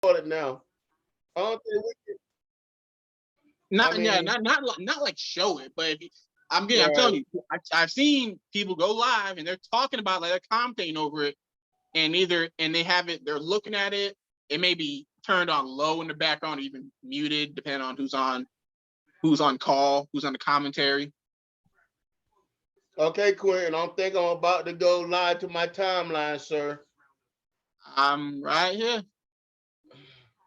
it now. I don't think we can, I Not yeah, mean, not like show it, but I'm right. telling you, I've seen people go live and they're talking about like they're commentating over it, and they have it, they're looking at it. It may be turned on low in the background, even muted, depending on who's on call, who's on the commentary. Okay, Quentin, I think I'm about to go live to my timeline, sir. I'm right here.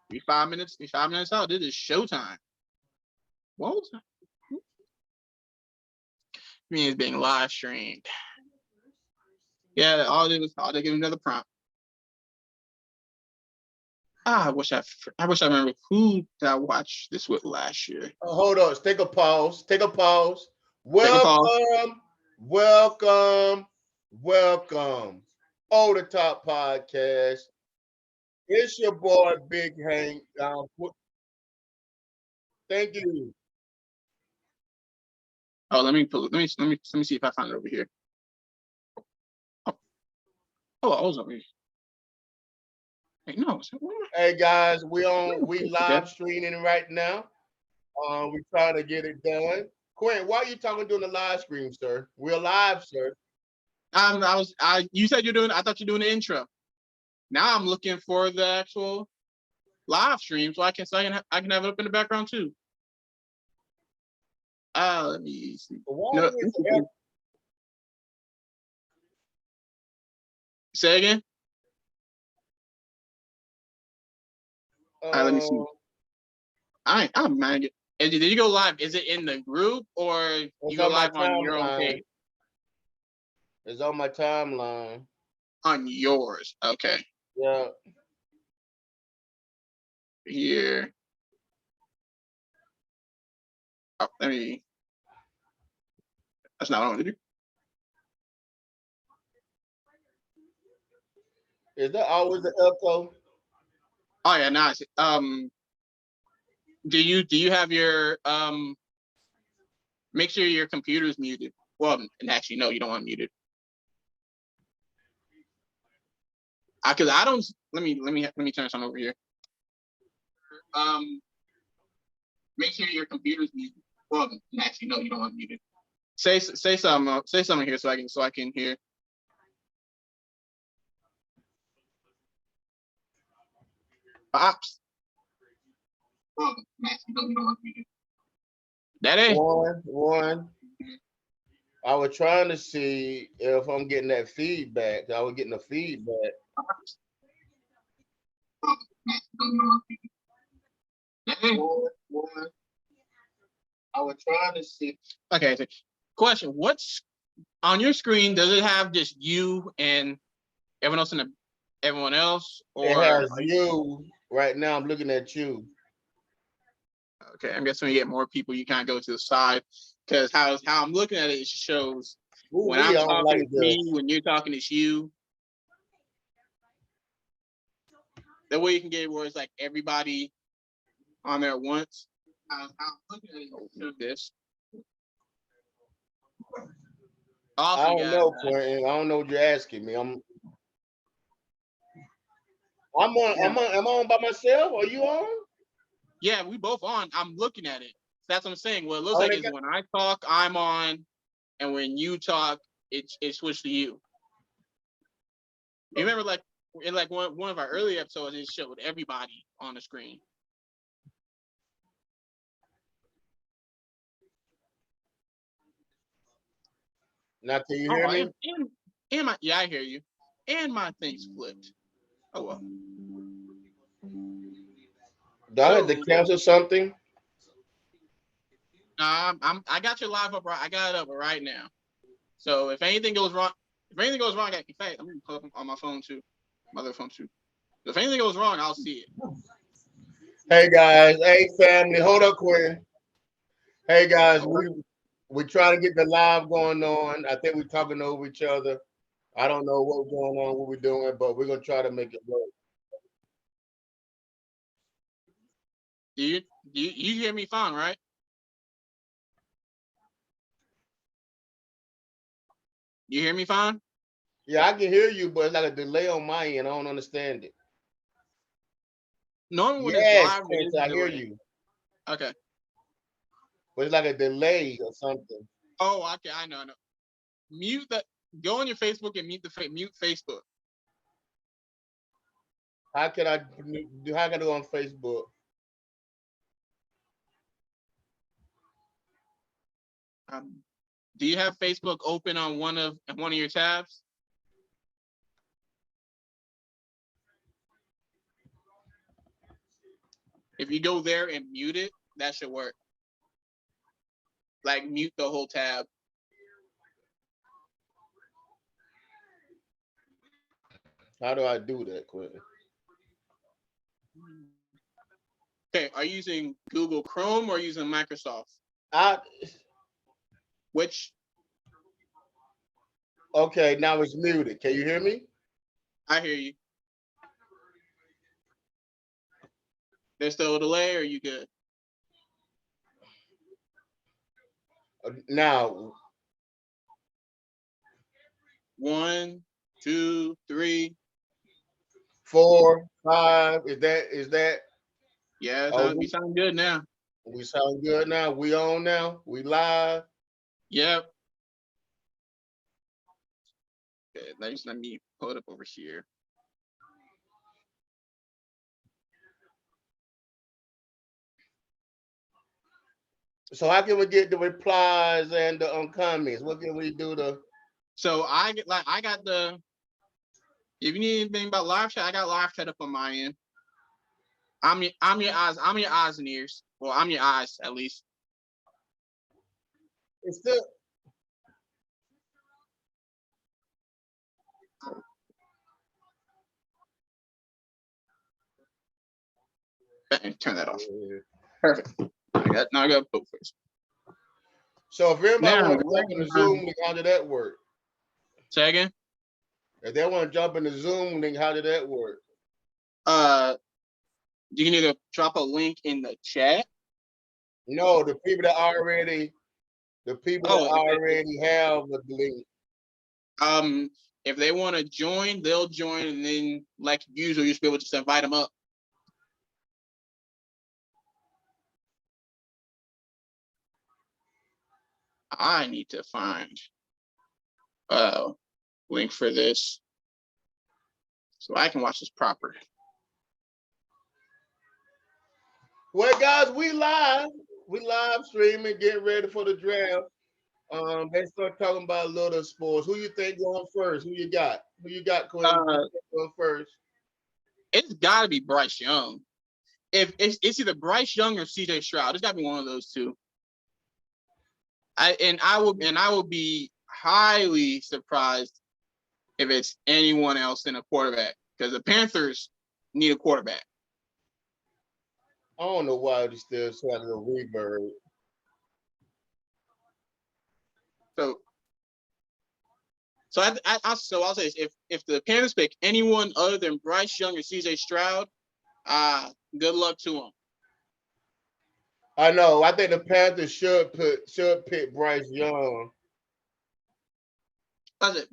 Be 5 minutes. Be 5 minutes out. This is showtime. What was that? I mean, it's being live streamed. Yeah, all they give another prompt. I wish I remember who did I watch this with last year. Hold on. Take a pause. Take a pause. Take a pause. Welcome, welcome, welcome. Over the Top Podcast. It's your boy Big Hank. Thank you. Oh, let me see if I find it over here. Oh, I was over here. Wait, no. Hey guys, we Okay. live streaming right now. We trying to get it done. Quinn, why are you talking during the live stream, sir? We're live, sir. You said you're doing. I thought you're doing the intro. Now I'm looking for the actual live stream so I can I can have it up in the background too. Let me see. No, say again. Let me see. I'm mad. Did you go live? Is it in the group or you go on my live on your own timeline. page? It's on my timeline. On yours, okay. Yeah. Here. Oh, let me. That's not what I want to do. Is that always the echo? Oh yeah, nice. Do you have your make sure your computer's muted. Well, and actually no, you don't want muted. Cause I don't let me turn something over here. Make sure your computer's muted. Well, and actually no, you don't want muted. Say something here so I can hear. Pops. Well, and actually no, you don't want muted. Daddy. One. I was trying to see if I'm getting that feedback. I was getting the feedback. One. I was trying to see. Okay. So question: what's on your screen? Does it have just you and everyone else, It or has you right now? I'm looking at you. Okay, I'm guessing when you get more people, you kind of go to the side because how I'm looking at it, it shows when I'm talking like it's me, when you're talking it's you. That way you can get where it's like everybody on there at once. I'm looking at it, this. Also, I don't know, Quentin. I don't know what you're asking me. I'm on. Am I on by myself? Are you on? Yeah, we both on. I'm looking at it. That's what I'm saying. What it looks like is when I talk, I'm on, and when you talk, it switched to you. You remember, like in like one of our earlier episodes, it showed everybody on the screen. Now, can you hear me? And I hear you. And my thing's flipped. Oh well. Do I have to cancel something? I got your live up right. I got it up right now. So if anything goes wrong, in fact, I'm gonna pull up on my phone too, my other phone too. If anything goes wrong, I'll see it. Hey guys, hey family, hold up, Quinn. Hey guys, we're trying to get the live going on. I think we're talking over each other. I don't know what's going on, what we're doing, but we're gonna try to make it work. Do you hear me fine, right? You hear me fine? Yeah, I can hear you, but it's like a delay on my end. I don't understand it. Normally when it's Yes, live, it is Quincy, I hear delayed. you. Okay. But it's like a delay or something. Oh, okay. I know. Mute that. Go on your Facebook and mute Facebook. How can I do? How can I do on Facebook? Do you have Facebook open on one of your tabs? If you go there and mute it, that should work. Like mute the whole tab. How do I do that, Quincy? Okay, are you using Google Chrome or using Microsoft? Which? Okay, now it's muted. Can you hear me? I hear you. There's still a delay, or are you good? Now. 1, 2, 3, 4, 5. Is that? Yeah, we we sound good now. We sound good now. We on now. We live. Yep. Okay, let me pull it up over here. So how can we get the replies and the comments? What can we do to? So I got the. If you need anything about live chat, I got live chat up on my end. I'm your eyes and ears. Well, I'm your eyes at least. It's still. Turn that off. Perfect. Now I got both ways. So if everybody want to jump in the Zoom link, how did that work? Say again? If they want to jump in the Zoom link, how did that work? You can either drop a link in the chat. No, the people that already have the link. If they want to join, they'll join, and then like usual, you should be able to just invite them up. I need to find link for this so I can watch this proper. Well, guys, we live streaming, getting ready for the draft. Let's start talking about a little sports. Who you think going first? Who you got? Quinn? Going first? It's got to be Bryce Young. If it's either Bryce Young or CJ Stroud, it's got to be one of those two. I will be highly surprised if it's anyone else than a quarterback, because the Panthers need a quarterback. I don't know why they still trying to rebirth. So I'll say this, if the Panthers pick anyone other than Bryce Young or CJ Stroud, good luck to them. I know. I think the Panthers should pick Bryce Young.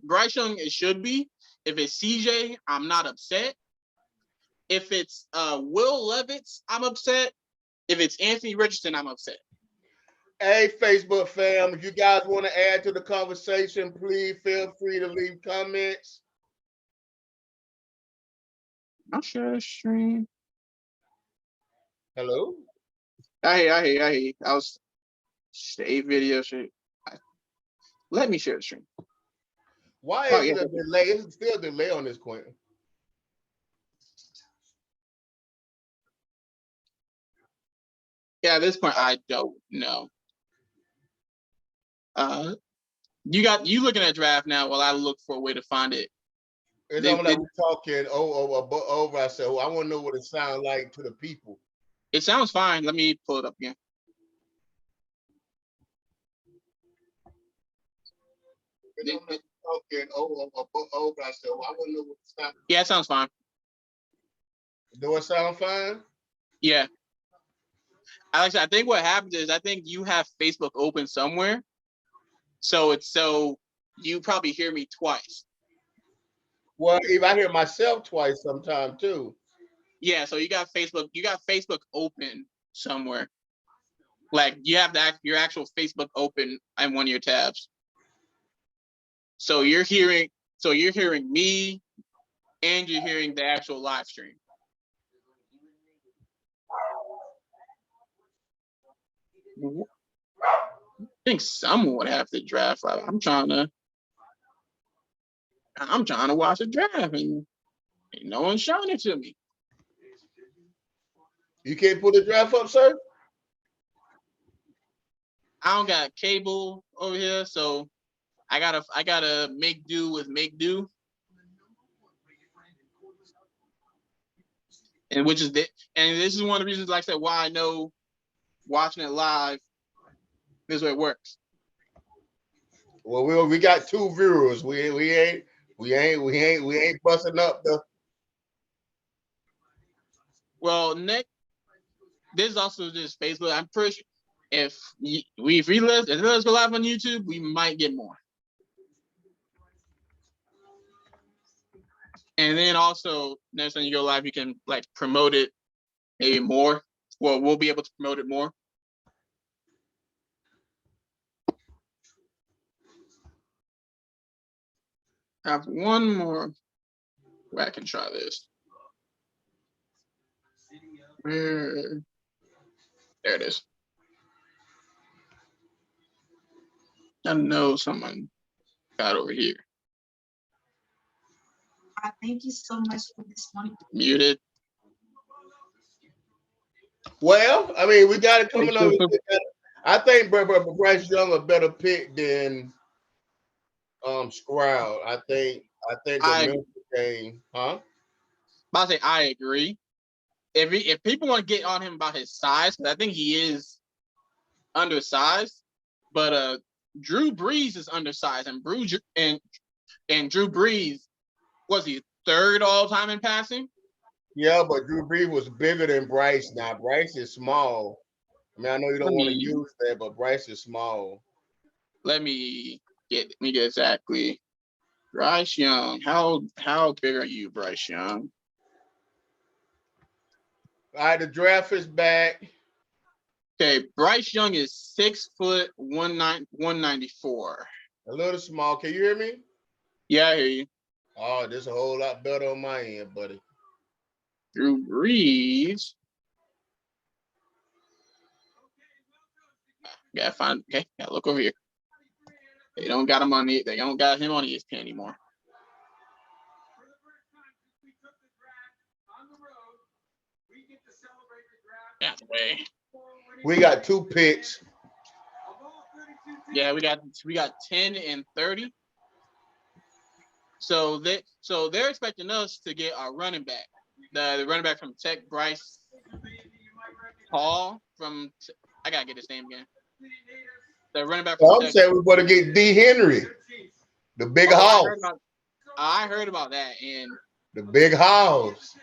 Bryce Young, it should be. If it's CJ, I'm not upset. If it's Will Levis, I'm upset. If it's Anthony Richardson, I'm upset. Hey, Facebook fam, if you guys want to add to the conversation, please feel free to leave comments. I'll share the stream. Hello? I hear you. I was save video. Let me share the stream. Why is it a delay? It's still a delay on this, Quentin. Yeah, at this point, I don't know. You looking at draft now while I look for a way to find it. It's almost like we're talking over ourselves. I want to know what it sounds like to the people. It sounds fine. Let me pull it up again. Talking over ourselves. I want to know what it sounds. Yeah, it sounds fine. Do it sound fine? Yeah. Alex, I think what happens is I think you have Facebook open somewhere. So you probably hear me twice. Well, if I hear myself twice sometime too. Yeah, so you got Facebook open somewhere. Like you have your actual Facebook open in one of your tabs. So you're hearing me and you're hearing the actual live stream. I think someone would have to draft. I'm trying to watch a draft and no one's showing it to me. You can't put the draft up, sir? I don't got cable over here, so I gotta make do with make do. And this is one of the reasons, like I said, why I know watching it live is where it works. Well, we got 2 viewers. We ain't busting up the. Well, Nick, this is also just Facebook. I'm pretty sure if let's go live on YouTube, we might get more. And then also next time you go live, you can like promote it maybe more. Well, we'll be able to promote it more. I have one more where I can try this. There it is. I know someone got over here. Thank you so much for this one. Muted. Well, I mean, we got it coming up. I think Bryce Young a better pick than Stroud. I think the Memphis game, huh? I say I agree. If people want to get on him about his size, because I think he is undersized, but Drew Brees is undersized, and Drew Brees was he 3rd all time in passing? Yeah, but Drew Brees was bigger than Bryce. Now Bryce is small. I mean, I know you don't want to use that, but Bryce is small. Let me get exactly. Bryce Young, how big are you, Bryce Young? All right, the draft is back. Okay, Bryce Young is 6 foot 194. A little small. Can you hear me? Yeah, I hear you. Oh, this is a whole lot better on my end, buddy. Drew Brees. Gotta find. Okay, gotta look over here. They don't got him on ESPN anymore. That's way. We got 2 picks. Yeah, we got 10 and 30. So they're expecting us to get our running back, the running back from Tech, Bryce Hall from. I gotta get his name again. The running back from I'm Tech. saying we better get D. Henry, the big house. I heard about that, and the big house.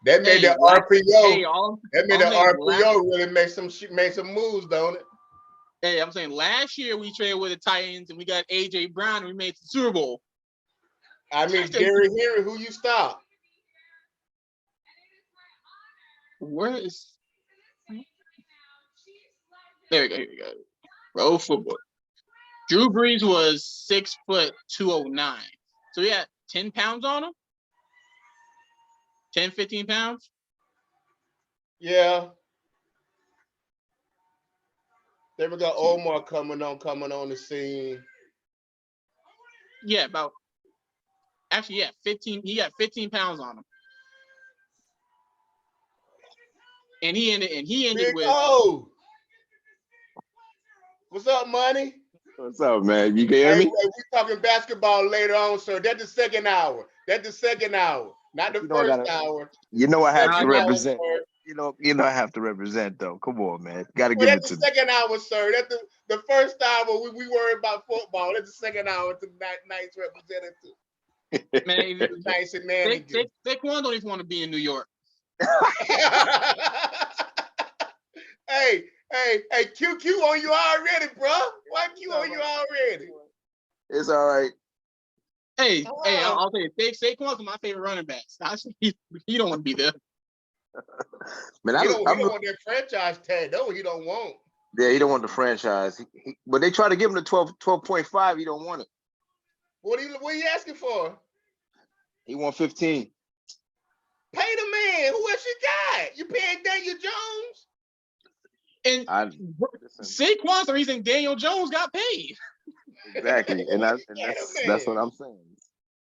That made the RPO. That made the RPO really make some moves, don't it? Hey, I'm saying last year we traded with the Titans and we got AJ Brown and we made the Super Bowl. I mean, Gary Henry, who you stop? Where is? There we go. Here we go. Pro football. Drew Brees was 6 foot 209. So he had 10 pounds on him. 10, 15 pounds. Yeah. Then we got Omar coming on the scene. Yeah, about. Actually, yeah, 15. He got 15 pounds on him. And he ended Big with. O. What's up, money? What's up, man? You can hear me? We're talking basketball later on, sir. That's the second hour. Not the first hour. You know I have to represent. You know I have to represent though. Come on, man. Gotta give it to the second hour, sir. That's the first hour we worry about football. That's the second hour to nice representative. Man, nice and nanny. Saquon don't even want to be in New York. Hey, QQ on you already, bro. Why Q on you already? It's all right. Hey, I'll tell you, Saquon's my favorite running back. He don't want to be there. Man, He don't want that franchise tag. That's what he don't want. Yeah, he don't want the franchise. But they try to give him the 12.5. He don't want it. What are you asking for? He want 15. Pay the man. Who else you got? You paying Daniel Jones? And Saquon's the reason Daniel Jones got paid. Exactly, and that's what I'm saying.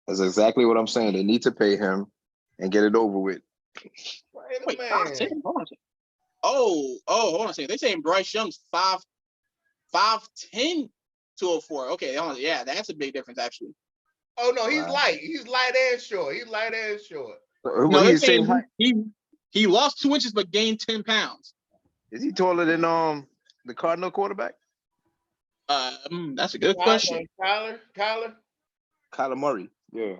That's exactly what I'm saying. They need to pay him and get it over with. Wait, 5'10"? Hold on a second. They saying Bryce Young's 5'10", 204. Okay, hold on. Yeah, that's a big difference actually. Oh no, he's light. He's light and short. He's light and short. No, they're saying he lost 2 inches but gained 10 pounds. Is he taller than the Cardinal quarterback? That's a good question. Kyler Murray. Yeah.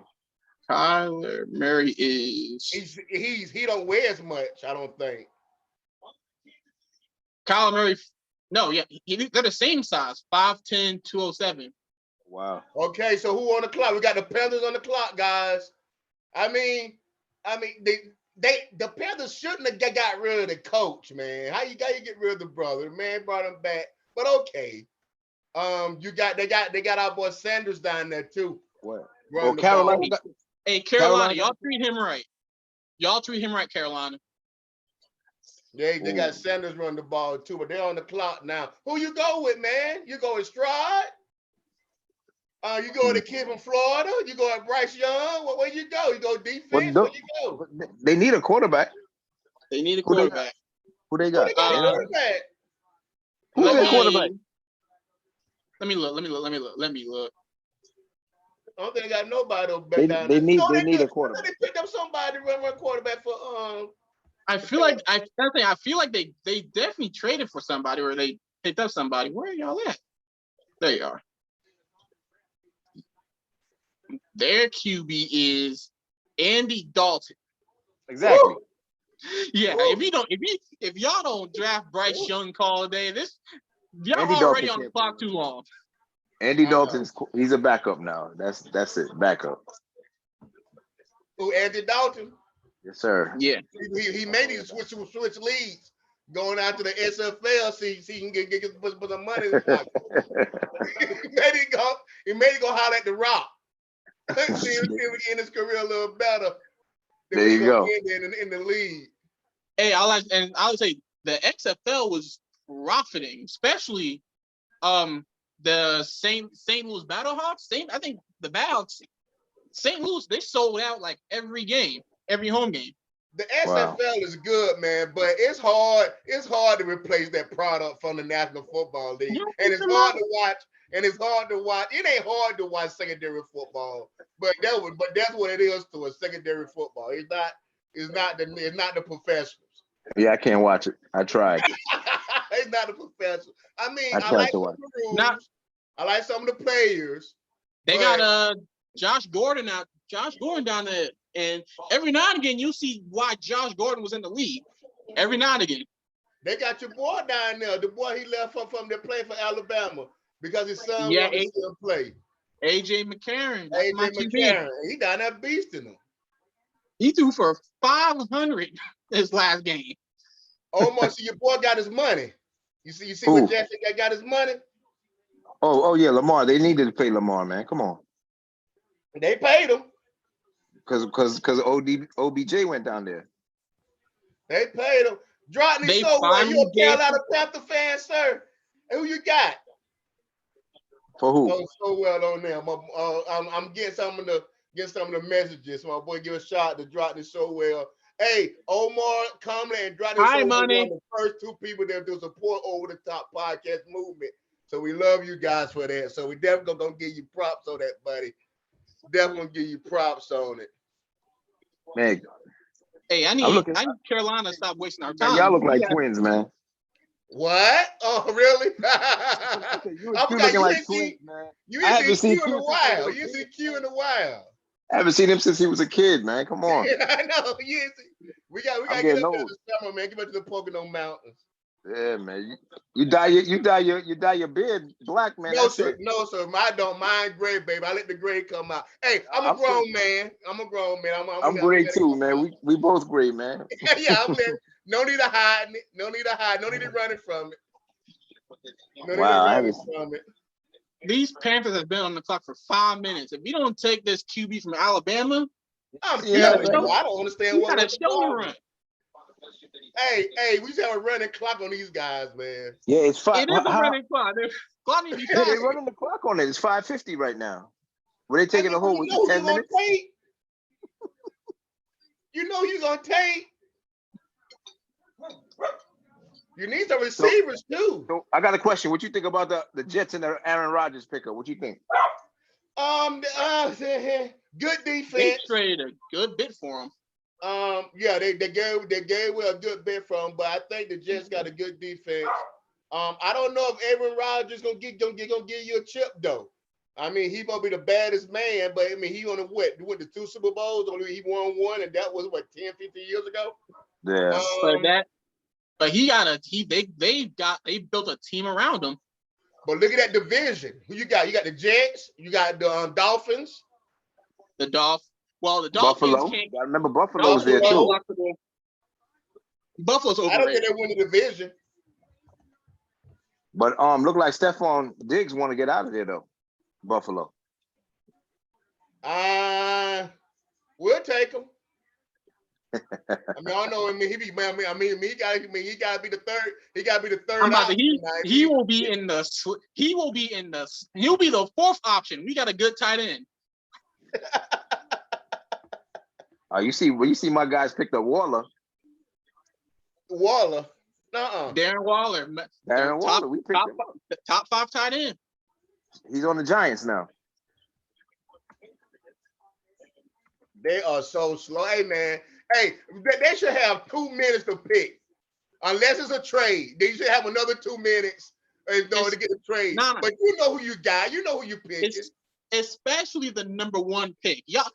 Kyler Murray is. He don't weigh as much. I don't think. Kyler Murray. No, yeah, they're the same size. 5'10", 207. Wow. Okay, so who on the clock? We got the Panthers on the clock, guys. I mean, the Panthers shouldn't have got rid of the coach, man. How you get rid of the brother? The man brought him back, but okay. They got our boy Sanders down there too. What? Well, Carolina. Hey, Carolina, y'all treat him right. Y'all treat him right, Carolina. They got Sanders running the ball too, but they're on the clock now. Who you go with, man? You go with Stroud? You go with the kid from Florida? You go at Bryce Young? Where you go? You go defense? Where you go? They need a quarterback. They need a quarterback. Who they got? Quarterback. Who's their quarterback? Let me look. I don't think they got nobody down they there. need a quarterback. They picked up somebody to run quarterback for I feel like they definitely traded for somebody or they picked up somebody. Where are y'all at? There you are. Their QB is Andy Dalton. Exactly. Woo! Yeah, Woo! if y'all don't draft Bryce Young call today, y'all Andy already Dalton on the clock too long. Andy Dalton's he's a backup now. That's it. Backup. Who, Andy Dalton? Yes, sir. Yeah. He made him switch leagues, going out to the SFL, see he can get put some money in his pocket. He made it go holler at the Rock. see if we get in his career a little better. There you go. In the league. Hey, I would say the XFL was profiting, especially the St. Louis Battlehawks. I think the Battlehawks, St. Louis, they sold out like every game, every home game. The SFL is good, man, but it's hard. It's hard to replace that product from the National Football League, and it's hard to watch. It ain't hard to watch secondary football, but that's what it is to a secondary football. It's not the professionals. Yeah, I can't watch it. I tried. It's not the professionals. I mean, I tried to watch. The rules. I like some of the players. They got Josh Gordon down there, and every now and again you see why Josh Gordon was in the league. Every now and again. They got your boy down there. The boy he left from there playing for Alabama because his son wanted to still play. AJ McCarron. AJ McCarron. He down there beasting him. He threw for 500 this last game. Almost. Your boy got his money. You see what Jackson got his money? Oh yeah, Lamar. They needed to pay Lamar, man. Come on. They paid him. Because OBJ went down there. They paid him. Drotney, so what? You a Carolina Panther fan, sir? Who you got? For who? Oh, so well on them. I'm getting some of the messages. My boy, give a shout to Drotney so well. Hey, Omar Comley and Drotney so well, one of the first two people that do support Over the Top podcast movement. So we love you guys for that. So we definitely gonna give you props on that, buddy. Definitely gonna give you props on it. Man. Hey, I need Carolina to stop wasting our time. Y'all look like twins, man. What? Oh, really? You looking like twins, man. You ain't seen Q in a while. You ain't seen Q in a while. I haven't seen him since he was a kid, man. Come on. I know. We got to get up there this summer, man. Get back to the Pocono Mountains. Yeah, man. You dye your beard black, man. No, That's sir. it. No, sir. I don't mind gray, baby. I let the gray come out. Hey, I'm a I'm grown man. I'm a grown man. I'm I'm gonna gray let it too, come man. out. We both gray, man. Yeah, I'm letting. No need to hide it. No need to hide. No need to running from it. No need to Wow, I running haven't. from it. These Panthers have been on the clock for 5 minutes. If you don't take this QB from Alabama, I'm you got telling a you, show. I don't understand You got a what's the show to problem. run. Hey, we just have a running clock on these guys, man. Yeah, it's 5. It is a running clock. The clock need to be Yeah, they faster. running the clock on it. It's 5:50 right now. Were they I taking mean, a hold? you Was know it who 10 you gonna minutes? take. You know you gonna take. You need some receivers too. So I got a question. What you think about the Jets and the Aaron Rodgers pickup? What you think? Good They defense. traded a good bit for him. Yeah, they gave away a good bit from, but I think the Jets got a good defense. I don't know if Aaron Rodgers gonna give you a chip though. I mean, he gonna be the baddest man, but I mean, he on the went to 2 Super Bowls. Only he won one, and that was what 10, 15 years ago. Yeah. But they built a team around him. But look at that division. Who you got? You got the Jets. You got the Dolphins. The Dolphins. Well, the Dolphins Buffalo. can't. I remember Buffalo was there Buffalo. too. Buffalo's I don't think overrated. they win the division. But look like Stephon Diggs want to get out of there though. Buffalo. We'll take him. I mean, I don't know. I mean, he gotta be the third. He gotta be the third option. He'll be the fourth option. We got a good tight end. You see my guys picked up Waller. Waller. Darren Waller. Darren Waller. We picked him up. Top 5 tight end. He's on the Giants now. They are so slow. Hey, man. Hey, they should have 2 minutes to pick. Unless it's a trade. They should have another 2 minutes in order to get the trade. But you know who you got. You know who you picking. Especially the number 1 pick. Y'all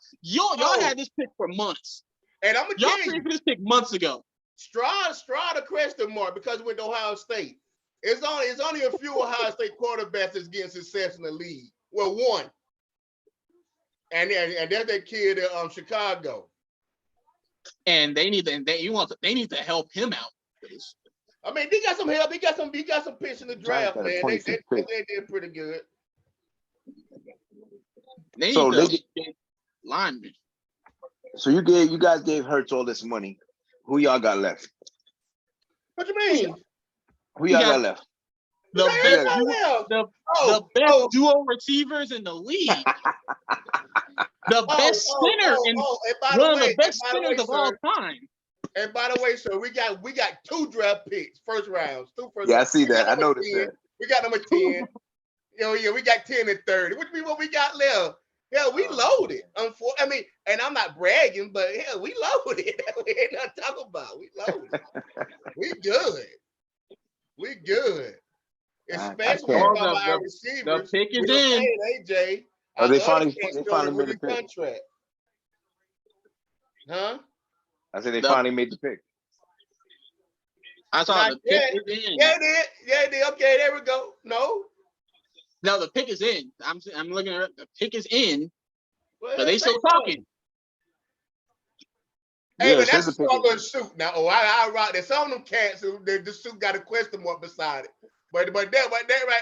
had this pick for months. And I'm gonna tell you, traded for this pick months ago. Stroud a question mark because he went to Ohio State. It's only a few Ohio State quarterbacks that's getting success in the league. Well, one. And that's that kid in Chicago. And they need to help him out. I mean, they got some help. He got some picks in the draft, man. They did pretty good. They need to get linemen. So you guys gave Hurts all this money. Who y'all got left? What you mean? Who y'all got left? The best duo receivers in the league. The best center one of the best centers of all time. And by the way, sir, we got 2 draft picks, first rounds, 2 first. Yeah, I see that. I noticed 10. that. We got number 10. We got 10 and 30. Which means what we got left. Yeah, we loaded. I mean, and I'm not bragging, but yeah, we loaded. We ain't nothing to talk about. We loaded. We good. We good. Especially our receivers. The pick is in. AJ. They finally made the pick. Contract. Huh? I said they finally made the pick. I saw the pick is in. Yeah, it did. Okay, there we go. No, the pick is in. I'm looking at it. The pick is in. Well, but they still talking. Hey, but that's a stronger suit now. I rock that. Some of them cats, the suit got a question mark beside it. But that right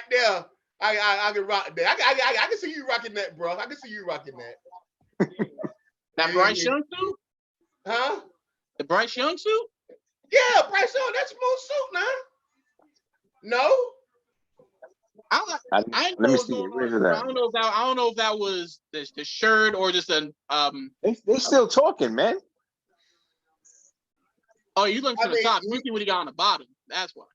there, I can rock that. I can see you rocking that, bro. I can see you rocking that. That Bryce Young suit? Huh? The Bryce Young suit? Yeah, Bryce Young. That's smooth suit, man. No. Let me see. Where's it at? I don't know if that was the shirt or just an They're still talking, man. Oh, you looking from the top. You see what he got on the bottom. That's why.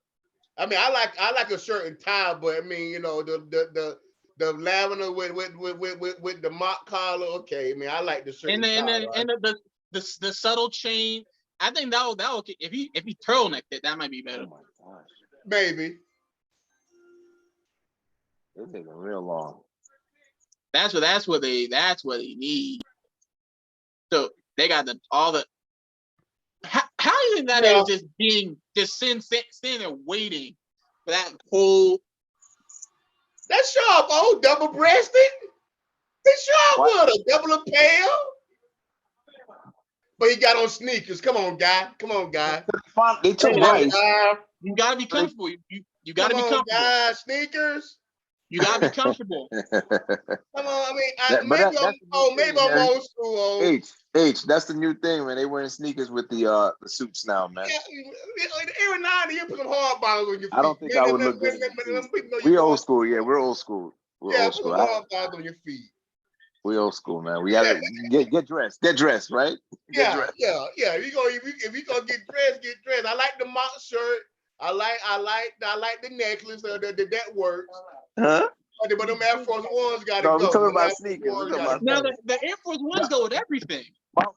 I mean, I like a shirt and tie, but I mean, the lavender with the mock collar. Okay, I mean, I like the shirt and tie. And the subtle chain. I think that will if he turtlenecked it, that might be better. Oh my gosh. Maybe. This is real long. That's what they need. So they got all the How do you think that Yeah. is just standing there waiting for that whole? That's sharp, oh, double breasted. It's sharp What? with a double a pair. But he got on sneakers. Come on, guy. Come on, guy. They took Hey, Come on, Rice. guy. You gotta be comfortable. You gotta Come be on, comfortable. guy. Sneakers. You gotta be comfortable. Come on. I mean, That's the new maybe thing, I'm man. old school. Old. H, that's the new thing, man. They wearing sneakers with the suits now, man. Yeah, every now and then you put some hard bottoms on your feet. I don't think I would look good in them suits. We old school, yeah. We're old school. We're Yeah, old put school. some hard bottoms on your feet. We old school, man. We gotta get dressed. Get dressed, right? Get Yeah, dressed. yeah. If you gonna get dressed, get dressed. I like the mock shirt. I like the necklace. That works. Huh? But them Air Force Ones gotta No, go. we talking Them about Air Force sneakers. We Ones talking gotta about Now go. the Air Force Ones go with everything.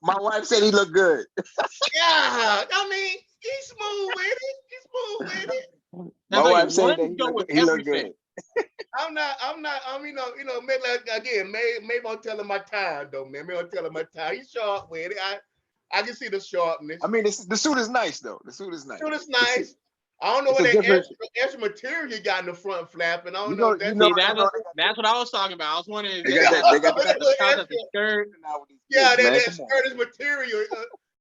My wife said he looked good. Yeah, I mean, he's smooth with it. He's smooth with it. Now My tell you, wife said that ones go with he looked everything. good. I'm not, maybe again, maybe I'm telling my time though, man. Maybe I'm telling my time. He's sharp with it. I can see the sharpness. I mean, the suit is nice though. The suit is nice. Dude, it's The suit- nice. I don't know it's what a that different. extra material you got in the front flap, and I don't You know know, if that's you know, See, you know that's what I was talking about. I was wondering if they they got got that. They got that that. little out of the extra. skirt. Now with these Yeah, kids, man. that Come on. skirt is material.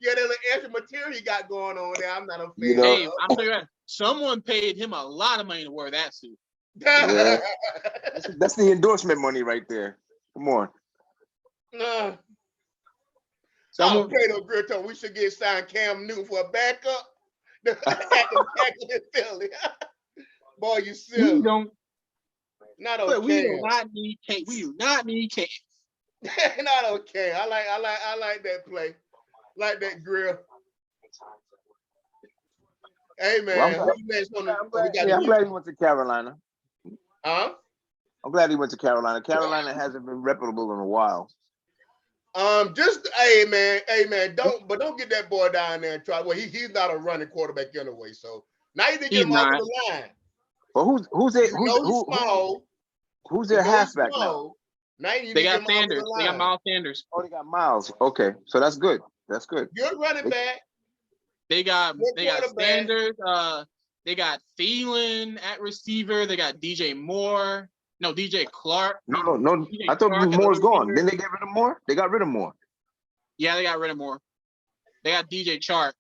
Yeah, that little extra material you got going on there. I'm not a fan. You know- Hey, I'm telling you, what, someone paid him a lot of money to wear that suit. Yeah. That's the endorsement money right there. Come on. Someone, Plato Grill told we should get signed Cam Newton for a backup. At the back of the Philly. Boy, you we silly. don't. Not But we do okay. not need Kate. We do not need Kate. Not okay. I like that play. Like that grill. Hey man, Well, who next on the I'm we glad, got yeah, I'm the glad he went to Carolina. huh? I'm glad he went to Carolina. Carolina hasn't been reputable in a while. Just hey man, don't get that boy down there and try. Well, he's not a running quarterback anyway. So now you need to get He's him off of not. the line. But who's You know he's small. who's You their know he's halfback now? small. Now you need They to get got him off of Sanders. the They got line. Miles Sanders. Oh, they got Miles. Okay, so that's good. That's good. Good running back. They got Good quarterback. Sanders. They got Thielen at receiver. They got DJ Moore. No, DJ Clark. No. DJ I thought Clark at Moore's the gone. receiver. Didn't they get rid of Moore? They got rid of Moore. Yeah, they got rid of Moore. They got DJ Chark.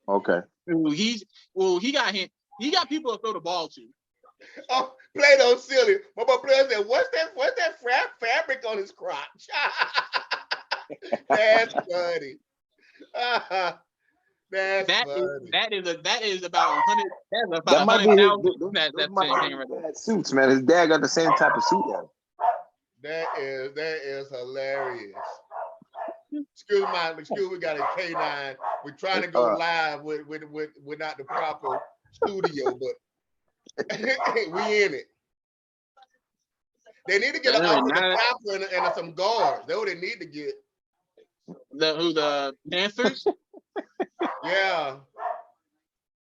Okay. He got him. He got people to throw the ball to. Oh, Plato silly. My boy Plato said, "What's that fabric on his crotch?" That's funny. That's funny. That is about 100. That's about That might be his, 100,000. That's those might thing be right his there. dad's suits, man. His dad got the same type of suit on. That is hilarious. Excuse me, we got a K9. We're trying to go live without the proper studio, but we in it. They need to get an offensive tackle and some guards. That's what they need to get. The Panthers? Yeah.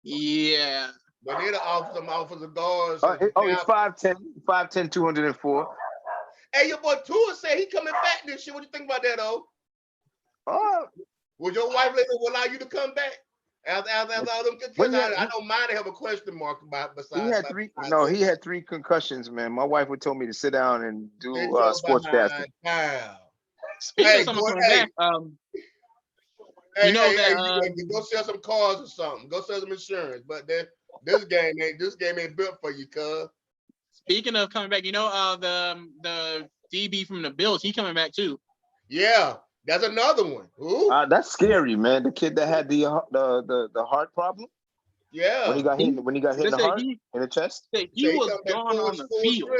Yeah. They need to offer some offensive guards. He's 5'10", 204. Hey, your boy Tua said he coming back this year. What do you think about that, though? Oh, Would your wife allow you to come back? As all them concussions, I don't mind to have a question mark besides. He had three concussions, man. My wife would told me to sit down and do sports casting. Speaking of someone coming back, go sell some cars or something. Go sell some insurance. But this game ain't built for you, cuz. Speaking of coming back, the DB from the Bills, he coming back too. Yeah, that's another one. Who? That's scary, man. The kid that had the heart problem. Yeah. When he got hit in the heart, in the chest. He was gone on the field.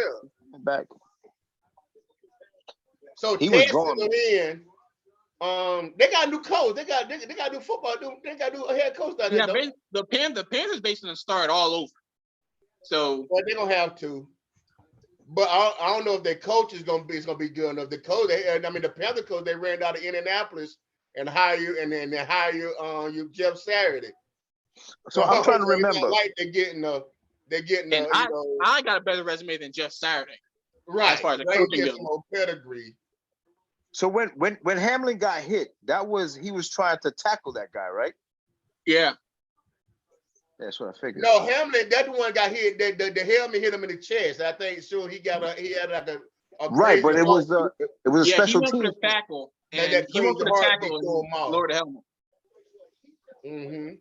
Back. So he Texas was gone. in. They got a new coach. They got new football. They got new head coach down there. Yeah, the Panthers basically gonna start all over. So they don't have to. But I don't know if their coach is gonna be good enough. The coach, the Panther coach, they ran out of Indianapolis and hire you Jeff Saturday. So I'm trying to remember. Like they're getting I got a better resume than Jeff Saturday. Right. As far as the coaching goes. More pedigree. So when Hamlin got hit, he was trying to tackle that guy, right? Yeah. That's what I figured. No, Hamlin, that the one got hit. The helmet hit him in the chest. I think soon he had like a Right, crazy but it was heartbeat. it was a Yeah, he special went for team. the tackle, That and he went crazy for the heartbeat tackle threw and him off. lowered the helmet. Mm-hmm.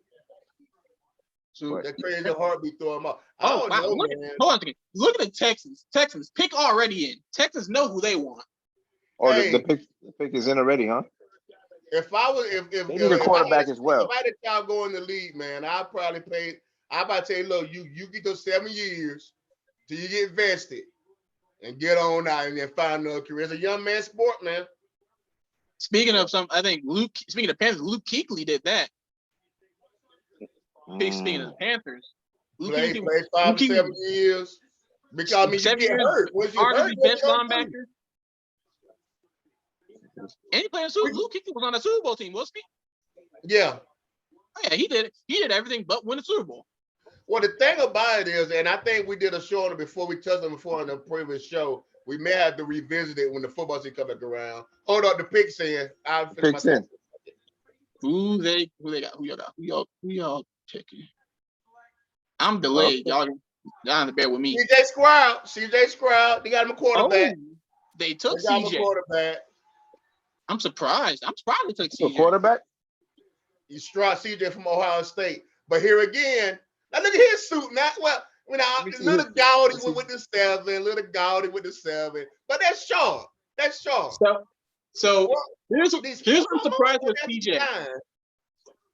So, But That crazy heartbeat threw him off. I oh don't wow! know, Look at man. hold on a second. Look at the Texans. Texans pick already in. Texans know who they want. oh, Hey, the pick is in already, huh? if I was if They need a if I quarterback had as well. somebody that y'all go in the league, man, I'd probably pay. I about to say, look, you get those 7 years till you get vested and get on out and then find another career. It's a young man's sport, man. Speaking of some, I think Luke. Speaking of Panthers, Luke Kuechly did that. Speaking of the Panthers, Luke Play Kuechly, 5 Luke to 7 Kuechly, years. Because I mean, you 7 get years, hurt. Once you hurt, arguably what best you gonna do? linebacker. And he played in Super. Luke Kuechly was on the Super Bowl team, wasn't he? Yeah. Oh, yeah, he did. He did everything but win the Super Bowl. Well, the thing about it is, and I think we did a show on it before we touched on it before on the previous show. We may have to revisit it when the football season comes back around. Hold up, the picks in. I'll finish my Picks in. Who they got? Who y'all checking? I'm delayed. Y'all in the bed with me. CJ Stroud. They got him a quarterback. Oh, they took They got him a CJ. quarterback. I'm surprised. I'm surprised they took A CJ. quarterback? You Stroud CJ from Ohio State. But here again, now look at his suit. Now, well, little gaudy with the 7, little gaudy with the 7. But that's sharp. That's sharp. So Well, here's what I'm surprised with CJ.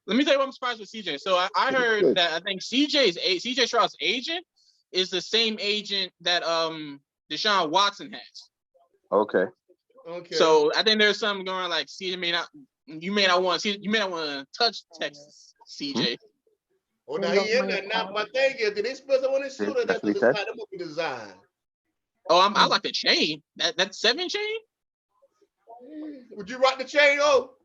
Let me tell you what I'm surprised with CJ. So I heard that I think CJ Stroud's agent is the same agent that Deshaun Watson has. Okay. So I think there's something going on, like CJ may not want to touch Texas, CJ. Oh, now he in there. Now my thing is, did they spend on his suit or that's the design? That must be design. Oh, I like the chain. That 7 chain. Would you rock the chain? Oh,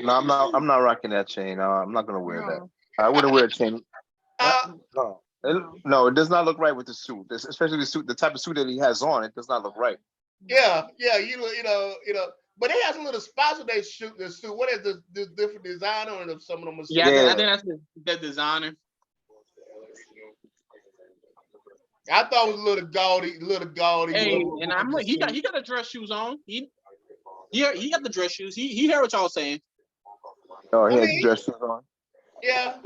No, I'm not rocking that chain. I'm not gonna wear that. I wouldn't wear a chain. No, it does not look right with the suit. Especially the type of suit that he has on. It does not look right. Yeah. You know. But they have some little spots where they shoot the suit. What is this different design on it? Some of them. Yeah, I think that's the designer. I thought it was a little gaudy. Hey, and I'm like, he got the dress shoes on. He got the dress shoes. He heard what y'all saying. Oh, he had dress shoes on. Yeah.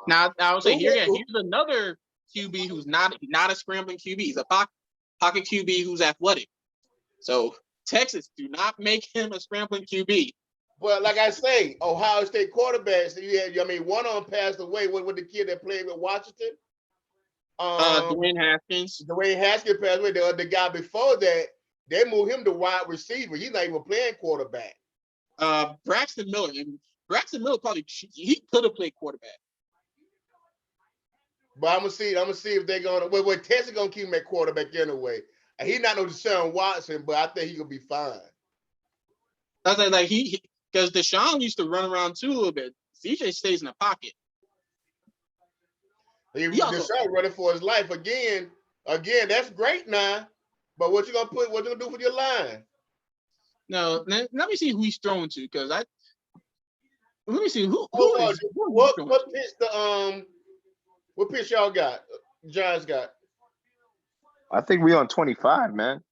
Now I would say here's another QB who's not a scrambling QB. He's a pocket QB who's athletic. So Texas, do not make him a scrambling QB. Well, like I say, Ohio State quarterbacks. One of them passed away with the kid that played with Washington. Dwayne Haskins. Dwayne Haskins passed away. The guy before that, they moved him to wide receiver. He's not even playing quarterback. Braxton Miller. And Braxton Miller he could have played quarterback. But I'm gonna see if they're gonna. Well, Texas gonna keep him at quarterback anyway. And he's not no Deshaun Watson, but I think he gonna be fine. That's like he because Deshaun used to run around too a little bit. CJ stays in the pocket. Deshaun running for his life again. That's great now. But what you gonna do for your line? No, let me see who he's throwing to, because let me see what pitch y'all got? Giants got. I think we on 25, man.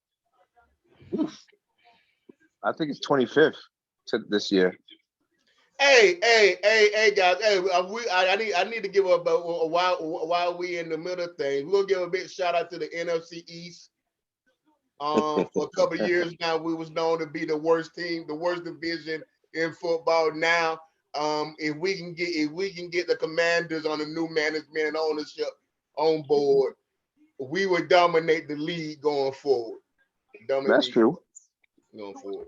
Oof. I think it's 25th this year. Hey, guys. Hey, I need to give up while we in the middle of things. We'll give a big shout out to the NFC East. For a couple of years now, we was known to be the worst team, the worst division in football. Now, if we can get the Commanders on the new management and ownership on board, we would dominate the league going forward. That's true. Going forward.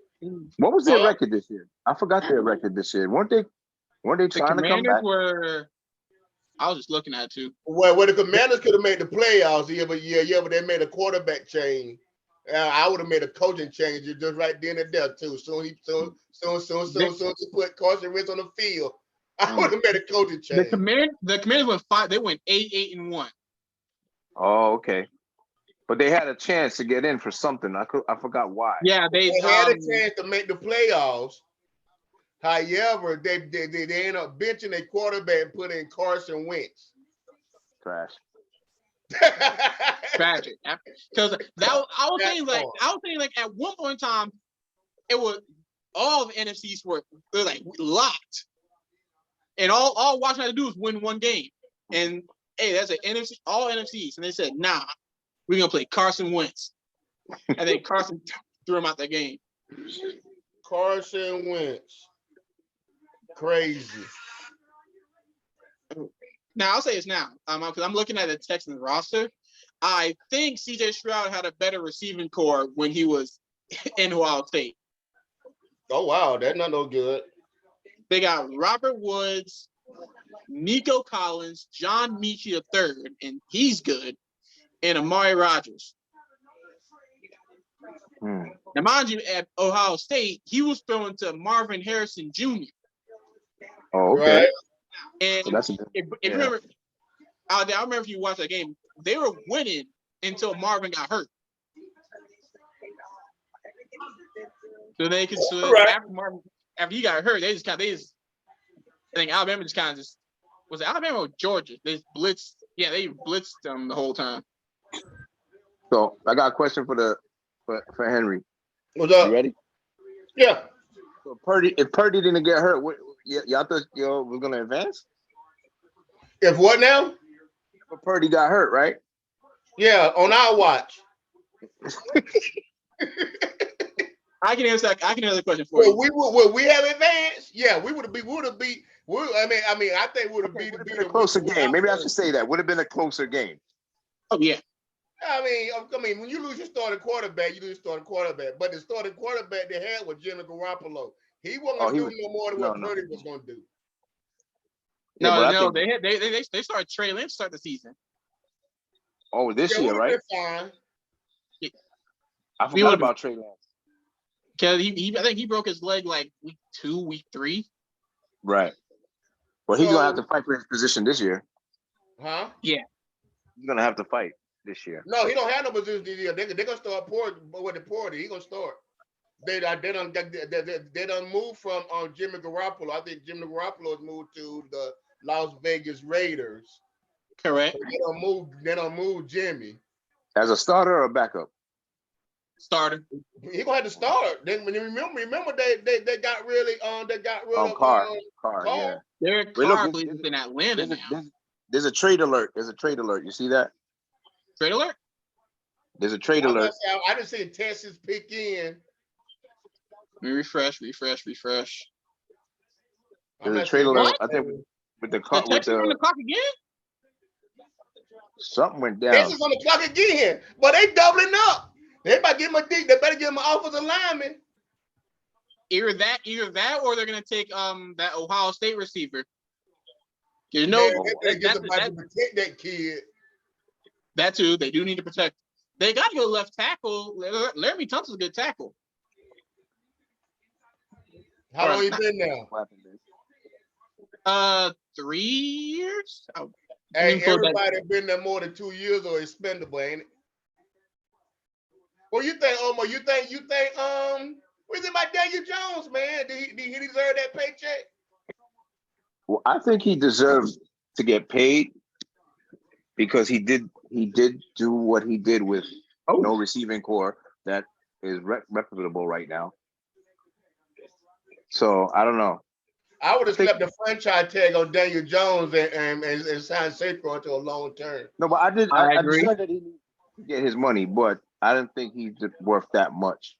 What was their record this year? I forgot their record this year. Weren't they trying to come back? I was just looking at it too. Well, the Commanders could have made the playoffs, but they made a quarterback change. I would have made a coaching change just right then and there too. Soon he put Carson Wentz on the field, I would have made a coaching change. The Commanders went 5. They went 8-1. Oh, okay. But they had a chance to get in for something. I forgot why. Yeah, they had a chance to make the playoffs, However, they end up benching a quarterback and put in Carson Wentz. Trash. Tragic. Because I was saying like at one point in time, it was all the NFCs they're like locked. And all Washington had to do was win one game. And hey, that's an NFC, all NFCs. And they said, nah, we're gonna play Carson Wentz. And then Carson threw him out that game. Carson Wentz. Crazy. Now I'll say this now, because I'm looking at the Texans roster. I think CJ Stroud had a better receiving core when he was in Ohio State. Oh wow, that's not no good. They got Robert Woods, Nico Collins, John Michie III, and he's good, and Amari Rodgers. Now, mind you, at Ohio State, he was throwing to Marvin Harrison Jr. Oh, okay. Right. And So that's if you remember, I remember if you watched that game, they were winning until Marvin got hurt. So they could, after he got hurt, I think Alabama just kind of was it Alabama or Georgia? They blitzed, they blitzed them the whole time. So I got a question for Henry. What's up? You ready? Yeah. So if Purdy didn't get hurt, y'all thought was gonna advance? If what now? But Purdy got hurt, right? Yeah, on our watch. I can answer the question for you. Would we have advanced? Yeah, we would have beat. I think would have beat a closer game. Maybe I should say that would have been a closer game. Oh yeah. I mean, when you lose your starting quarterback, you lose your starting quarterback. But the starting quarterback they had was Jimmy Garoppolo. He wasn't going to do no more than what Purdy was going to do. No, they started Trey Lance start the season. Oh, this year, right? Fine. Yeah. I forgot about Trey Lance. Because I think he broke his leg like week 2, week 3. Right. Well, he's gonna have to fight for his position this year. Huh? Yeah. He's gonna have to fight this year. No, he don't have no position this year. They're gonna start Porter. He gonna start. They done moved from Jimmy Garoppolo. I think Jimmy Garoppolo has moved to the Las Vegas Raiders. Correct. So they don't move Jimmy. As a starter or a backup? Starter. He gonna have to start. Remember they got rid of Carr. Yeah. Derek Carr plays in Atlanta now. There's a trade alert. You see that? Trade alert? There's a trade alert. I didn't see Texas pick in. Let me refresh. There's a trade alert. I think with the Texas on the clock again? Something went down. Texas on the clock again, but they doubling up. They better give him they better give him an offensive lineman. Either that, or they're gonna take that Ohio State receiver. They protect that kid. That too, they do need to protect. They got to go left tackle. Laramie Tunsil's a good tackle. How long you been now? 3 years. Hey, everybody been there more than 2 years or expendable, ain't it? What you think, Omar? You think what is it about Daniel Jones, man? Did he deserve that paycheck? Well, I think he deserves to get paid because he did do what he did with no receiving core that is reputable right now. So I don't know. I would have slapped the franchise tag on Daniel Jones and signed Saquon to a long term. No, but I agree. decided that he needed to get his money, but I didn't think he's worth that much.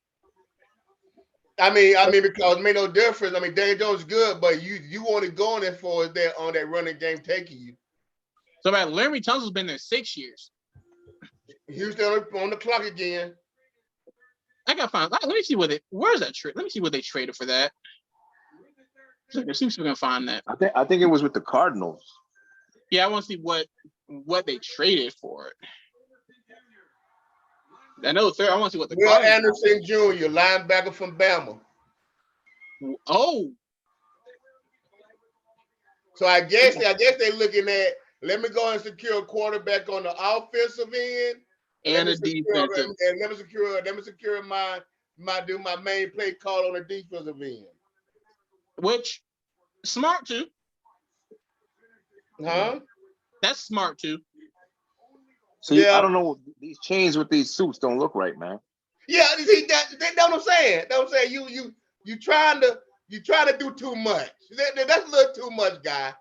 I mean, because it made no difference. I mean, Daniel Jones is good, but you want to go on there for is that on that running game taking you. So about Laramie Tunsil's been there 6 years. Houston on the clock again. I gotta find. Let me see where's that trade? Let me see what they traded for that. It seems we're gonna find that. I think it was with the Cardinals. Yeah, I want to see what they traded for it. I know third. I want to see what the Will Anderson Jr., linebacker from Bama. Oh. So I guess they're looking at, let me go and secure a quarterback on the offensive end and a defensive. And let me secure my main play call on the defensive end. which smart too. Huh? That's smart too. See, Yeah. I don't know. These chains with these suits don't look right, man. Yeah, see that's what I'm saying. That's what I'm saying. You trying to do too much. That's a little too much, guy.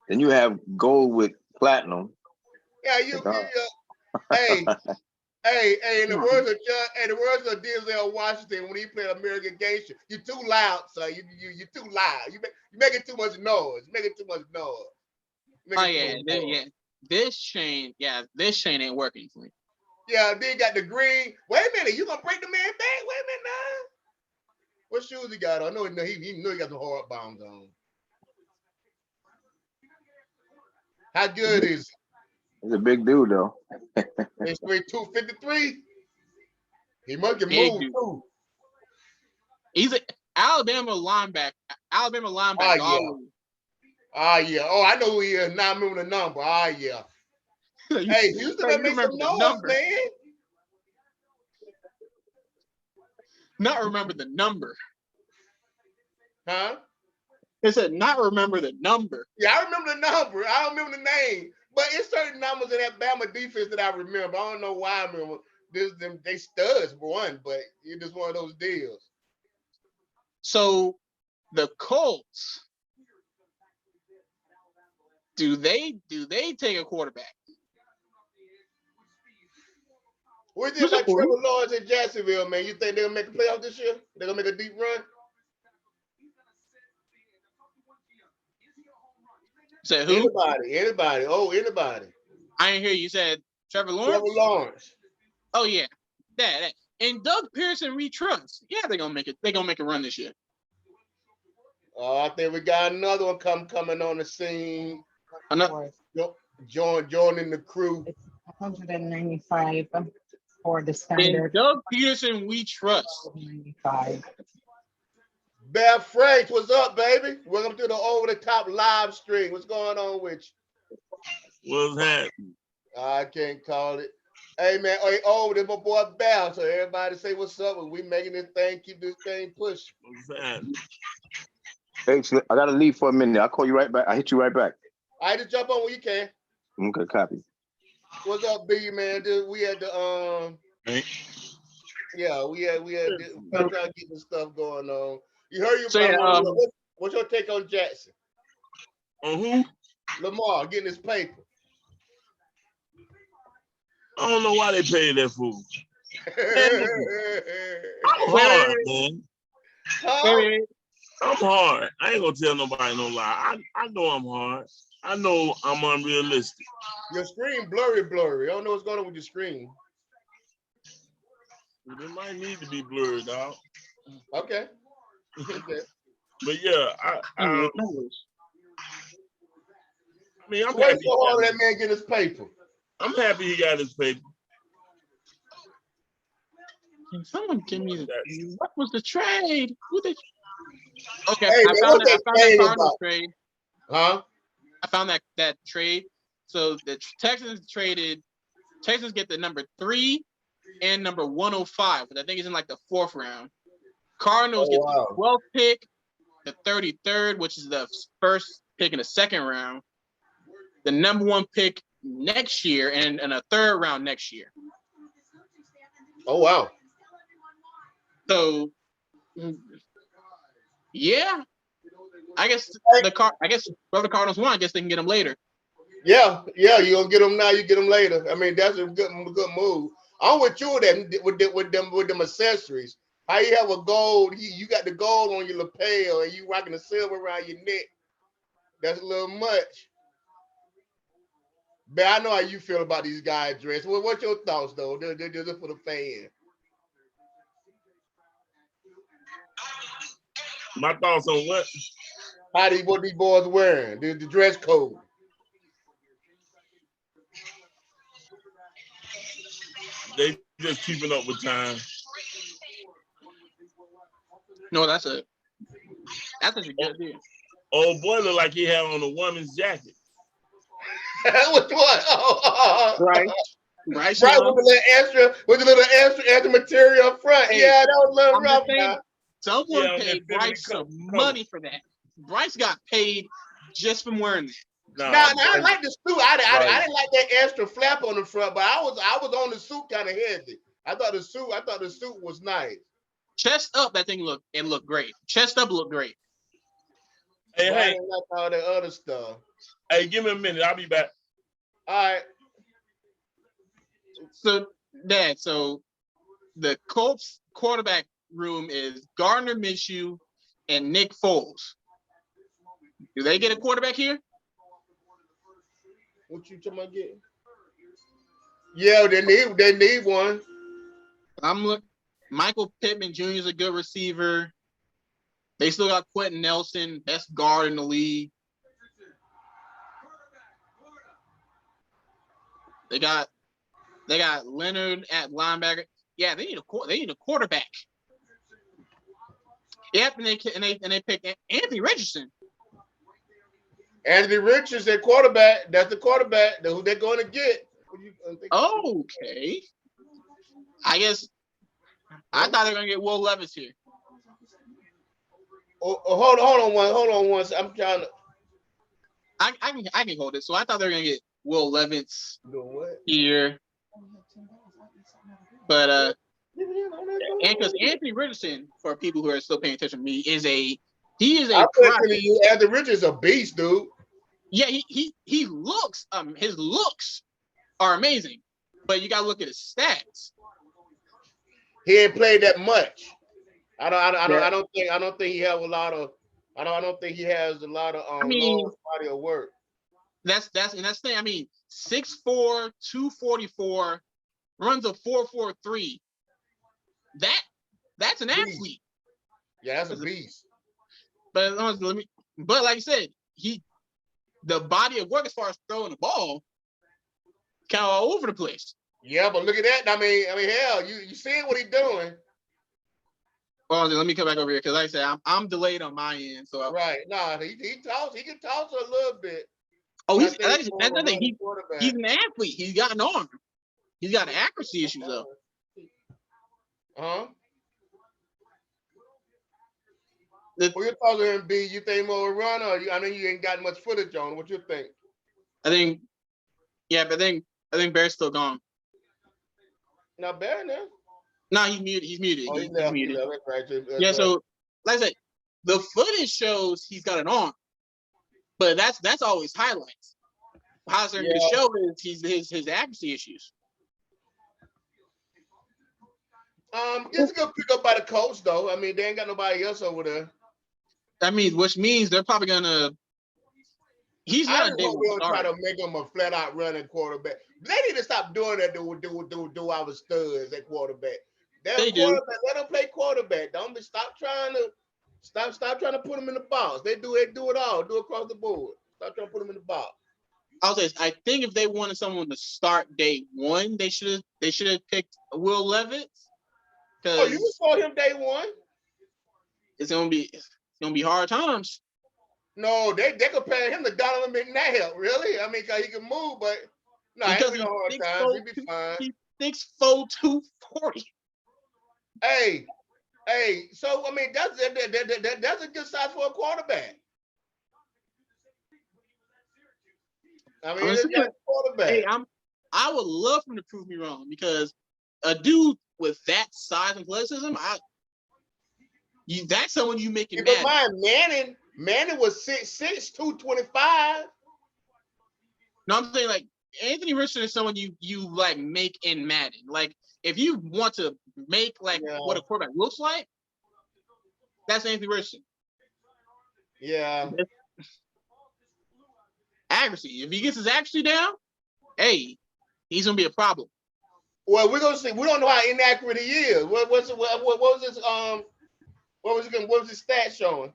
Then you have gold with platinum. Yeah, hey, hey, in the words of Denzel Washington when he played American Gangster, you're too loud, son. You're too loud. You making too much noise. You're making too much noise. Oh yeah. This chain ain't working for me. Yeah, then got the green. Wait a minute, you gonna break the man back? Wait a minute now. What shoes he got on? I know he got some hard bounds on. How good is he? He's a big dude, though. He's 253. He must get Big moved dude. too. He's an Alabama linebacker. Yeah. Oh, I know who he is. Not remember the number. Yeah. Hey, Houston better make some noise, man. Not remember the number. Huh? It said not remember the number. Yeah, I remember the number. I don't remember the name. But it's certain numbers in that Bama defense that I remember. I don't know why I remember. They studs for one, but it's just one of those deals. So the Colts, do they take a quarterback? What do you think about Trevor Lawrence in Jacksonville, man? You think they're gonna make a playoff this year? They're gonna make a deep run? Said who? Anybody. Oh, anybody. I didn't hear you. Said Trevor Lawrence? Trevor Lawrence. Oh yeah. That. And Doug Pearson we trust. Yeah, they're gonna make it. They're gonna make a run this year. I think we got another one coming on the scene. Joining the crew. It's 195 for the standard. And Doug Peterson we trust. 95. Bear Franks, what's up, baby? Welcome to the Over the Top live stream. What's going on with you? What's happening? I can't call it. Hey, man. Hey, this my boy Bear. So everybody say what's up. We making this thing, keep this thing pushing. What's happening? Hey, I gotta leave for a minute. I'll call you right back. I'll hit you right back. I just jump on when you can. Okay, copy. What's up, B, man? We had the Hey. Yeah, we had trying to get this stuff going on. You heard you. So, yeah, what's your take on Jackson? On who? Lamar getting his paper. I don't know why they paid that fool. I'm hard, man. I'm hard. I ain't gonna tell nobody no lie. I know I'm hard. I know I'm unrealistic. Your screen blurry. I don't know what's going on with your screen. It might need to be blurred, dog. Okay. But yeah, I mean, I'm What's happy. so hard that man get his paper? I'm happy he got his paper. Can someone give me what was the trade? Okay, Hey, I found that Cardinals trade. Huh? I found that trade. So the Texans get the number 3 and number 105, but I think it's in like the 4th round. Cardinals get the 12th pick, the 33rd, which is the first pick in the 2nd round, the number 1 pick next year, and a 3rd round next year. Oh wow. So yeah, I guess whoever the Cardinals want, I guess they can get them later. Yeah, you gonna get them now, you get them later. I mean, that's a good move. I'm with you with them accessories. How you have a gold, you got the gold on your lapel and you rocking the silver around your neck. That's a little much. But I know how you feel about these guys dressed. What's your thoughts though? They're just for the fan. My thoughts on what? What these boys wearing? The dress code. They just keeping up with time. No, that's a good idea. Old boy look like he had on a woman's jacket. Which one? Right, with the little extra material up front. Yeah, that was a little rough. Someone Yeah, on that paid 70 Bryce cover. some money for that. Bryce got paid just from wearing that. Nah, Now, I Bryce- like the suit. I Right. didn't like that extra flap on the front, but I was on the suit kind of heavy. I thought the suit was nice. Chest up, that thing looked great. Chest up looked great. Hey, But I hey, didn't like all that other stuff. hey, give me a minute. I'll be back. All right. So, Dad, so the Colts quarterback room is Gardner Minshew and Nick Foles. Do they get a quarterback here? What you talking about getting? Yeah, they need one. I'm look. Michael Pittman Jr. is a good receiver. They still got Quentin Nelson, best guard in the league. They got Leonard at linebacker. Yeah, they need a quarterback. Yep, and they picked Anthony Richardson. Anthony Richardson, quarterback. That's the quarterback who they're going to get. Okay. I guess I thought they were gonna get Will Levis here. Hold on one. I'm trying to. I can hold it. So I thought they were gonna get Will Levis Do what? here, but and because Anthony Richardson, for people who are still paying attention to me, is a product. Anthony Richardson is a beast, dude. Yeah, he looks his looks are amazing, but you gotta look at his stats. He ain't played that much. I don't think he has a lot of. I don't think he has a lot of long body of work. That's the thing. I mean, 6'4", 244, runs a 4.43. That's an athlete. Yeah, that's a beast. But like I said, the body of work as far as throwing the ball, kind of all over the place. Yeah, but look at that. I mean, hell, you seeing what he's doing. Well, let me come back over here because like I said, I'm delayed on my end. So right, he can toss a little bit. Oh, he's an athlete. He's got an arm. He's got accuracy issues though. Huh? Who you talking to him, B? You think more run or I know you ain't got much footage on. What you think? I think Bear's still gone. Not Bear now. No, he's muted. He's muted. Oh, he's muted. Yeah, so like I said, the footage shows he's got an arm, but that's always highlights. How they're going to show is his accuracy issues. It's a good pick up by the coach though. I mean, they ain't got nobody else over there. I mean, which means they're probably gonna. He's not. We'll try to make him a flat out running quarterback. They need to stop doing that. Do our studs at quarterback. They do. Let them play quarterback. Don't stop trying to put them in the box. They do it all. Do it across the board. Stop trying to put them in the box. I'll say I think if they wanted someone to start day one, they should have picked Will Levis. Oh, you saw him day one. It's gonna be hard times. No, they compare him to Donovan McNabb. Really? I mean, cause he can move, but no, because he'll be hard times. He'll be fine. He's 6'4", 240. Hey, so I mean that's a good size for a quarterback. I mean, it's a quarterback. Hey, I would love for him to prove me wrong because a dude with that size and athleticism, that's someone you make it mad. Manning was 6'6", 225. No, I'm saying like Anthony Richardson is someone you like make in Madden. Like if you want to make like what a quarterback looks like, that's Anthony Richardson. Yeah. Accuracy. If he gets his accuracy down, hey, he's gonna be a problem. Well, we're gonna see. We don't know how inaccurate he is. What was his stat showing?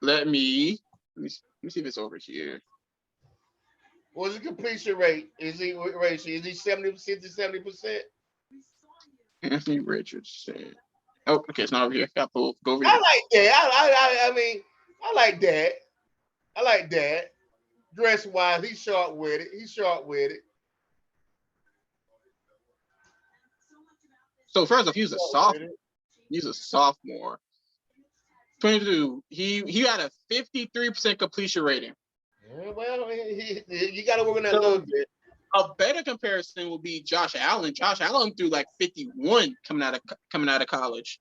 Let me see if it's over here. What was his completion rate? Is he 70%? Anthony Richardson. Oh, okay, it's not over here. Got to go over here. I like that. I mean, I like that. Dress wise, he's sharp with it. So first off, he's a sophomore. 22. He had a 53% completion rating. Yeah, well, you got to work on that a So, little bit. A better comparison will be Josh Allen. Josh Allen threw like 51 coming out of college.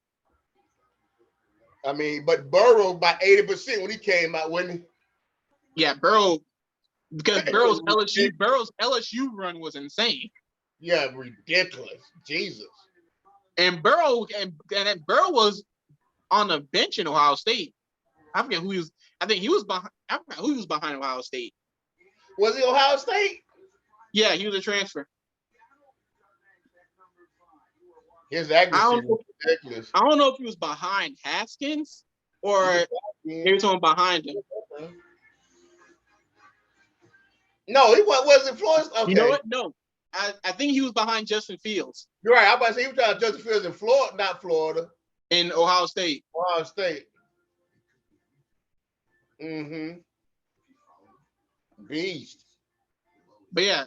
I mean, but Burrow by 80% when he came out, wasn't he? Yeah, Burrow, because Burrow's LSU run was insane. Yeah, ridiculous. Jesus. And Burrow was on the bench in Ohio State. I forget who he was. I think he was behind. I forgot who he was behind Ohio State. Was he Ohio State? Yeah, he was a transfer. His accuracy was ridiculous. I don't know if he was behind Haskins or maybe someone behind him. No, he wasn't Florida. Okay. You know what? No, I think he was behind Justin Fields You're right. I'm about to say he was trying to Justin Fields in Florida, not Florida. in Ohio State. Ohio State. Mm-hmm. Beast. But yeah,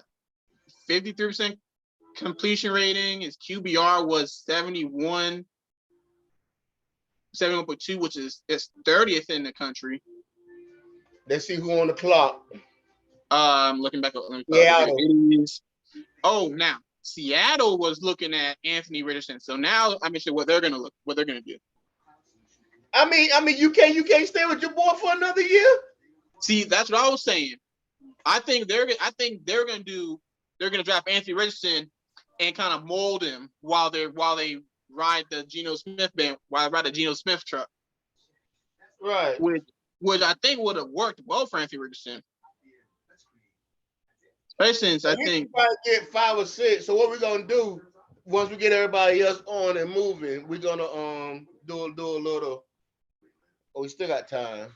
53% completion rating. His QBR was 71.2, which is 30th in the country. Let's see who on the clock. Looking back at now Seattle was looking at Anthony Richardson. So now I'm sure what they're gonna do. I mean, you can't stay with your boy for another year. See, that's what I was saying. I think they're gonna draft Anthony Richardson and kind of mold him while they ride the Geno Smith truck. Right. Which I think would have worked well for Anthony Richardson. Especially since I think probably get 5 or 6. So what we're gonna do once we get everybody else on and moving, we're gonna do a little. Oh, we still got time.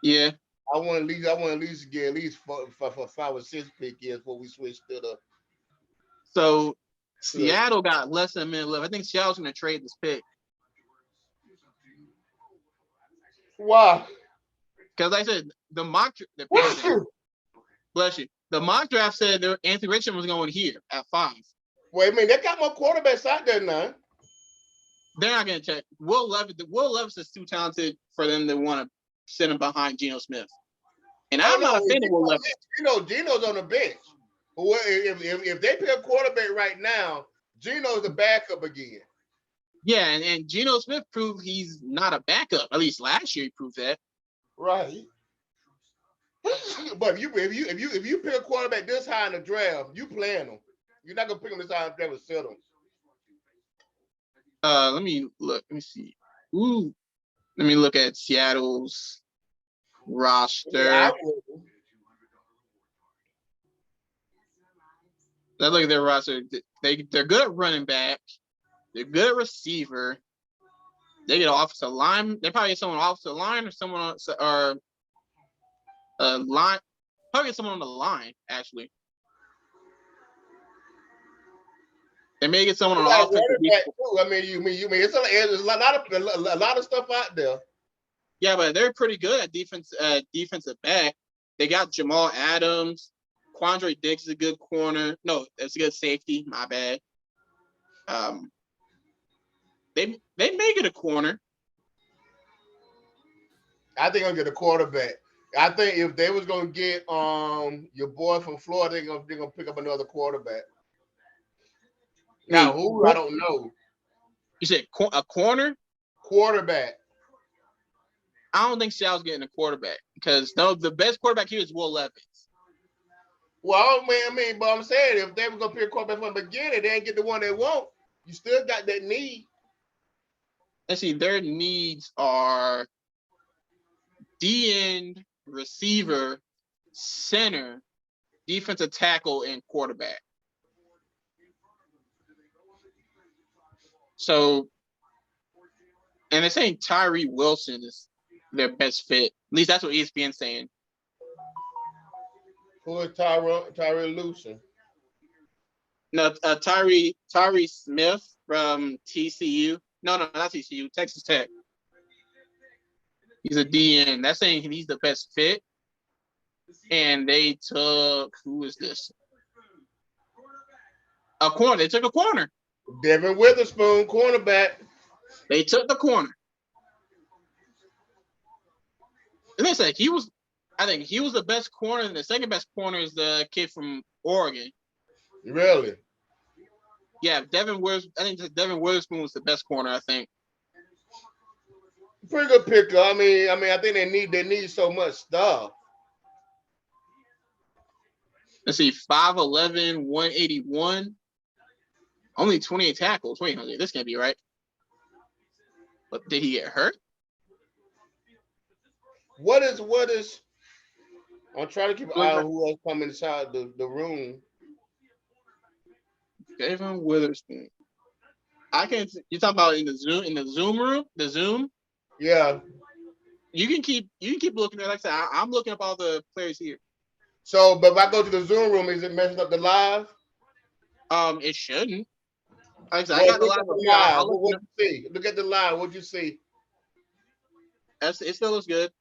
Yeah. I want at least get at least for 5 or 6 pick is before we switch to the. So Seattle got less than a minute left. I think Seattle's gonna trade this pick. Why? Because like I said, the mock draft said Anthony Richardson was going here at 5. Wait a minute, they got more quarterbacks out there now. They're not going to check. Will Levis is too talented for them to want to sit him behind Geno Smith. And I'm not a fan of Will Levis. Geno's on the bench. If they pick a quarterback right now, Geno's the backup again. Yeah, and Geno Smith proved he's not a backup. At least last year he proved that. Right. But if you pick a quarterback this high in the draft, you playing him. You're not gonna pick him this high in the draft and sit him. Let me look. Let me see. Ooh. Let me look at Seattle's roster. Yeah, Let's look at their roster. They're good at running back. They're good at receiver. They get offensive line. They probably get someone offensive line or someone else, or line. Probably get someone on the line actually. They may get someone on offense. I mean, you mean it's a lot of stuff out there. Yeah, but they're pretty good at defensive back. They got Jamal Adams. Quandre Diggs is a good corner. No, that's a good safety. My bad. They may get a corner. I think I'm gonna get a quarterback. I think if they was gonna get your boy from Florida, they're gonna pick up another quarterback. Now who I don't know. You said a corner? Quarterback. I don't think Seattle's getting a quarterback because the best quarterback here is Will Levis. Well, I mean, but I'm saying if they were gonna pick a quarterback from the beginning, they ain't get the one they want. You still got that need. Let's see, their needs are D-end, receiver, center, defensive tackle, and quarterback. So, and they're saying Tyree Wilson is their best fit. At least that's what ESPN's saying. Who is Tyree Wilson? No, Tyree Smith from TCU. No, not TCU, Texas Tech. He's a DN. That's saying he's the best fit. And they took, who is this? A corner. They took a corner. Devin Witherspoon, cornerback. They took the corner. And they said he was. I think he was the best corner, and the second best corner is the kid from Oregon. Really? Yeah, Devin Withers. I think Devin Witherspoon was the best corner. I think. Pretty good pickup. I mean, I think they need so much stuff. Let's see, 5'11", 181. Only 28 tackles. Wait, this can't be right. But did he get hurt? What is? I'm trying to keep an eye on who else come inside the room. Devin Witherspoon. I can't. You talking about in the Zoom room? The Zoom? Yeah. You can keep looking at. Like I said, I'm looking up all the players here. So, but if I go to the Zoom room, is it messing up the live? It shouldn't. Like I said, I got the live. What you see? Look at the live. What you see? It still looks good.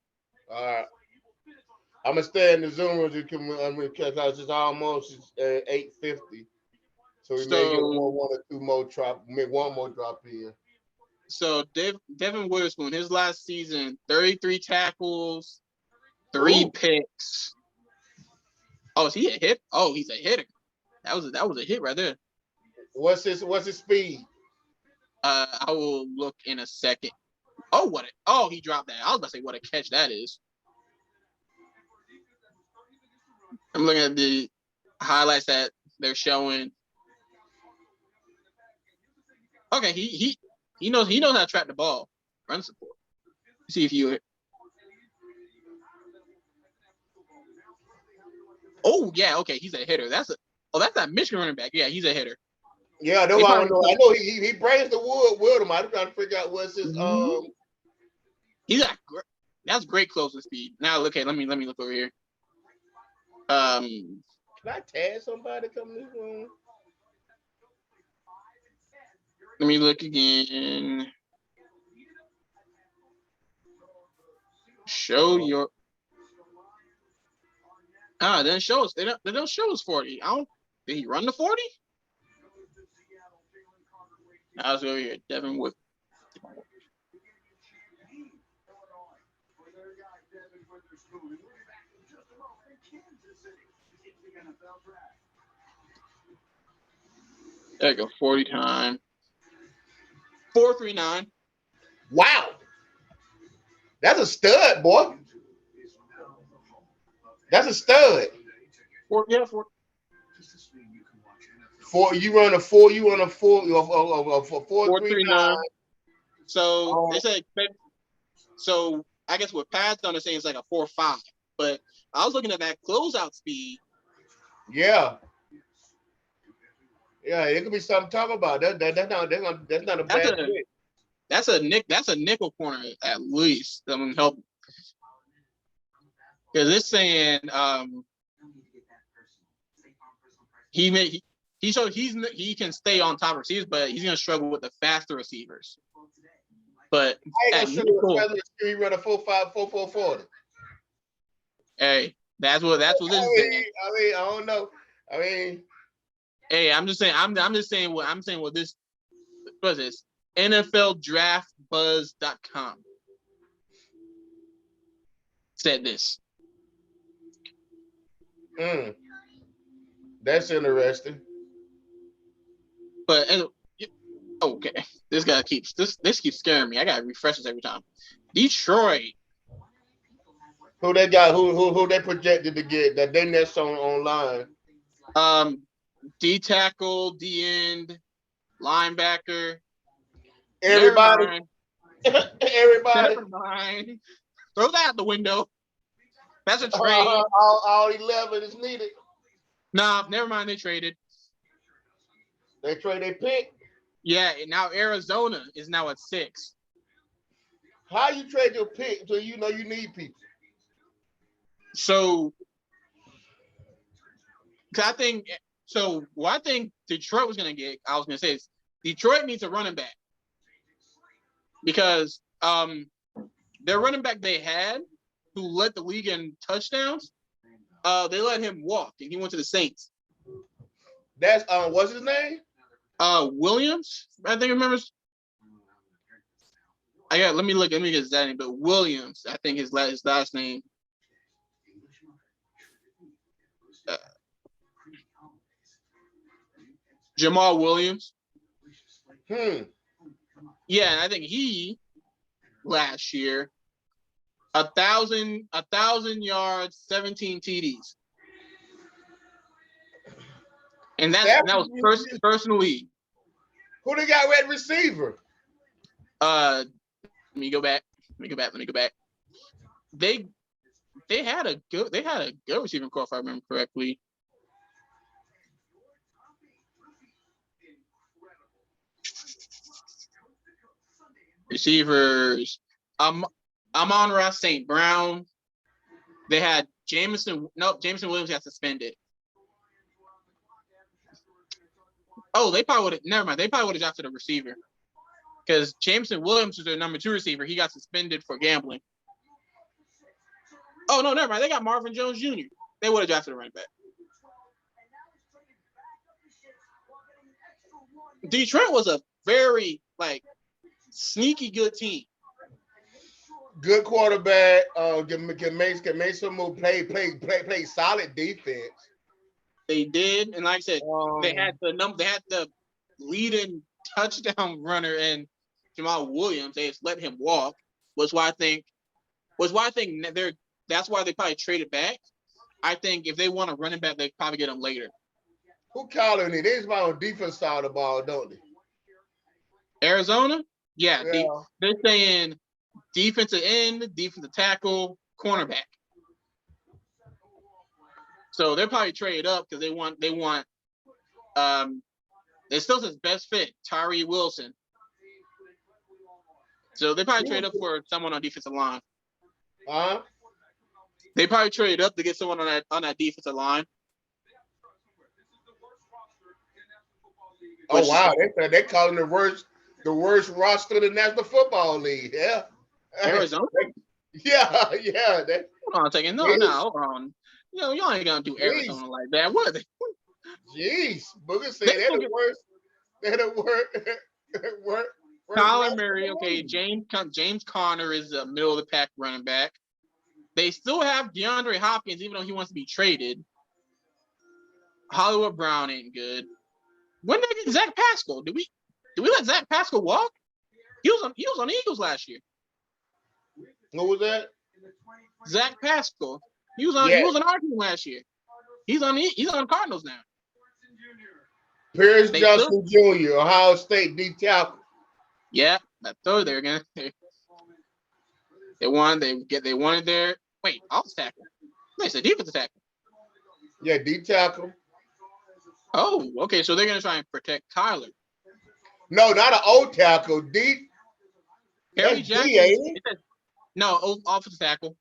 All right. I'm gonna stay in the Zoom room because it's almost 8:50. So we may get one or two more drop. Make one more drop here. So Devin Witherspoon, his last season, 33 tackles, 3 picks. Oh, is he a hit? Oh, he's a hitter. That was a hit right there. What's his speed? I will look in a second. He dropped that. I was about to say what a catch that is. I'm looking at the highlights that they're showing. Okay, he knows how to trap the ball. Run support. See if you. Oh yeah, okay, he's a hitter. That's that Michigan running back. Yeah, he's a hitter. Yeah, no, I don't know. I know he brings the wood with him. I'm trying to figure out what's his That's great closing speed. Now look, let me look over here. Can I tag somebody coming in this room? Let me look again. Show your. It doesn't show us. They don't show us 40. Did he run the 40? I was over here. Devin with. There you go. 40 time. 4.39. Wow. That's a stud, boy. That's a stud. 4. You run a 4.39. So they say. So I guess what Pat's on is saying is like a 4.5. But I was looking at that closeout speed. Yeah. Yeah, it could be something to talk about. That's not a bad pick. That's a nickel corner at least. That will help. Because it's saying he can stay on top of receivers, but he's gonna struggle with the faster receivers. But I ain't gonna struggle with he run a 4.5, 4.40. Hey, that's what this is saying. I mean, I don't know. I mean, hey, I'm just saying. I'm just saying what this. What is this? NFLDraftBuzz.com said this. That's interesting. But okay, this guy keeps scaring me. I gotta refresh this every time. Detroit. Who they got? Who they projected to get that they next online? D tackle, D end, linebacker. Everybody. Everybody. Never mind. Throw that out the window. That's a trade. All 11 is needed. Nah, never mind. They traded. They trade their pick. Yeah, and now Arizona is now at 6. How you trade your pick so you know you need people? So, I think what I think Detroit was going to get, I was going to say is Detroit needs a running back because their running back they had, who led the league in touchdowns, they let him walk, and he went to the Saints. That's what's his name? Williams, I think I remember. Let me get his name, but Williams, I think his last name. Jamal Williams. Yeah, and I think he last year 1,000 yards, 17 TDs, and that was first in the league. Who they got at receiver? Let me go back. They had a good receiving core if I remember correctly. Receivers, Amon-Ra St. Brown. They had Jameson Williams got suspended. Oh, they probably would have never mind. They probably would have drafted a receiver. Because Jameson Williams was their number 2 receiver. He got suspended for gambling. Oh no, never mind. They got Marvin Jones Jr. They would have drafted a running back. Detroit was a very sneaky good team. Good quarterback. Can make some more play solid defense. They did, and like I said, they had the leading touchdown runner and Jamal Williams. They just let him walk. That's why I think that's why they probably traded back. I think if they want a running back, they probably get him later. Who calling it? They's about on defense side of the ball, don't they? Arizona? Yeah. They're saying defensive end, defensive tackle, cornerback. So they're probably traded up because they want it still says best fit, Tyree Wilson. So they probably trade up for someone on defensive line. They probably traded up to get someone on that defensive line. Oh wow, they calling the worst roster in the National Football League. Yeah. Arizona? Yeah. Hold on a second. No, hold on. Y'all ain't gonna do Arizona like that. What are they? Jeez, Booger said they're the worst. They're the worst. Kyler Murray, okay. James Conner is a middle of the pack running back. They still have DeAndre Hopkins, even though he wants to be traded. Hollywood Brown ain't good. When did they get Zach Pascal? Did we let Zach Pascal walk? He was on the Eagles last year. What was that? Zach Pascal. He was on our team last year. He's on the Cardinals now. Pierce Justin Jr., Ohio State D tackle. Yeah, that third they're gonna. They wanted their offensive tackle. They said defensive tackle. Yeah, D tackle. Oh, okay. So they're gonna try and protect Kyler. No, not an old tackle. D. Harry Jackson. No, offensive tackle.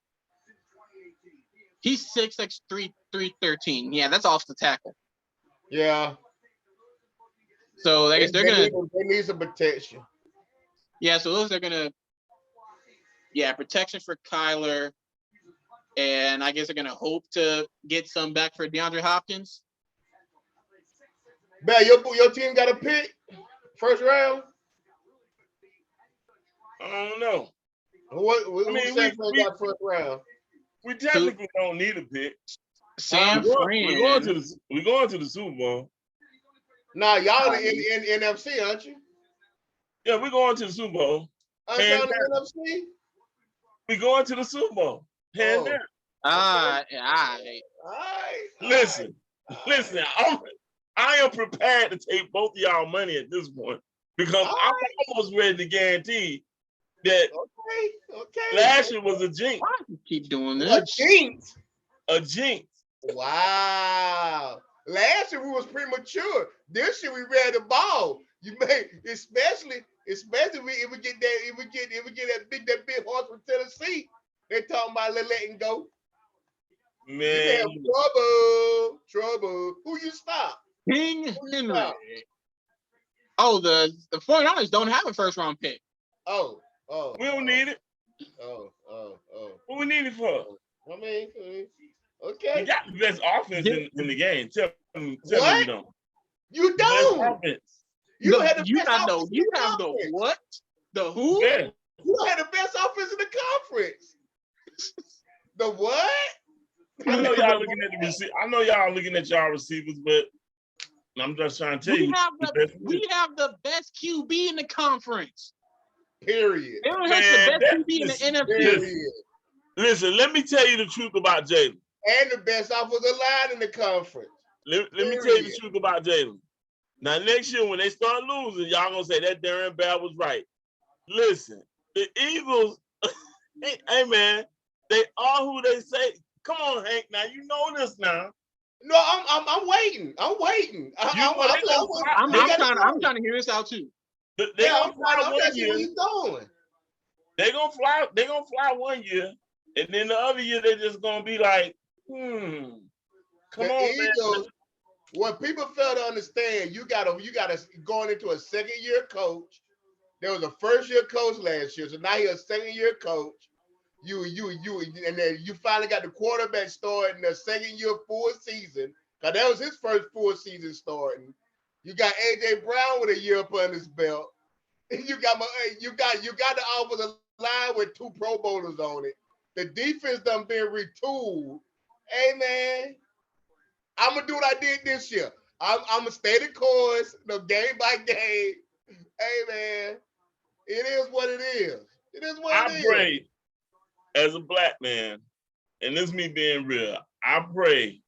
He's 6'6", 313. Yeah, that's offensive tackle. Yeah. So I guess they're gonna. They need some protection. Yeah, so those are gonna. Yeah, protection for Kyler, and I guess they're gonna hope to get some back for DeAndre Hopkins. Man, your team got a pick first round. I don't know. Who got first round? We technically don't need a pick. We're going to the Super Bowl. Nah, y'all in NFC, aren't you? Yeah, we're going to the Super Bowl. Aren't y'all in NFC? We're going to the Super Bowl. Hands down. All right. Listen. I am prepared to take both of y'all money at this point because I'm almost ready to guarantee that last year was a jinx. Why do you keep doing this? A jinx. Wow. Last year we was premature. This year we ready to ball. You may especially if we get that big horse from Tennessee. They talking about letting go. Man, you have trouble. Who you stop? King Henry. Oh, the 49ers don't have a first round pick. Oh. We don't need it. Oh. What we need it for? I mean, okay. You got the best offense in the game. Tell me you don't. You don't. Offense. You have the what? The who? Yeah. You don't have the best offense in the conference. The what? I know y'all looking at the receiver. I know y'all looking at y'all receivers, but I'm just trying to tell you. We have the best QB in the conference. Period. Aaron Hurts is the Man, best QB in the NFC. Period. Listen, let me tell you the truth about Jalen. And the best offensive line in the conference. Let me tell you the truth about Jalen. Now, next year when they start losing, y'all gonna say that Darren Bell was right. Listen, the Eagles, hey man, they are who they say. Come on, Hank. Now you know this now. No, I'm waiting. I'm waiting. I'm trying to hear this out too. They gonna fly one year. He's doing. They gonna fly 1 year, and then the other year they just gonna be like, come on, Eagles, man. what people fail to understand, you gotta going into a second year coach. There was a first year coach last year, so now you're a second year coach. You and then you finally got the quarterback starting the second year full season. Cause that was his first full season starting. You got AJ Brown with a year up under his belt. You got the offensive line with 2 Pro Bowlers on it. The defense done been retooled. Hey man, I'm gonna do what I did this year. I'm gonna stay the course, game by game. Hey man, it is what it is. It is what it is. I pray as a black man, and this is me being real. I pray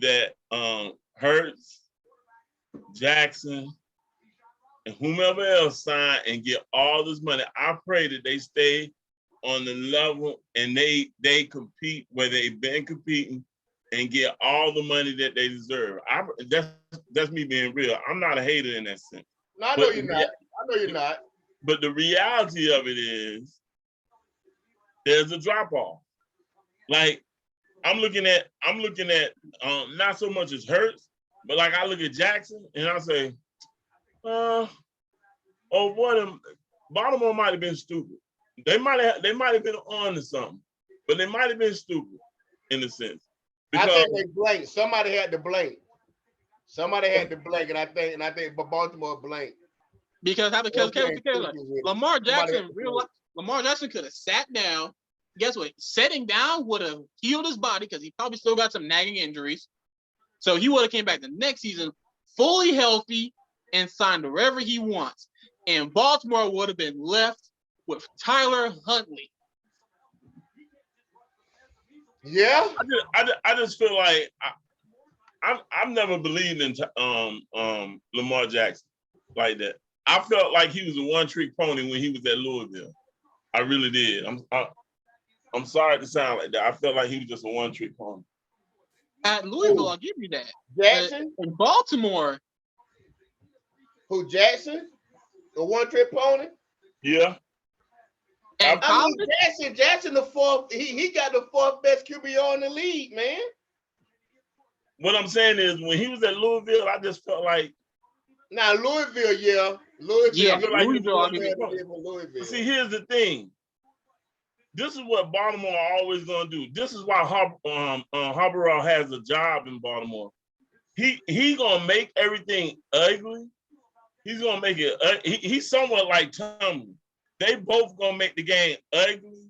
that Hurts, Jackson, and whomever else sign and get all this money. I pray that they stay on the level and they compete where they've been competing and get all the money that they deserve. That's me being real. I'm not a hater in that sense. No, I know you're not. I know you're not. But the reality of it is there's a drop off. Like I'm looking at not so much as Hurts, but like I look at Jackson and I say, oh boy, Baltimore might have been stupid. They might have been on to something, but they might have been stupid in a sense. Because I think they blanked. Somebody had to blink. And I think Baltimore blanked. Because Lamar Jackson could have sat down. Guess what? Sitting down would have healed his body because he probably still got some nagging injuries. So he would have came back the next season fully healthy and signed wherever he wants. And Baltimore would have been left with Tyler Huntley. Yeah. I just feel like I've never believed in Lamar Jackson like that. I felt like he was a one-trick pony when he was at Louisville. I really did. I'm sorry to sound like that. I felt like he was just a one-trick pony. At Louisville, I'll give you that. Jackson? In Baltimore. Who, Jackson? The one-trick pony? Yeah. And Jackson the fourth. He got the 4th best QBR in the league, man. What I'm saying is when he was at Louisville, I just felt like. Now Louisville, yeah. Louisville. But see, here's the thing. This is what Baltimore always gonna do. This is why Harbaugh has a job in Baltimore. He gonna make everything ugly. He's gonna make it. He's somewhat like Tomlin. They both gonna make the game ugly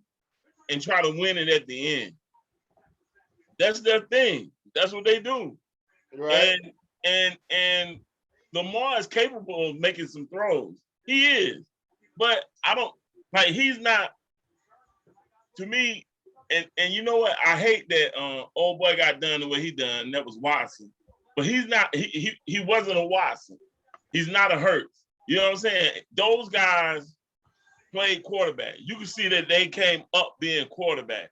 and try to win it at the end. That's their thing. That's what they do. Right. And Lamar is capable of making some throws. He is, but I don't like. He's not. To me, and you know what? I hate that old boy got done the way he done. And that was Watson, but he's not. He wasn't a Watson. He's not a Hurts. You know what I'm saying? Those guys played quarterback. You can see that they came up being quarterback.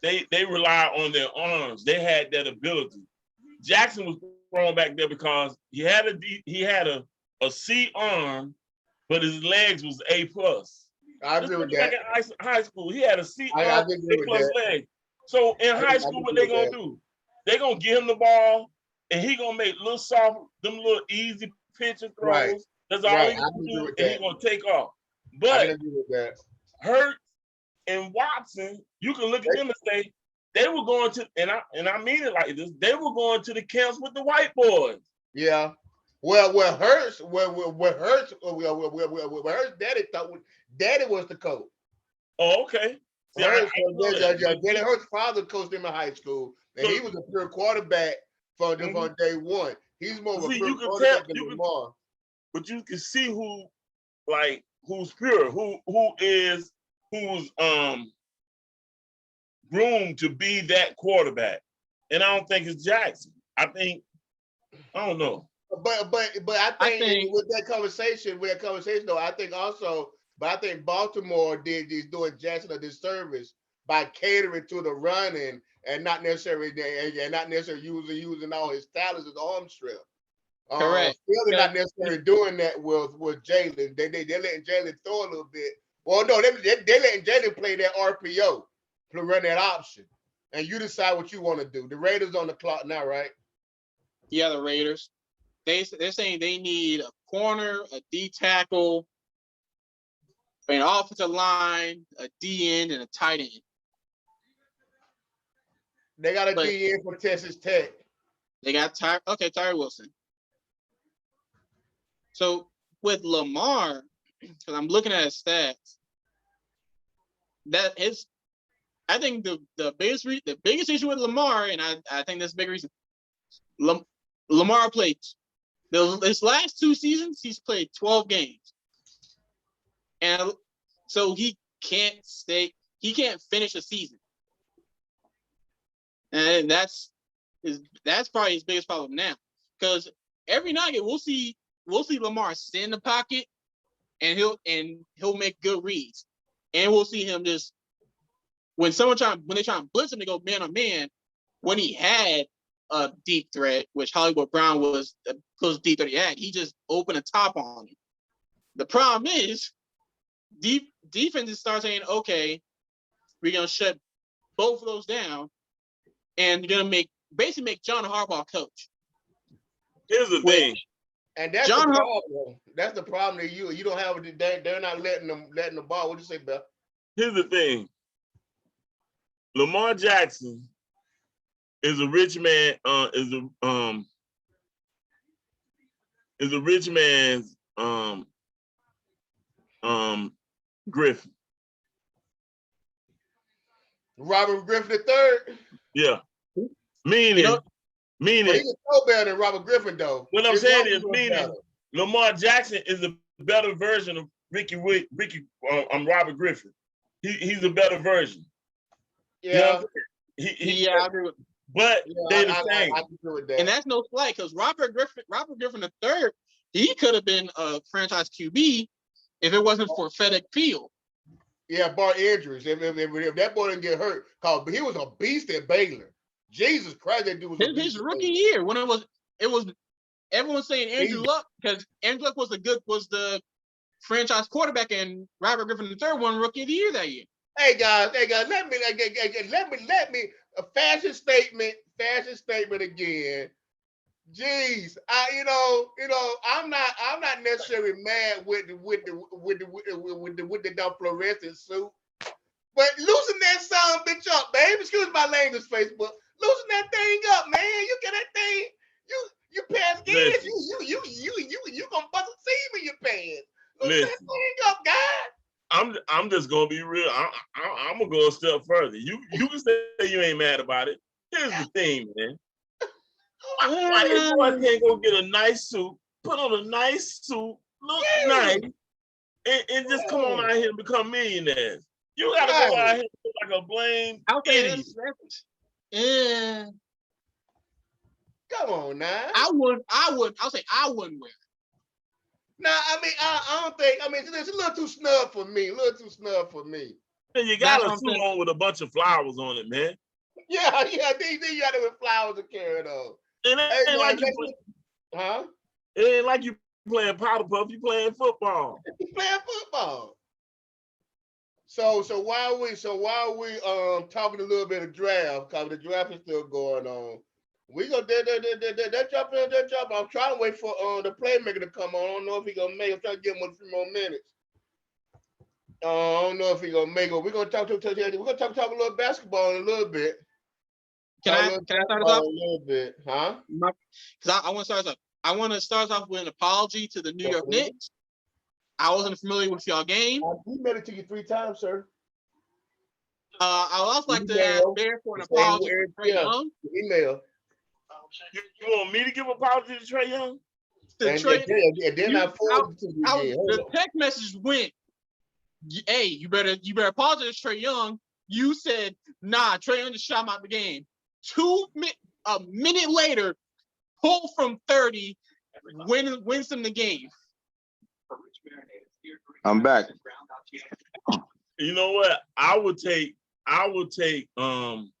They rely on their arms. They had that ability. Jackson was thrown back there because he had a C arm, but his legs was A+. I agree with that. Back in high school, he had a C arm, A+ leg. So in high school, what they gonna do? They gonna give him the ball, and he gonna make them little easy pitch and throws. Right. That's all he gonna do, and he gonna take off. But Hurts and Watson, you can look at them and say they were going to, and I mean it like this. They were going to the camps with the white boys. Yeah. Well, Hurts, Hurts, Daddy was the coach. Oh, okay. See, Hurts, I know that. Jalen Hurts' father coached him in high school, and he was a pure quarterback from day one. He's more of a See, pure you can quarterback tell, than Lamar. but you can see who's pure, who's groomed to be that quarterback. And I don't think it's Jackson. I don't know. But I think with that conversation though, I think also, but I think Baltimore is doing Jackson a disservice by catering to the running and not necessarily using all his talents as arm strength. Correct. Still not necessarily doing that with Jalen. They letting Jalen throw a little bit. Well, no, they letting Jalen play that RPO to run that option, and you decide what you want to do. The Raiders on the clock now, right? Yeah, the Raiders. They're saying they need a corner, a D tackle, an offensive line, a D end, and a tight end. They got a D end for Texas Tech. They got Tyree Wilson. So with Lamar, because I'm looking at his stats, I think the biggest issue with Lamar, and I think that's a big reason. Lamar played his last 2 seasons. He's played 12 games, and so he can't finish a season, and that's probably his biggest problem now. Because every night we'll see Lamar sit in the pocket, and he'll make good reads, and we'll see him just when they try and blitz him, they go man on man. When he had a deep threat, which Hollywood Brown was the closest deep threat he had, he just opened a top on him. The problem is, defenses start saying, okay, we're gonna shut both of those down, and you're gonna basically make John Harbaugh coach. Here's the thing. And that's the problem. That's the problem that you don't have. They're not letting the ball. What do you say, Beth? Here's the thing. Lamar Jackson is a rich man. Is a rich man's Griffin. Robert Griffin III. Yeah. Meaning. But he was so better than Robert Griffin, though. What I'm saying is, meaning Lamar Jackson is a better version of Robert Griffin. He's a better version. Yeah. You know I agree with. But they're the same. I agree with that. And that's no slight, because Robert Griffin III, he could have been a franchise QB if it wasn't for FedEx Field. Yeah, bar injuries. If that boy didn't get hurt, but he was a beast at Baylor. Jesus Christ, that dude was a beast. His rookie year, when it was everyone saying Andrew Luck, because Andrew Luck was the franchise quarterback, and Robert Griffin III won Rookie of the Year that year. Hey guys, let me a fashion statement again. Jeez, I'm not necessarily mad with the fluorescent suit, but loosen that son of a bitch up, babe. Excuse my language, Facebook. Loosen that thing up, man. You get that thing. You pass gas. You gonna bust a seam in your pants. Loosen that thing up, guys. I'm just gonna be real. I'm gonna go a step further. You can say you ain't mad about it. Here's the thing, man. Why everyone can't go get a nice suit, put on a nice suit, look nice, and just come on out here and become millionaires? You gotta go out here and look like a blame idiot. Yeah. Come on now. I'll say I wouldn't wear it. Nah, I mean, I don't think. I mean, it's a little too snug for me. And you got a suit on with a bunch of flowers on it, man. Yeah. Then you got it with flowers to carry it on. It ain't like It ain't like you playing powder puff. You playing football. You playing football. So while we talking a little bit of draft, because the draft is still going on, we go that drop. I'm trying to wait for the playmaker to come on. I don't know if he gonna make it. I'm trying to give him a few more minutes. I don't know if he gonna make it. We're gonna talk a little basketball in a little bit. Can I start us off? A little bit, huh? Because I want to start us off. I want to start off with an apology to the New York Knicks. I wasn't familiar with y'all game. We made it to you 3 times, sir. I would also like to ask Email. Bear for an The same apology word, for Trae yeah. Young. Email. You want me to give apology to Trae Young? To And Trae, then I forwarded to you again. Hold the on. text message went, "Hey, you better apologize to Trae Young." You said, "Nah, Trae Young just shot him out the game." A minute later, pull from 30, wins them the game. I'm back. You know what? I would take I'm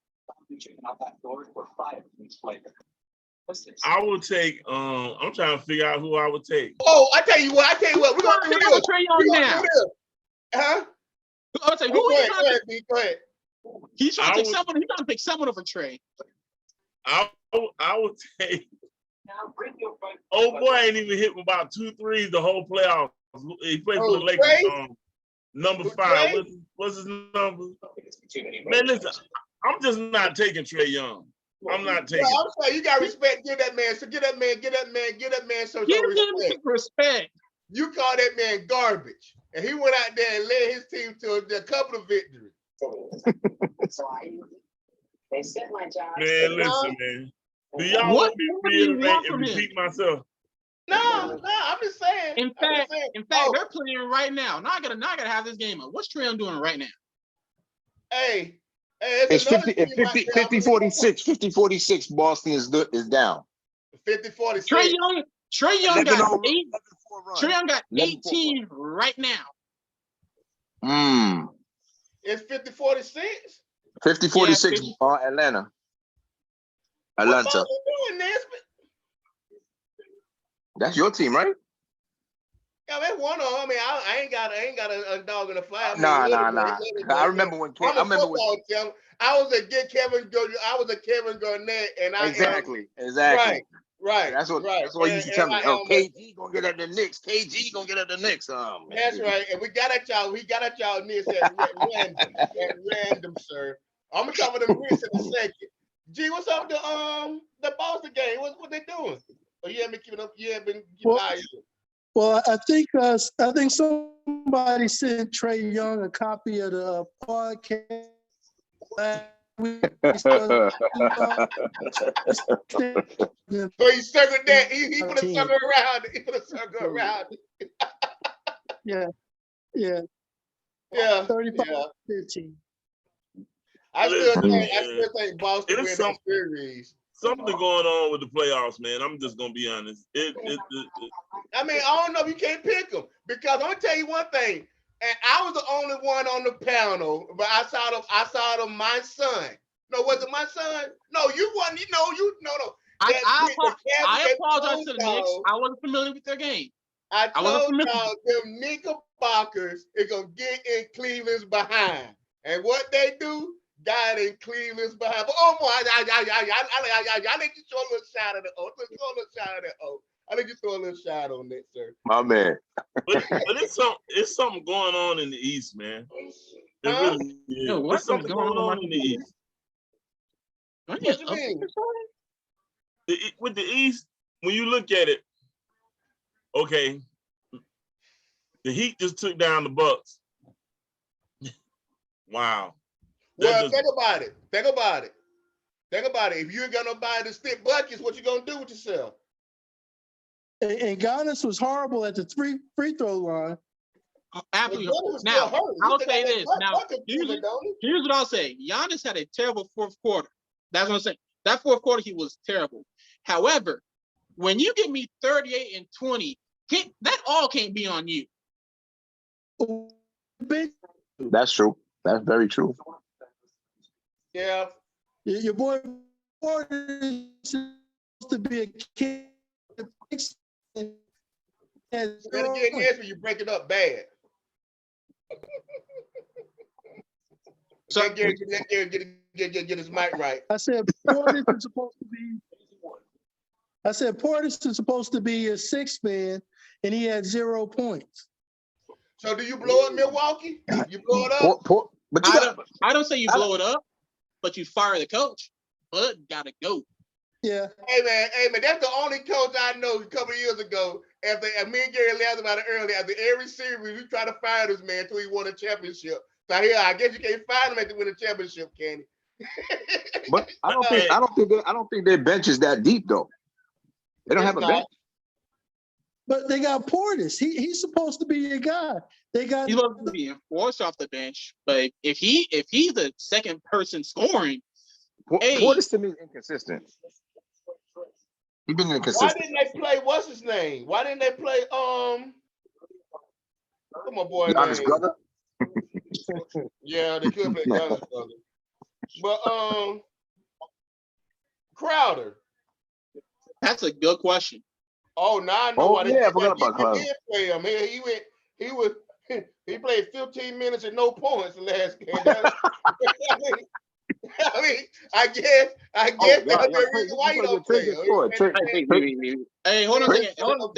trying to figure out who I would take. Oh, I tell you what, we're gonna do this. Trae Young now. Huh? I'll say, who Go are you ahead, trying to go ahead. He's trying to take someone. He's trying to pick someone over Trae. I would take. Oh boy, ain't even hit about 2 threes the whole playoff. He played for the Lakers. Number 5. What's his number? Man, listen, I'm just not taking Trae Young. I'm not taking. I'm sorry, you got respect. Give that man some respect. You call that man garbage, and he went out there and led his team to a couple of victories. They said my job. Man, listen, man. Do y'all want me to reiterate and repeat myself? No, I'm just saying. In fact, they're playing right now. Now I gotta have this game up. What's Trae Young doing right now? Hey, it's 50-46. 50-46. Boston is down. 50-46. Trae Young got 8. Trae Young got 18 right now. It's 50-46. 50-46. Atlanta. What's all doing, Nesbitt? That's your team, right? Yeah, that's one of them. I mean, I ain't got a dog in the fight. Nah. I remember when. I was a Kevin Garnett, and exactly. Right. That's what you used to tell me. Oh, KG gonna get at the Knicks. KG gonna get at the Knicks. Oh, man. That's right. And we got at y'all Knicks at random, sir. I'm gonna cover the Knicks in a second. G, what's up with the Boston game? What they doing? Oh, you haven't been keeping up. You haven't been keeping eyes. Well, I think somebody sent Trae Young a copy of the podcast. So he circled that. He put a circle around it. He put a circle around it. Yeah. 35-15. I still think Boston win that series. Something going on with the playoffs, man. I'm just gonna be honest. I mean, I don't know if you can't pick them because I'm gonna tell you one thing. And I was the only one on the panel, but I saw my son. No, was it my son? No, you wasn't. No. I apologize to the Knicks. I wasn't familiar with their game. I told y'all them Knickerbockers is gonna get in Cleveland's behind, and what they do. Got in Cleveland's behind. But I let you throw a little shot at it. I let you throw a little shot on that, sir. My man. but it's something going on in the East, man. Really is. There's something going on in the East. What you mean? With the East, when you look at it, okay, the Heat just took down the Bucks. Wow. Well, think about it. If you ain't got nobody to stick buckets, what you gonna do with yourself? And Giannis was horrible at the free throw line. Absolutely. Now, I'll say this. Now, here's what I'll say. Giannis had a terrible fourth quarter. That's what I'm saying. That fourth quarter, he was terrible. However, when you give me 38 and 20, that all can't be on you. That's true. That's very true. Yeah. Your boy is supposed to be a kid. Better get an answer, you break it up bad. So get his mic right. I said Portis is supposed to be a 6th man, and he had 0 points. So do you blow up Milwaukee? You blow it up? I don't say you blow it up, but you fire the coach. Bud gotta go. Yeah. Hey man, that's the only coach I know a couple of years ago. After me and Gary laughed about it earlier, after every series, we try to fire this man until he won a championship. So here, I guess you can't find him at to win a championship, Kenny. But I don't think their bench is that deep though. They don't It's have a not. bench. But they got Portis. He's supposed to be a guy. They got He's supposed to be enforced off the bench, but if he's the second person scoring, hey. Portis to me is inconsistent. He's been Why inconsistent. didn't they play? What's his name? Why didn't they play? What's my boy Giannis name? brother. Yeah, they could play Giannis brother. But Crowder. That's a good question. Oh, now I know Oh why they yeah, I did forgot that. about Crowder. He did play him. He played 15 minutes and no points the last game. I guess that's the reason why you don't play. Hey, hold on a second. Hold on.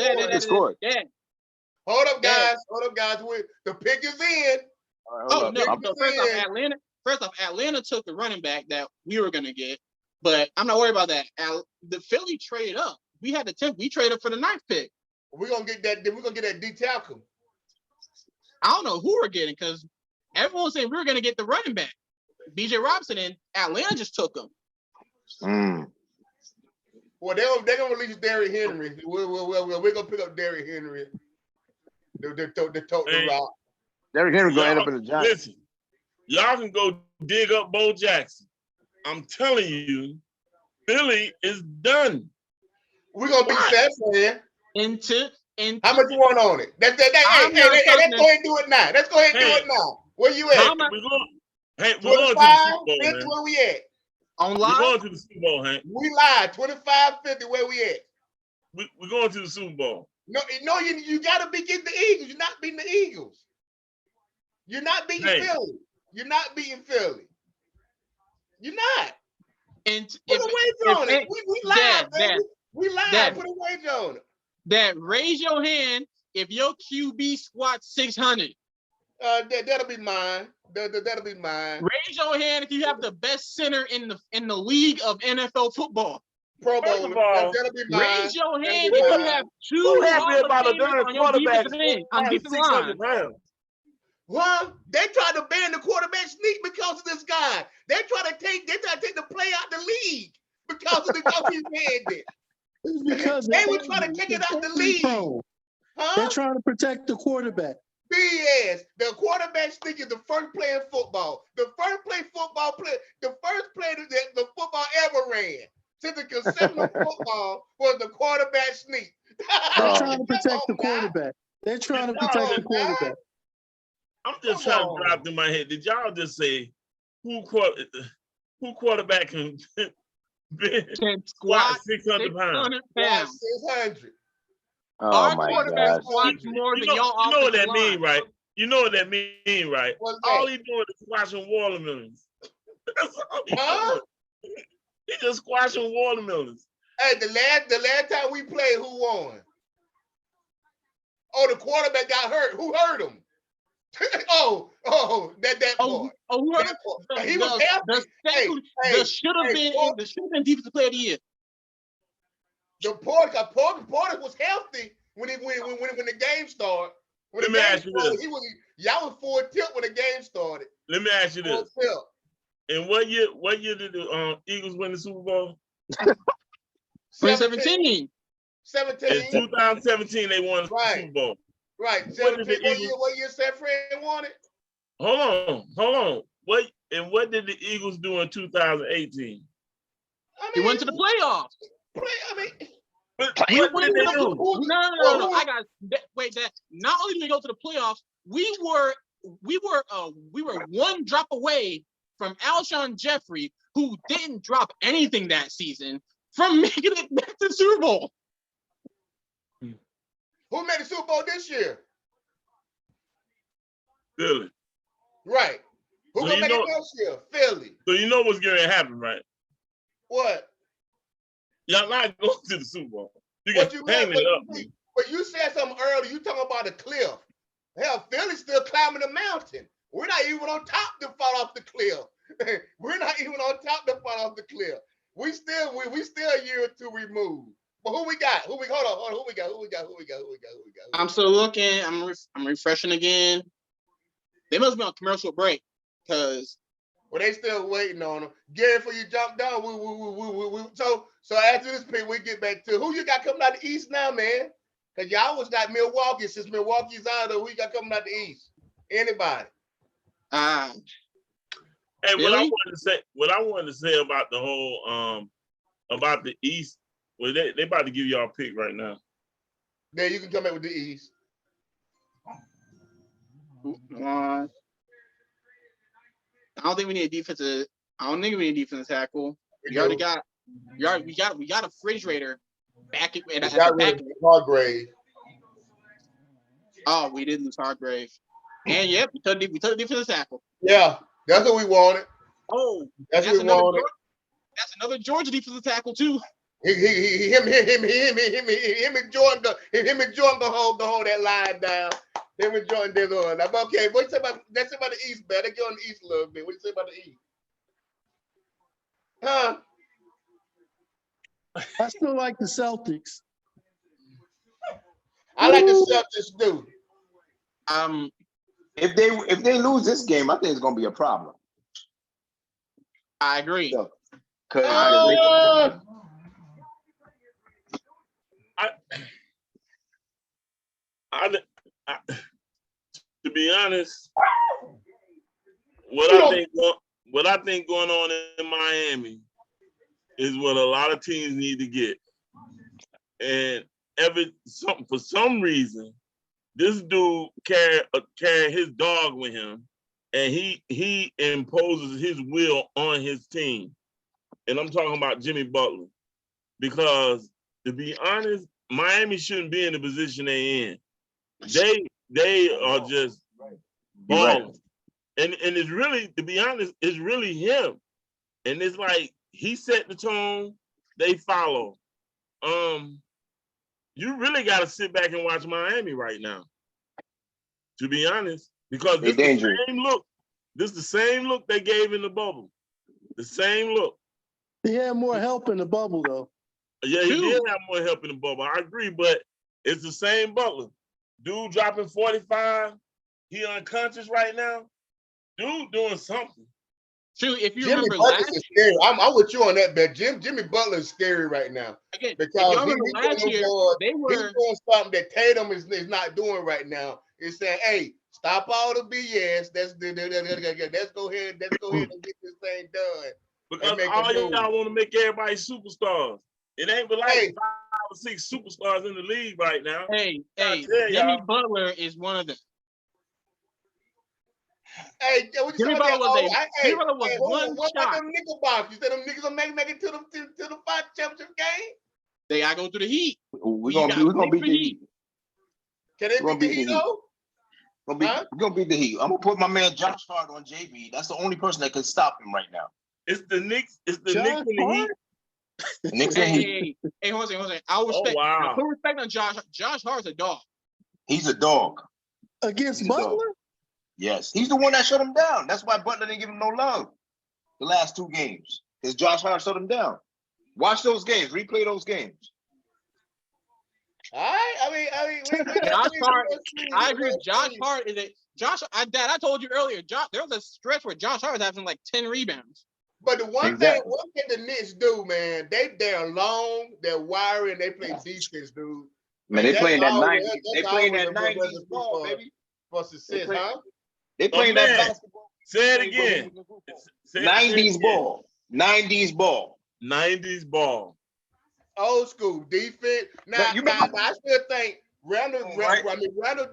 Dad. Hold up, guys. The pick is in. Oh no! So first off, Atlanta took the running back that we were gonna get, but I'm not worried about that. The Philly traded up. We had the 10th. We traded up for the 9th pick. We're gonna get that. We're gonna get that D tackle. I don't know who we're getting because everyone's saying we were gonna get the running back, B.J. Robinson, and Atlanta just took him. Well, they're gonna release Derrick Henry. We're gonna pick up Derrick Henry. The route. Derrick Henry gonna end up in the Giants. Listen, y'all can go dig up Bo Jackson. I'm telling you, Philly is done. We're gonna be set for him. Into How much you want on it? Let's go ahead and do it now. Let's go ahead and do it now. Where you at? We're going to the Super Bowl, man. Where we at? On We're live? going to the Super Bowl, Hank. We live 25-50. Where we at? We're going to the Super Bowl. No, you gotta be getting the Eagles. You're not beating the Eagles. You're not beating Philly. You're not beating Philly. You're not. And put a wager on it. We live, baby. We live. Put a wager on it. Dad, raise your hand if your QB squats 600. That'll be mine. That'll be mine. Raise your hand if you have the best center in the league of NFL football. Pro Bowl. That'll be mine. Raise your hand if you have two Hall of Famers on your defensive end on defensive line. Well, they tried to ban the quarterback sneak because of this guy. They try to take the play out the league because of his mandate. Because they were trying to take it out the league. Huh? They're trying to protect the quarterback. BS. The quarterback sneak is the first play in football. The first play that the football ever ran since the conception of football was the quarterback sneak. They're trying to protect the quarterback. They're trying to protect the quarterback. I'm just trying to drop through my head. Did y'all just say who quarterback can squat 600 pounds? 600. Oh my God! More than you know what that means, mean, right? You know what that mean, right? All he's doing is squashing watermelons. That's all he's doing. He just squashing watermelons. Hey, the last time we played, who won? Oh, the quarterback got hurt. Who hurt him? that part. He was healthy. The should have been defensive player of the year. The Porter was healthy when the game started. Let me ask you this. Y'all was full tilt when the game started. Let me ask you this. And what year did the Eagles win the Super Bowl? 2017. 17. In 2017, they won the Super Bowl. Right. What year San Fran won it? Hold on. What did the Eagles do in 2018? They went to the playoffs. What did they do? No. I got wait. That not only did we go to the playoffs, we were one drop away from Alshon Jeffrey, who didn't drop anything that season, from making it back to the Super Bowl. Who made the Super Bowl this year? Philly. Right. Who gonna make it next year? Philly. So you know what's going to happen, right? What? Y'all not going to the Super Bowl. You But you said something earlier. You talking about a cliff. Hell, Philly's still climbing the mountain. We're not even on top to fall off the cliff. We're not even on top to fall off the cliff. We still a year or two removed. But who we got? Hold on. Who we got? I'm still looking. I'm refreshing again. They must be on commercial break because Well, they still waiting on them. Gary, before you jump down, so after this pick, we get back to who you got coming out the East now, man. Because y'all was not Milwaukee. Since Milwaukee's out of there, who you got coming out the East? Anybody? Hey, Really? what I wanted to say about the whole about the East, well, they about to give y'all a pick right now. There, you can come back with the East. I don't think we need a defensive. I don't think we need a defensive tackle. We got a refrigerator back at We the got rid back. of Hargrave. Oh, we did lose Hargrave. And yep, we took the defensive tackle. Yeah, that's what we wanted. Oh, That's what we wanted. That's another Georgia defensive tackle too. Him and Jordan go hold that line down. Him and Jordan did on. Okay, what you say about that's about the East, better get on the East a little bit. What you say about the East? Huh? I still like the Celtics. I like the Celtics too. If they lose this game, I think it's gonna be a problem. I agree. So, to be honest, what I think going on in Miami is what a lot of teams need to get. And for some reason, this dude carry his dog with him, and he imposes his will on his team. And I'm talking about Jimmy Butler, because to be honest, Miami shouldn't be in the position they in. They are just balling. Right. And it's really, to be honest, it's really him. And it's like he set the tone, they follow. You really got to sit back and watch Miami right now, to be honest, because this is the same look. This is the same look they gave in the bubble. The same look. He had more help in the bubble, though. Yeah, he did have more help in the bubble. I agree, but it's the same Butler. Dude dropping 45. He unconscious right now. Dude doing something. True, if you Jimmy remember Butler last is scary. I'm with you on that, bet. Jimmy Butler is scary right now. Again, because last year, they were he's doing something that Tatum is not doing right now. He's saying, "Hey, stop all the BS. Let's go ahead and get this thing done." Because all y'all want to make everybody superstars. It ain't but like 5 or 6 superstars in the league right now. Hey, Jimmy Butler is one of them. Hey, Jimmy Butler was one what shot. about them nickel box? You said them niggas gonna make it to the 5 championship game? They gotta go through the Heat. We're gonna beat the Heat. Can they beat the Heat though? We're gonna beat the Heat. I'm gonna put my man Josh Hart on JB. That's the only person that can stop him right now. It's the Knicks. It's the Knicks and the Heat. Hey, Jose. I respect. Wow. Put respect on Josh. Josh Hart's a dog. He's a dog. Against Butler? Yes, he's the one that shut him down. That's why Butler didn't give him no love the last 2 games. Because Josh Hart shut him down. Watch those games. Replay those games. All right. I mean, Josh Hart. I agree. Josh Hart is a Josh. Dad, I told you earlier. There was a stretch where Josh Hart was having like 10 rebounds. But the one thing the Knicks do, man, they're long, they're wiry, and they play defense, dude. Man, they playing that 90s. They playing that 90s ball, baby. For success, huh? They playing that basketball. Say it again. 90s ball. 90s ball. 90s ball. Old school defense. Now I still think Randall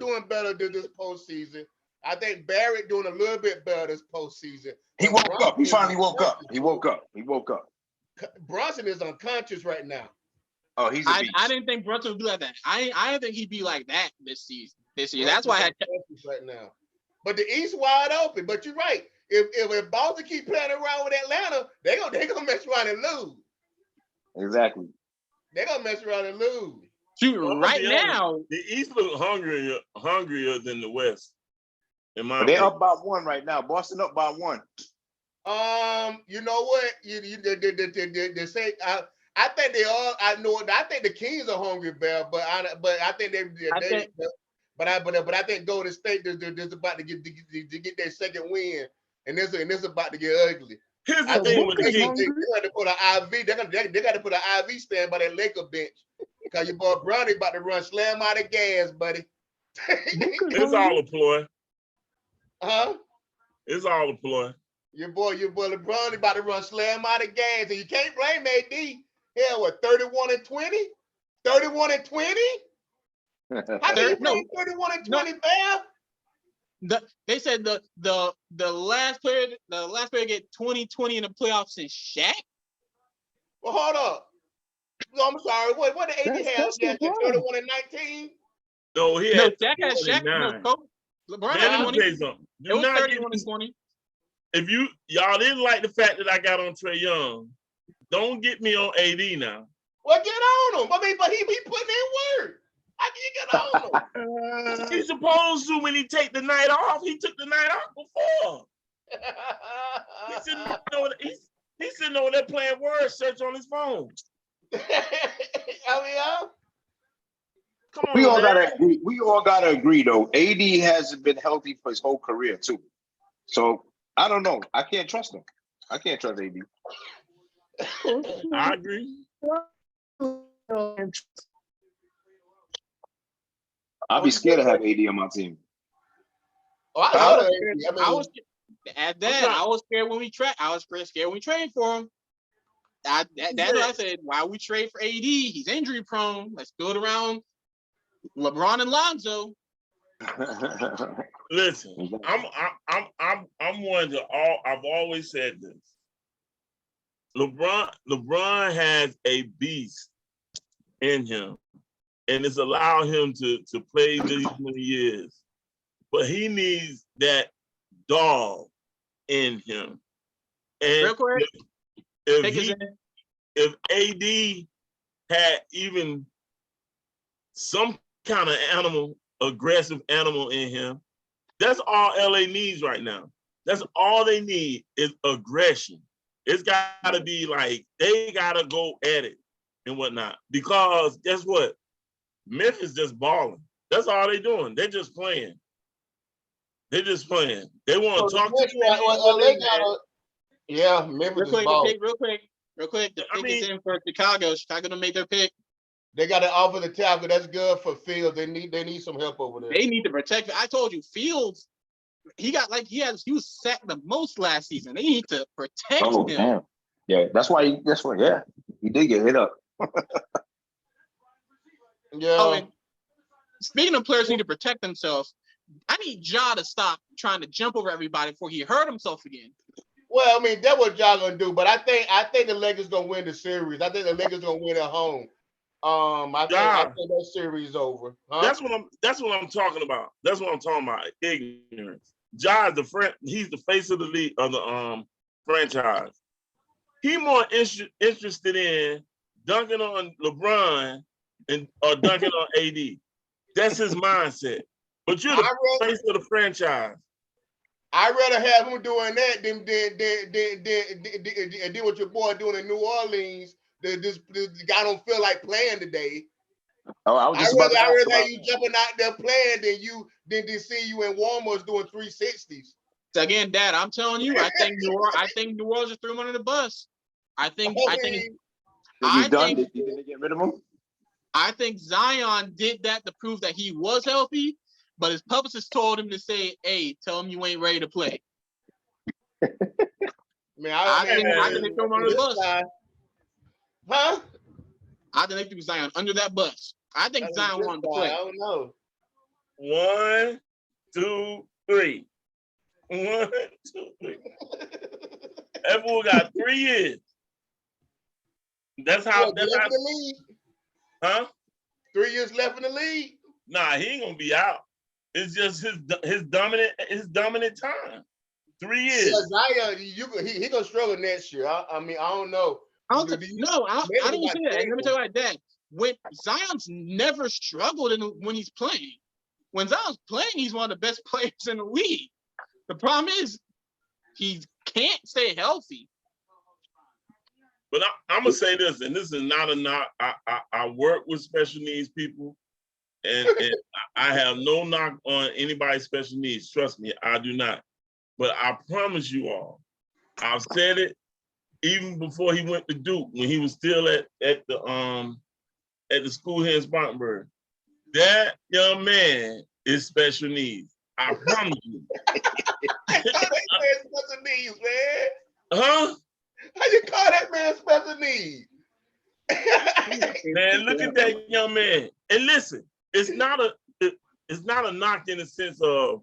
doing better this postseason. I think Barrett doing a little bit better this postseason. He woke up. He finally woke up. He woke up. Brunson is unconscious right now. Oh, he's a beast. I didn't think Brunson would do like that. I didn't think he'd be like that this season. That's why I had right now. But the East wide open. But you're right. If Boston keep playing around with Atlanta, they gonna mess around and lose. Exactly. They're gonna mess around and lose. Right now, the East look hungrier than the West. They're up by 1 right now. Boston up by 1. You know what? They say I think they all. I know. I think the Kings are hungry, Bell. But I think but I think Golden State is about to get their second win, and this about to get ugly. Here's I the think thing with the Brooklyn's Kings. they hungry. got to put an IV. They got to put an IV stand by that Laker bench because your boy Brownie about to run slam out of gas, buddy. Booker's It's all hungry. a ploy. Huh? It's all a ploy. Your boy LeBron about to run slam out of gas, and you can't blame AD. Hell, what 31 and 20? 31 and 20? How do you No, play 31 and no. 20, Bam? They said the last player get 20 in the playoffs is Shaq. Well, hold up. No, I'm sorry. What did AD have? That's Yeah, LeBron. 31 and 19? No, he No, had Shaq had Shaq. No, 29. Kobe. LeBron Man, had let me 20. tell you something. It Do was not 31 get, and 20. if y'all didn't like the fact that I got on Trae Young, don't get me on AD now. Well, get on him. I mean, but he putting in work. How can you get on him? He's supposed to when he take the night off. He took the night off before. He's sitting over there playing word search on his phone. I mean, Come on, We all man. gotta agree. We all gotta agree though. AD hasn't been healthy for his whole career too. So I don't know. I can't trust him. I can't trust AD. I agree. I'll be scared to have AD on my team. Oh, I love AD. I mean, I was at that. I was scared when we trade. I was scared when we traded for him. That's what I said. Why we trade for AD? He's injury prone. Let's build around LeBron and Lonzo. Listen, I'm one to all. I've always said this. LeBron has a beast in him, and it's allowed him to play these many years. But he needs that dog in him. And Real quick, if AD had even some kind of aggressive animal in him, that's all LA needs right now. That's all they need is aggression. It's got to be like, they got to go at it and whatnot. Because guess what? Memphis just balling. That's all they doing. They're just playing. They're just playing. They want to talk to you. Yeah, Memphis is balling. real quick. The pick is in for Chicago. Chicago to make their pick. They got to offer the tackle. That's good for Fields. They need some help over there. They need to protect. I told you, Fields. He was sacked the most last season. They need to protect him. Damn. Yeah, that's why. Yeah, he did get hit up. Yeah. Oh, and speaking of players who need to protect themselves, I need Ja to stop trying to jump over everybody before he hurt himself again. Well, I mean, that's what Ja gonna do. But I think the Lakers gonna win the series. I think the Lakers gonna win at home. I think that series is over. Huh? That's what I'm talking about. That's what I'm talking about. Ignorance. Ja is he's the face of the league of the franchise. He more interested in dunking on LeBron or dunking on AD. That's his mindset. But you're the face of the franchise. I'd rather have him doing that than what your boy doing in New Orleans. This guy don't feel like playing today. Oh, I was just about to ask I'd rather about have you jumping out there playing than see you in Walmart's doing 360s. So again, Dad, I'm telling you, I think New Orleans just threw him under the bus. Is he done? Did they get rid of him? I think Zion did that to prove that he was healthy, but his publicist told him to say, "Hey, tell him you ain't ready to play." Man, I think they threw him under the bus. Huh? I think they threw Zion under that bus. I think Zion wanted to play. I don't know. 1, 2, 3. 1, 2, 3. That fool got 3 years. That's how. In the league? Huh? 3 years left in the league. Nah, he ain't gonna be out. It's just his dominant time. 3 years. Yeah, Zion, he gonna struggle next year. I mean, I don't know. I don't say that. And let me tell you like that. When Zion's never struggled when he's playing. When Zion's playing, he's one of the best players in the league. The problem is he can't stay healthy. But I'm gonna say this, and this is not a knock. I work with special needs people, and I have no knock on anybody's special needs. Trust me, I do not. But I promise you all, I've said it even before he went to Duke, when he was still at the school here in Spartanburg. That young man is special needs. I promise you. Special needs, man. Huh? How you call that man special needs? Man, look at that young man. And listen, it's not a knock in the sense of,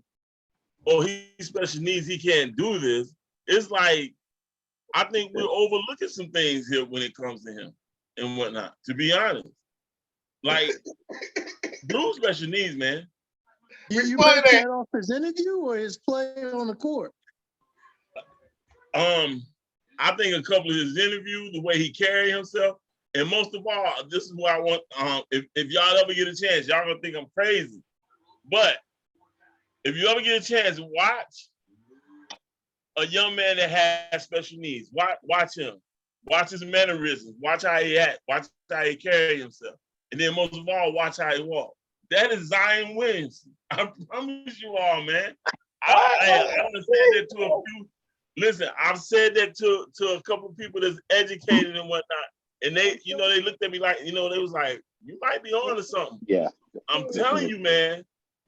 oh, he's special needs, he can't do this. It's like, I think we're overlooking some things here when it comes to him and whatnot, to be honest. Like, dude, special needs, man. You base that off his interview or his play on the court? I think a couple of his interviews, the way he carried himself, and most of all, this is what I want. If y'all ever get a chance, y'all gonna think I'm crazy, but if you ever get a chance, watch a young man that has special needs. Watch him. Watch his mannerisms. Watch how he act. Watch how he carry himself, and then most of all, watch how he walk. That is Zion Williamson. I promise you all, man. I said that to a few. Listen, I've said that to a couple of people that's educated and whatnot, and they looked at me like, they was like, you might be on to something. Yeah. I'm telling you, man.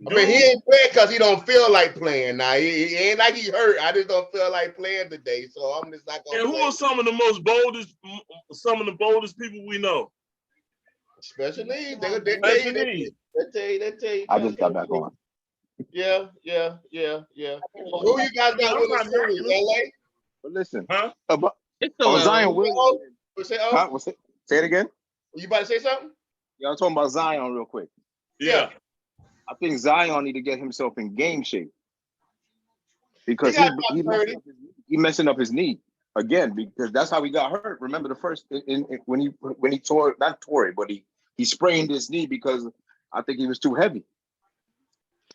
I mean, he ain't playing because he don't feel like playing. Now he ain't like he hurt. I just don't feel like playing today, so I'm just not gonna. And who are some of the boldest people we know? Special needs. They Special needs. tell you. I just got back on. Yeah. Who you guys got with the series? LA? But listen, Huh? It's still on Zion LA. Williamson. Huh? Say it again. You about to say something? Y'all talking about Zion real quick. Yeah. I think Zion need to get himself in game shape because he messing up his knee again, because that's how he got hurt. Remember the first when he tore, not tore it, but he sprained his knee because I think he was too heavy.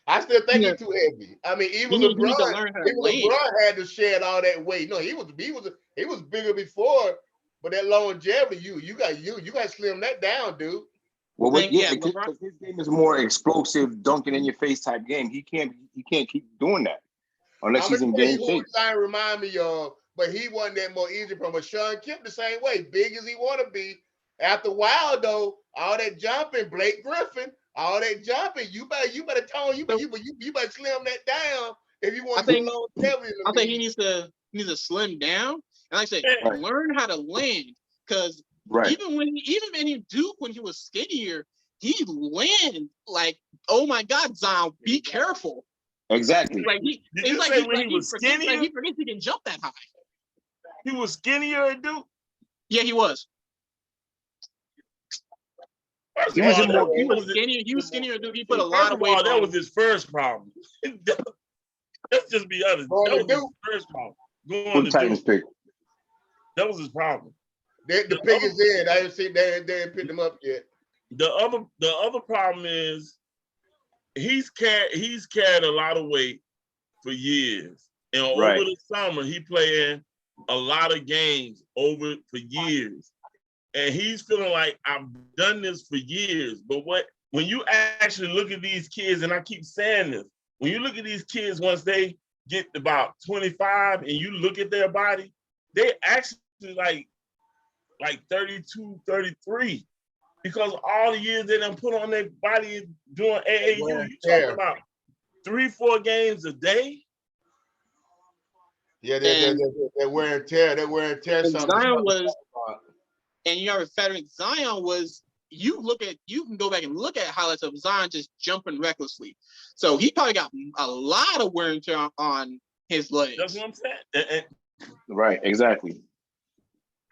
I still think he's too heavy. I mean, even LeBron had to shed all that weight. No, he was bigger before, but that longevity, you got to slim that down, dude. Well, because his game is more explosive, dunking in your face type game. He can't keep doing that unless he's in game shape. Zion remind me of, but he wasn't that more easy from. But Sean Kemp the same way, big as he want to be. After a while, though, all that jumping, Blake Griffin, all that jumping, you better tone, you better slim that down if you want longevity. I think he needs to slim down, and like I said, learn how to land. Because even when Duke, when he was skinnier, he land like, oh my God, Zion, be careful. Exactly. When he was skinnier? He forgets he can jump that high. He was skinnier at Duke? Yeah, he was. He was skinnier, dude. He put a lot of weight on. That was his first problem. Let's just be honest. That was his first problem. Going to Duke. That was his problem. The pick is in. I didn't see they didn't pick him up yet. The other problem is he's carried a lot of weight for years. And over the summer, he playing a lot of games for years. And he's feeling like, I've done this for years. But when you actually look at these kids, and I keep saying this, when you look at these kids, once they get about 25 and you look at their body, they actually like 32, 33. Because all the years they done put on their body doing AAU, you talking about 3-4 games a day? Yeah, they're wear and tear. They're wear and tear. And you know, veteran Zion was, you can go back and look at highlights of Zion just jumping recklessly. So he probably got a lot of wear and tear on his legs. That's what I'm saying. Right, exactly.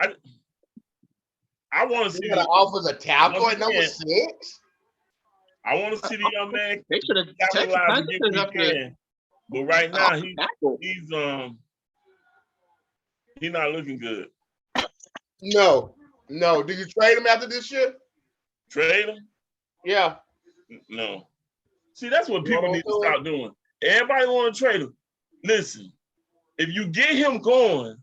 I want to see the offers a tackle at number 6. I want to see the young man. They should have but right now he's not looking good. No. Did you trade him after this year? Trade him? Yeah. No. See, that's what people need to stop doing. Everybody want to trade him. Listen, if you get him going,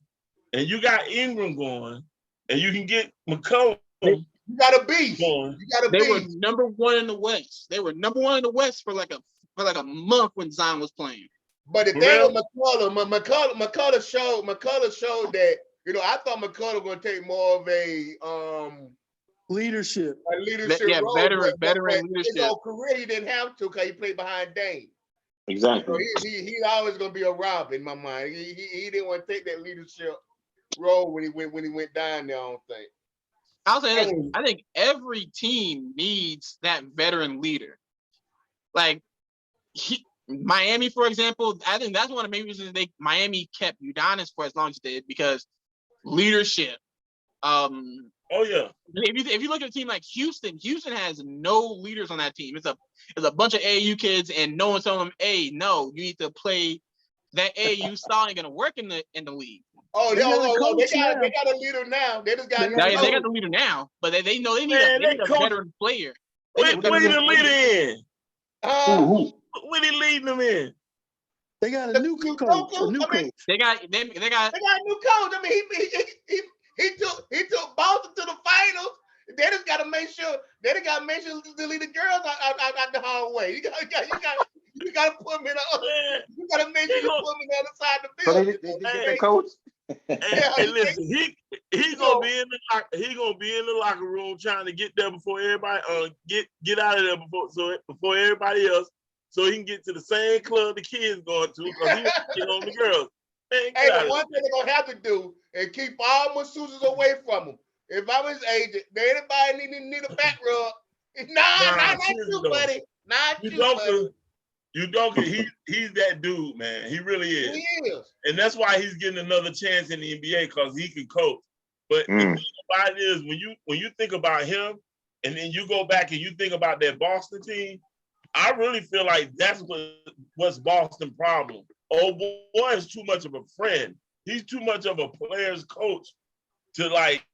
and you got Ingram going, and you can get McCollum You got a beast. going. You got a They were beast. number one in the West. They were number one in the West for like a month when Zion was playing. But the For thing real? with McCullough showed that, I thought McCullough was gonna take more of a Leadership. leadership Yeah, role, veteran but his leadership. whole career he didn't have to because he played behind Dame. So Exactly. he's always gonna be a Rob in my mind. He didn't want to take that leadership role when he went down there. I don't think. I'll say this: I think every team needs that veteran leader. Like Miami, for example, I think that's one of the main reasons Miami kept Udonis for as long as it did, because leadership. Oh yeah. If you look at a team like Houston has no leaders on that team. It's a bunch of AAU kids, and no one's telling them, "Hey, no, you need to play that AAU style ain't gonna work in the league." Oh, They got a coach they now. got a leader now. They just got They a got new a They coach. got the leader now, but they know they need Man, a that coach- veteran player. What he the leader in? Who? What he leading them in? They got a new coach. A new coach. They got They got a new coach. I mean, he took Boston to the finals. They just got to make sure to lead the girls out the hallway. You got to put them in Man, you got to make sure you put them in the other side of the So building. they get that coach? Hey, listen, he gonna be in the locker room trying to get there before everybody get out of there before everybody else, so he can get to the same club the kids going to, because he wants to get on the girls. Man, Hey, the one thing they're gonna have to do is keep all masseuses away from them. If I was agent, anybody need a back rub. Not you, buddy. Not you, buddy. He's that dude, man. He really is. He is. And that's why he's getting another chance in the NBA, because he can coach. But the thing about it is, when you think about him, and then you go back and you think about that Boston team, I really feel like that's what's Boston's problem. Oh boy is too much of a friend. He's too much of a player's coach to like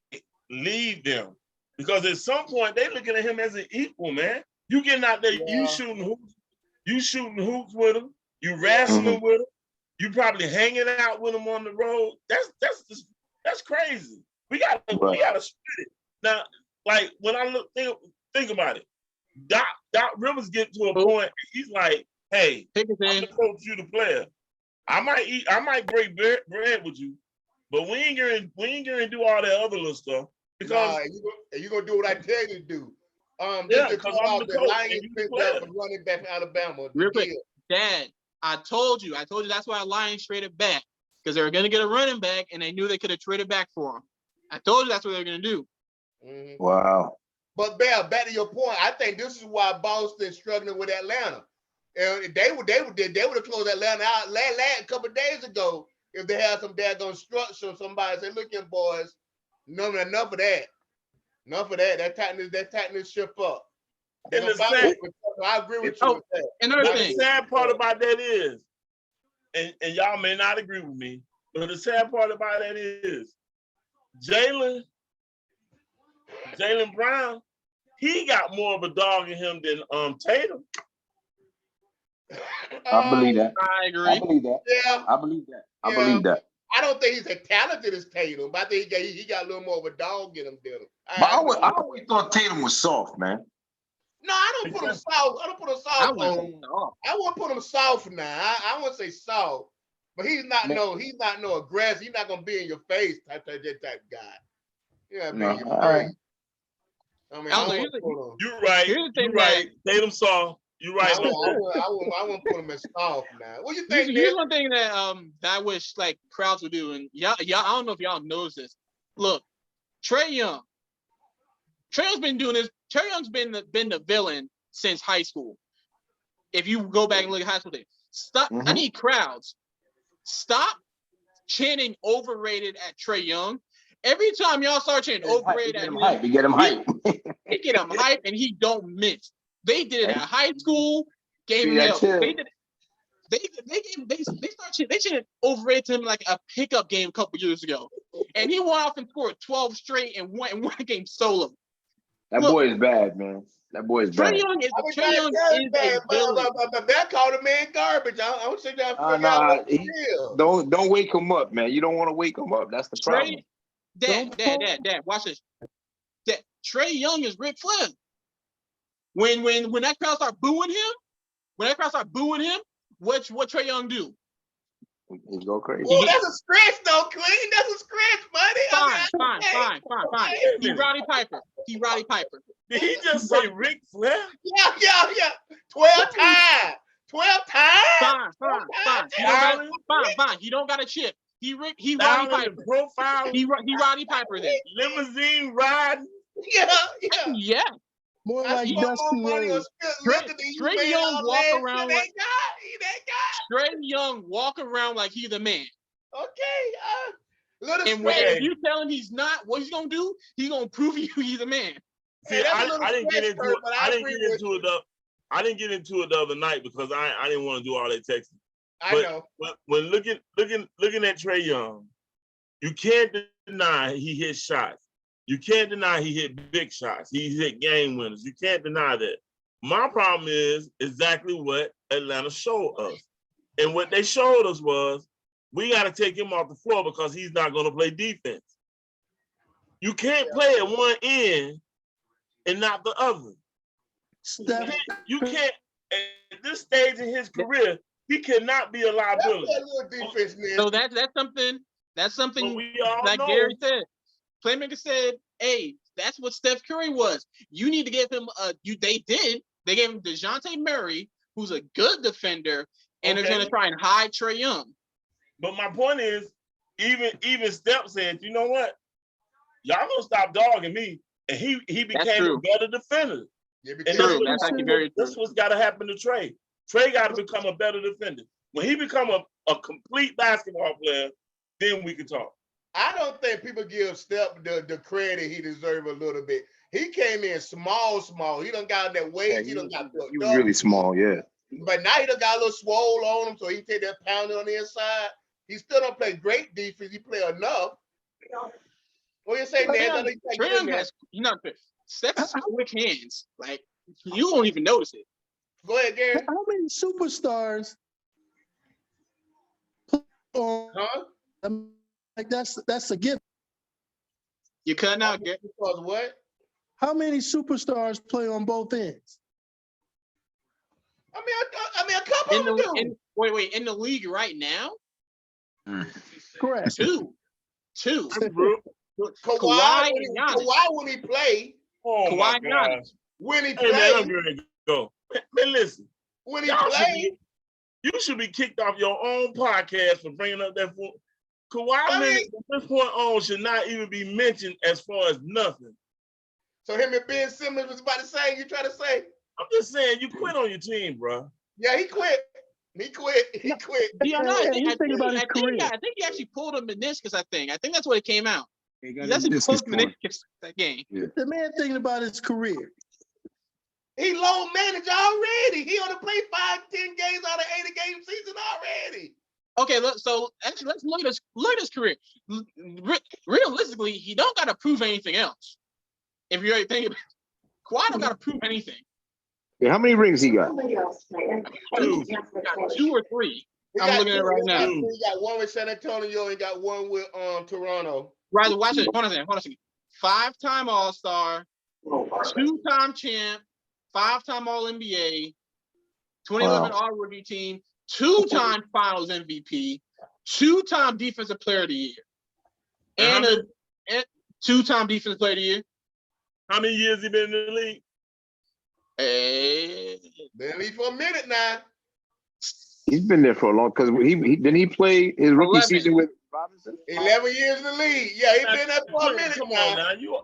lead them. Because at some point they looking at him as an equal, man. You getting out there, you shooting hoops with him, you wrestling with him, you probably hanging out with him on the road. That's crazy. We gotta split it. Now, like when I think about it, Doc Rivers get to a point, he's like, hey, I'm gonna coach you the player. I might break bread with you, but we ain't gonna do all that other little stuff, because you gonna do what I tell you to do. Yeah, because I'm the coach Lions and you the picked player. up a running back from Alabama. real quick. Dad, I told you that's why Lions traded back, because they were gonna get a running back, and they knew they could have traded back for him. I told you that's what they were gonna do. Mm-hmm. Wow. But Bell, back to your point, I think this is why Boston's struggling with Atlanta. And they would have closed Atlanta out a couple of days ago if they had some daggone structure. Somebody say, "Look, here, boys, enough of that. Enough of that. That tighten this ship up." And I agree with you with that. Another the thing. sad part about that is, and y'all may not agree with me, but the sad part about that is, Jaylen Brown, he got more of a dog in him than Tatum. I believe that. I agree. I believe that. Yeah. I believe that. I Yeah. believe that. I don't think he's as talented as Tatum, but I think he got a little more of a dog in him than him. But I always thought Tatum was soft, man. No, I don't put him soft. I don't put him soft on. I wouldn't put him soft now. I wouldn't say soft, but he's not no aggressive. He's not gonna be in your face type guy. Yeah, be in your face. I mean, You're right. Tatum soft. You're right. I wouldn't put him as soft now. What do you think? Here's one thing that I wish like crowds would do, and y'all I don't know if y'all knows this. Look, Trae Young's been doing this. Trae Young's been the villain since high school. If you go back and look at high school days, stop. I need crowds. Stop chanting overrated at Trae Young. Every time y'all start chanting overrated at him, you get him hype. They get him hype, and he don't miss. They did it at high school. Gave him hell. They chanted overrated to him like a pickup game a couple years ago, and he went off and scored 12 straight and won a game solo. That Look, boy is bad, man. That boy is Trey bad. Young is I was Trey trying to Young tell is you that, a villain. but that called the man garbage. I was sitting there figuring out Nah, what it is. don't wake him up, man. You don't want to wake him up. That's the problem. Trey, Dad, watch this. That Trey Young is Ric Flair. When that crowd start booing him, what Trey Young do? He go crazy. Well, that's a scratch, though, Clean. That's a scratch, buddy. Fine. Wait a He minute. Roddy Piper. Did he just say Ric Flair? Yeah. 12 times. 12 times. Fine. He don't got a chip. He Roddy Down in Piper. the profile, He Roddy Piper then. limousine riding. Yeah. Yeah. More I like spent Dusty more money on Rhodes. liquor than you Trey made Young all walk last year. around That like- guy. He that Trey Young walk around like he's the man. guy. Okay. Little And when scratch. if you tell him he's not, what he's gonna do? He's gonna prove you he's a man. See, Hey, that's a little I didn't get scratch, into Kurt, it. but I didn't agree get with into it the. I didn't get into it the other night because I didn't want to do all that texting. I But know. when looking at Trey Young, you can't deny he hit shots. You can't deny he hit big shots. He hit game winners. You can't deny that. My problem is exactly what Atlanta showed us. And what they showed us was we got to take him off the floor because he's not going to play defense. You can't play at one end and not the other. Steph, You can't at this stage in his career, he cannot be a That's liability. that little defense, man. So that's But something we all like know Gary said. Playmaker said, "Hey, that's what Steph Curry was. You need to give him They did. They gave him DeJounte Murray, who's a good defender, and they're Okay. gonna try and hide Trey Young. But my point is, even Steph said, you know what? Y'all gonna stop dogging me. And he became a true. better defender. Yeah, And because True. That's actually very true. that's what's gotta happen to Trey. Trey gotta become a better defender. When he become a complete basketball player, then we can talk. I don't think people give Steph the credit he deserves a little bit. He came in small. He done got that weight. Yeah, he done got built He was up. really small, yeah. But now he done got a little swole on him, so he take that pounding on the inside. He still don't play great defense. He play enough. What you say, Trey man? Young, Trey Young has Steph has quick hands. Like you won't even notice it. Go ahead, Gary. how many superstars play on, Huh? like that's a gift. You cutting out. Because what? How many superstars play on both ends? I mean, a couple In of them the do. wait, in the league right now, Correct. two. Bro. Kawhi and Giannis. Kawhi when he play, Oh Kawhi my and God. Giannis. when he Hey man, play, I'm ready to go. Man, listen. when he Y'all should play. be, you should be kicked off your own podcast for bringing up that point. Kawhi I mean- Leonard from this point on should not even be mentioned as far as nothing. So him and Ben Simmons was about to say, you try to say, I'm just saying, you quit on your team, bro. yeah, he quit. He quit. Yeah, no, I think career. he actually pulled a meniscus. I think that's what it came out. He He got actually his pulled discus torn. meniscus that game. The man thinking about his career. He low managed already. He only played 5-10 games out of 80 game season already. Okay, so actually, let's look at his career. Realistically, he don't got to prove anything else. If you really think about it, Kawhi don't got to prove anything. Yeah, how many rings he got? Two. He got 2 or 3. He I'm got looking at it two- right he got now. two. He got one with San Antonio. He got one with Toronto. Right, watch it. Hold on a second. 5-time All-Star, 2-time champ, 5-time All-NBA, 2011 All-Rookie Team, 2-time Finals MVP, 2-time Defensive Player of the Year, and a 2-time Defensive Player of the Year. How many years he been in the league? Been in the league for a minute now. He's been there for a long because he didn't he play his rookie 11. season with Robinson? 11 years in the league. Yeah, he been there for a minute Come on now. now. You,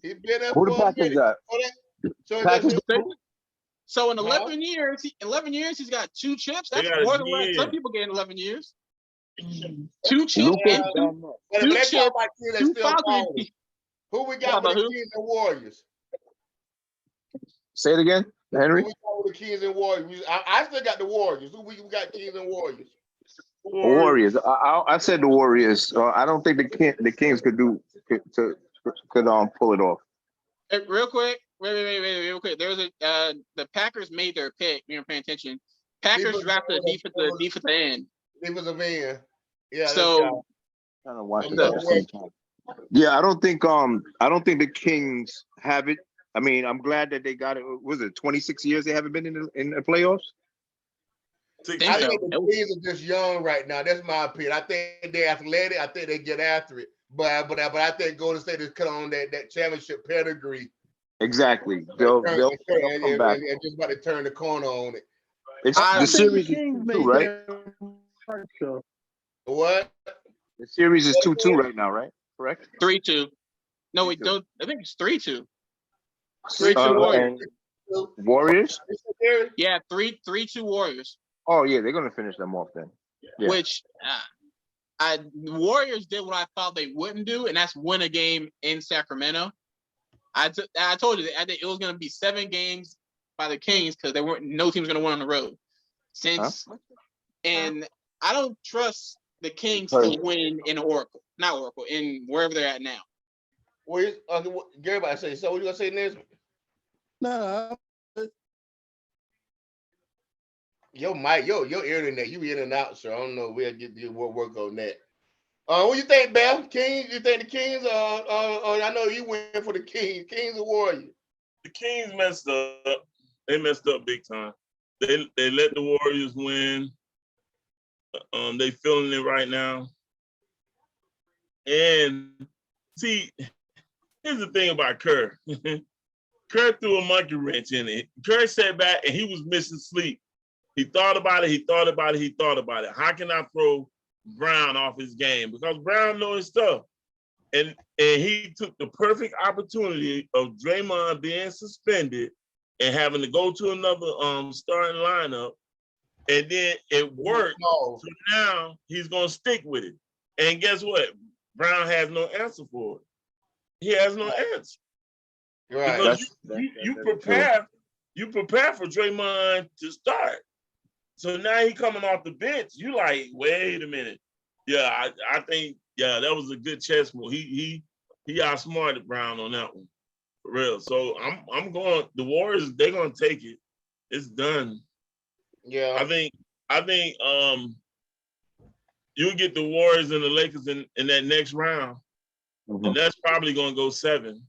He been there Who the for a Packers minute. got? So Packers that's So in 11 years, he's got 2 chips. They That's got more a than what year. some people get in 11 years. 2 chips Luka, and but if let's talk about teams that 2 still finals balling. MVP. Who we Talk got with about the who? Kings and Warriors? Say it again, Henry. Who we got with the Kings and Warriors? I still got the Warriors. Who we got Kings and Warriors? Warriors. I said the Warriors. I don't think the Kings could do to could pull it off. Real quick, wait, real quick. There was the Packers made their pick. You're paying attention. Packers drafted a defensive end. Defensive end. Yeah. So Trying to watch it the- at the same time. Yeah, I don't think the Kings have it. I mean, I'm glad that they got it. Was it 26 years they haven't been in the playoffs? think I so. think the Kings are just young right now. That's my opinion. I think they're athletic. I think they get after it. But I think Golden State is cut on that championship pedigree. Exactly. They'll come back. And just about to turn the corner on it. It's I the think series is Kings 2-2, made right? their mark, though. What? The series is 2-2 right now, right? Correct. 3-2. No, we 3-2. don't. I think it's 3-2. 3-2 Warriors. and Warriors. Yeah, 3-2 Warriors. Oh yeah, they're gonna finish them off then. Yeah. Which the Warriors did what I thought they wouldn't do, and that's win a game in Sacramento. I told you that I think it was going to be 7 games by the Kings because no team was going to win on the road. And I don't trust the Kings to win in in wherever they're at now. Gary, I say so. What you gonna say next? No, Yo, Mike, your internet, you in and out, so I don't know. We'll get you work on that. What you think, Bell? Kings? You think the Kings? I know you went for the Kings. Kings or Warriors? The Kings messed up. They messed up big time. They let the Warriors win. They feeling it right now. And see, here's the thing about Kerr. Kerr threw a monkey wrench in it. Kerr sat back and he was missing sleep. He thought about it. How can I throw Brown off his game? Because Brown knows his stuff. And he took the perfect opportunity of Draymond being suspended and having to go to another starting lineup. And then it worked. So now he's going to stick with it. And guess what? Brown has no answer for it. He has no answer. Right. Because you prepare for Draymond to start. So now he coming off the bench. You like, wait a minute. Yeah, I think that was a good chess move. He outsmarted Brown on that one. For real. So I'm going, the Warriors, they're gonna take it. It's done. Yeah. I think you'll get the Warriors and the Lakers in that next round. Mm-hmm. And that's probably gonna go 7.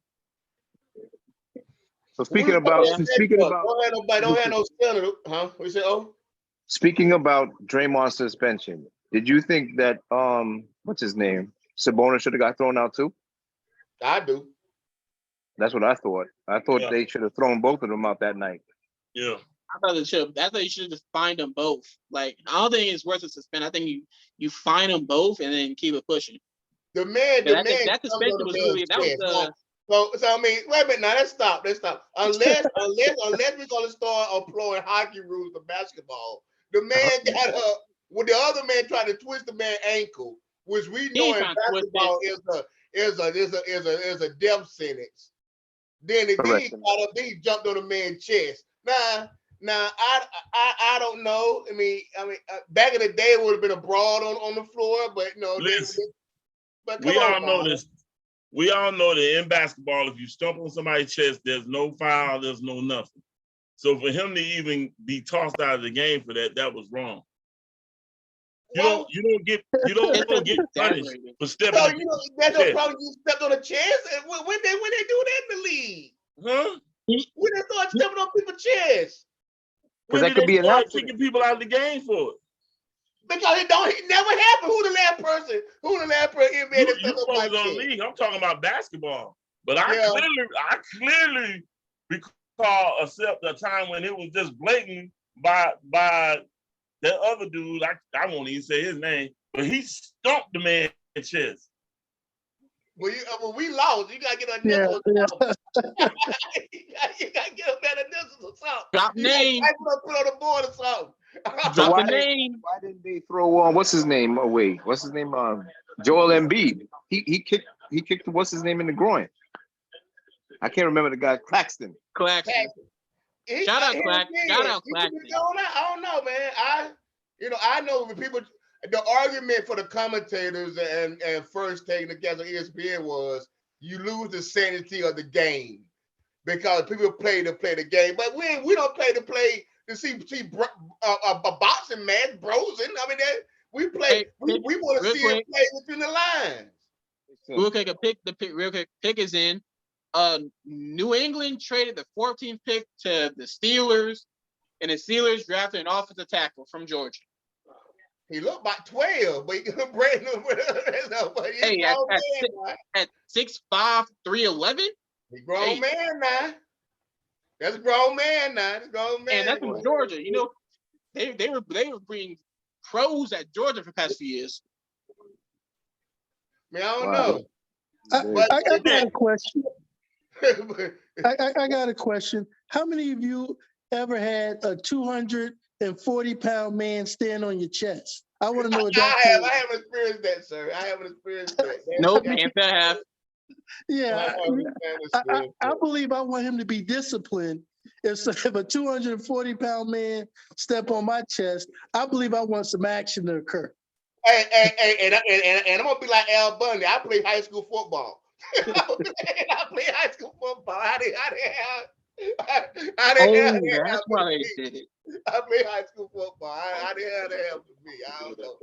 So speaking about don't have no center, huh? What you say? Oh, speaking about Draymond's suspension, did you think that what's his name, Sabonis should have got thrown out too? I do. That's what I thought. I thought they should have thrown both of them out that night. Yeah. I thought you should just find them both. Like, I don't think it's worth a suspend. I think you find them both and then keep it pushing. The man that suspension was really So I mean, wait a minute now. Let's stop. Unless we're gonna start employing hockey rules for basketball, the man got up with the other man trying to twist the man's ankle, which we know in basketball is a death sentence. Then he got up, then he jumped on the man's chest. Now I don't know. I mean, back in the day it would have been a brawl on the floor, but Listen, but we all know this. We all know that in basketball, if you stomp on somebody's chest, there's no foul, there's no nothing. So for him to even be tossed out of the game for that was wrong. You don't get punished for stepping. So that's no problem. You stepped on a chest, and when they do that in the league, huh? When they start stepping on people's chests, Because that could be an accident. Kicking people out of the game for it. Because it never happened. Who the last person in NBA that stepped on my chest? League. I'm talking about basketball. But I clearly recall a time when it was just blatant by that other dude. I won't even say his name, but he stomped the man's chest. Well, we lost. You gotta get a nickel. You gotta get a better nickel or something. Drop name. Put on the board or something. So why didn't they throw what's his name away? What's his name? Joel Embiid. He kicked what's his name in the groin. I can't remember the guy. Claxton. Shout out Claxton. I don't know, man. I know when people. The argument for the commentators and first taking the guys on ESPN was you lose the sanity of the game because people play to play the game, but we don't play to see a boxing match, bros. And I mean, we play. Hey, We want to real see it quick. play within the lines. Real quick, real quick, pick is in. New England traded the 14th pick to the Steelers, and the Steelers drafted an offensive tackle from Georgia. He looked like 12, but he could break him. Hey, at 6'5", 311. He grown man now. That's a grown man now. That's a grown man. And that's from Georgia. You know, they were bringing pros at Georgia for the past few years. I mean, I don't know. I got a question. I got a question. How many of you ever had a 240-pound man stand on your chest? I want to know what that I haven't experienced that, sir. I haven't experienced that. Nope, can't have. Yeah, I believe I want him to be disciplined. If a 240-pound man step on my chest, I believe I want some action to occur. And I'm gonna be like Al Bundy. I play high school football. I play high school football. That's why they did it. I play high school football. I didn't have that happen to me. I don't know.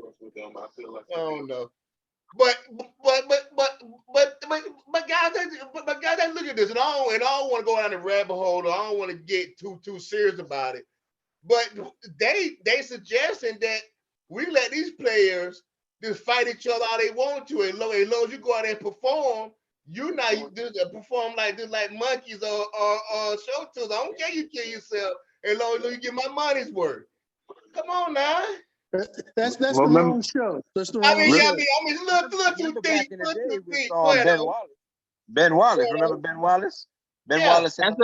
I don't know. But guys, look at this. And I don't want to go down the rabbit hole. I don't want to get too serious about it. But they suggesting that we let these players just fight each other all they want to. As long as you go out there and perform, you just perform like monkeys or show tools. I don't care you kill yourself as long as you get my money's worth. Come on now. That's the wrong show. That's the wrong show. I mean, look too deep. Ben Wallace. Remember Ben Wallace? Wallace. That's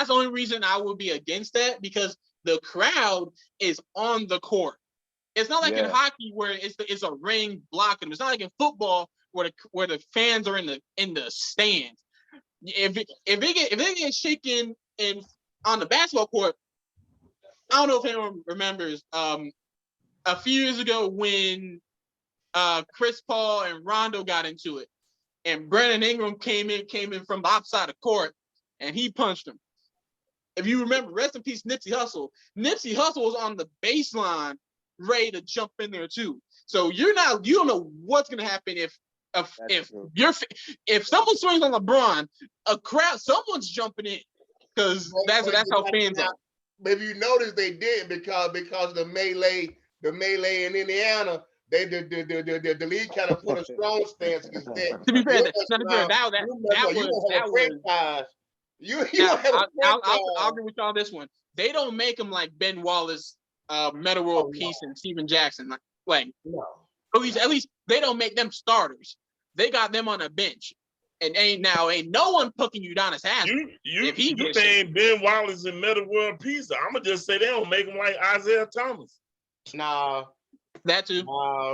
the only reason I would be against that, because the crowd is on the court. It's not like in hockey where it's a ring blocking them. It's not like in football where the fans are in the stands. If they get shaken on the basketball court, I don't know if anyone remembers a few years ago when Chris Paul and Rondo got into it, and Brandon Ingram came in from the opposite side of the court, and he punched him. If you remember, rest in peace, Nipsey Hussle. Nipsey Hussle was on the baseline, ready to jump in there too. So you don't know what's gonna happen if someone swings on LeBron, someone's jumping in, because that's how fans are. But if you notice, they did because the melee in Indiana, the league kind of put a strong stance against that. To be fair, I'll agree with y'all on this one. They don't make them like Ben Wallace, Metta World Peace, and Steven Jackson. At least they don't make them starters. They got them on a bench, and ain't no one pucking you down his ass. You saying Ben Wallace and Metta World Peace? I'm gonna just say they don't make them like Isaiah Thomas. Nah. That too.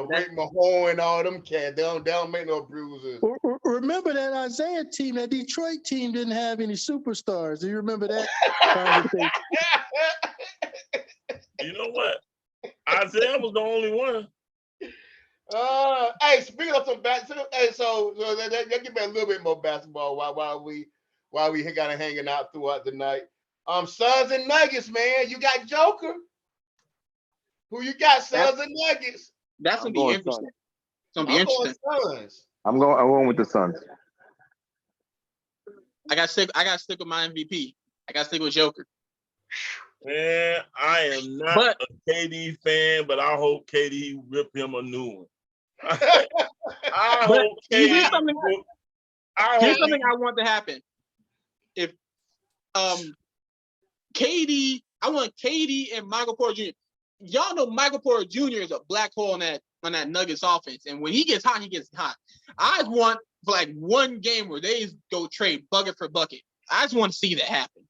Rick Mahorn and all them cats, they don't make no bruises. Remember that Isaiah team, that Detroit team didn't have any superstars. Do you remember that? You know what? Isaiah was the only one. Hey, speaking of some basketball, so let's give me a little bit more basketball while we kind of hanging out throughout the night. Suns and Nuggets, man. You got Joker. Who you got, Suns and Nuggets? That's gonna be interesting. It's gonna be interesting. I'm going with the Suns. I got to stick with my MVP. I got to stick with Joker. Man, I am not a KD fan, but I hope KD rip him a new one. Here's something I want to happen. If KD, I want KD and Michael Porter Jr. Y'all know Michael Porter Jr. is a black hole on that Nuggets offense, and when he gets hot, he gets hot. I want for like one game where they go trade bucket for bucket. I just want to see that happen.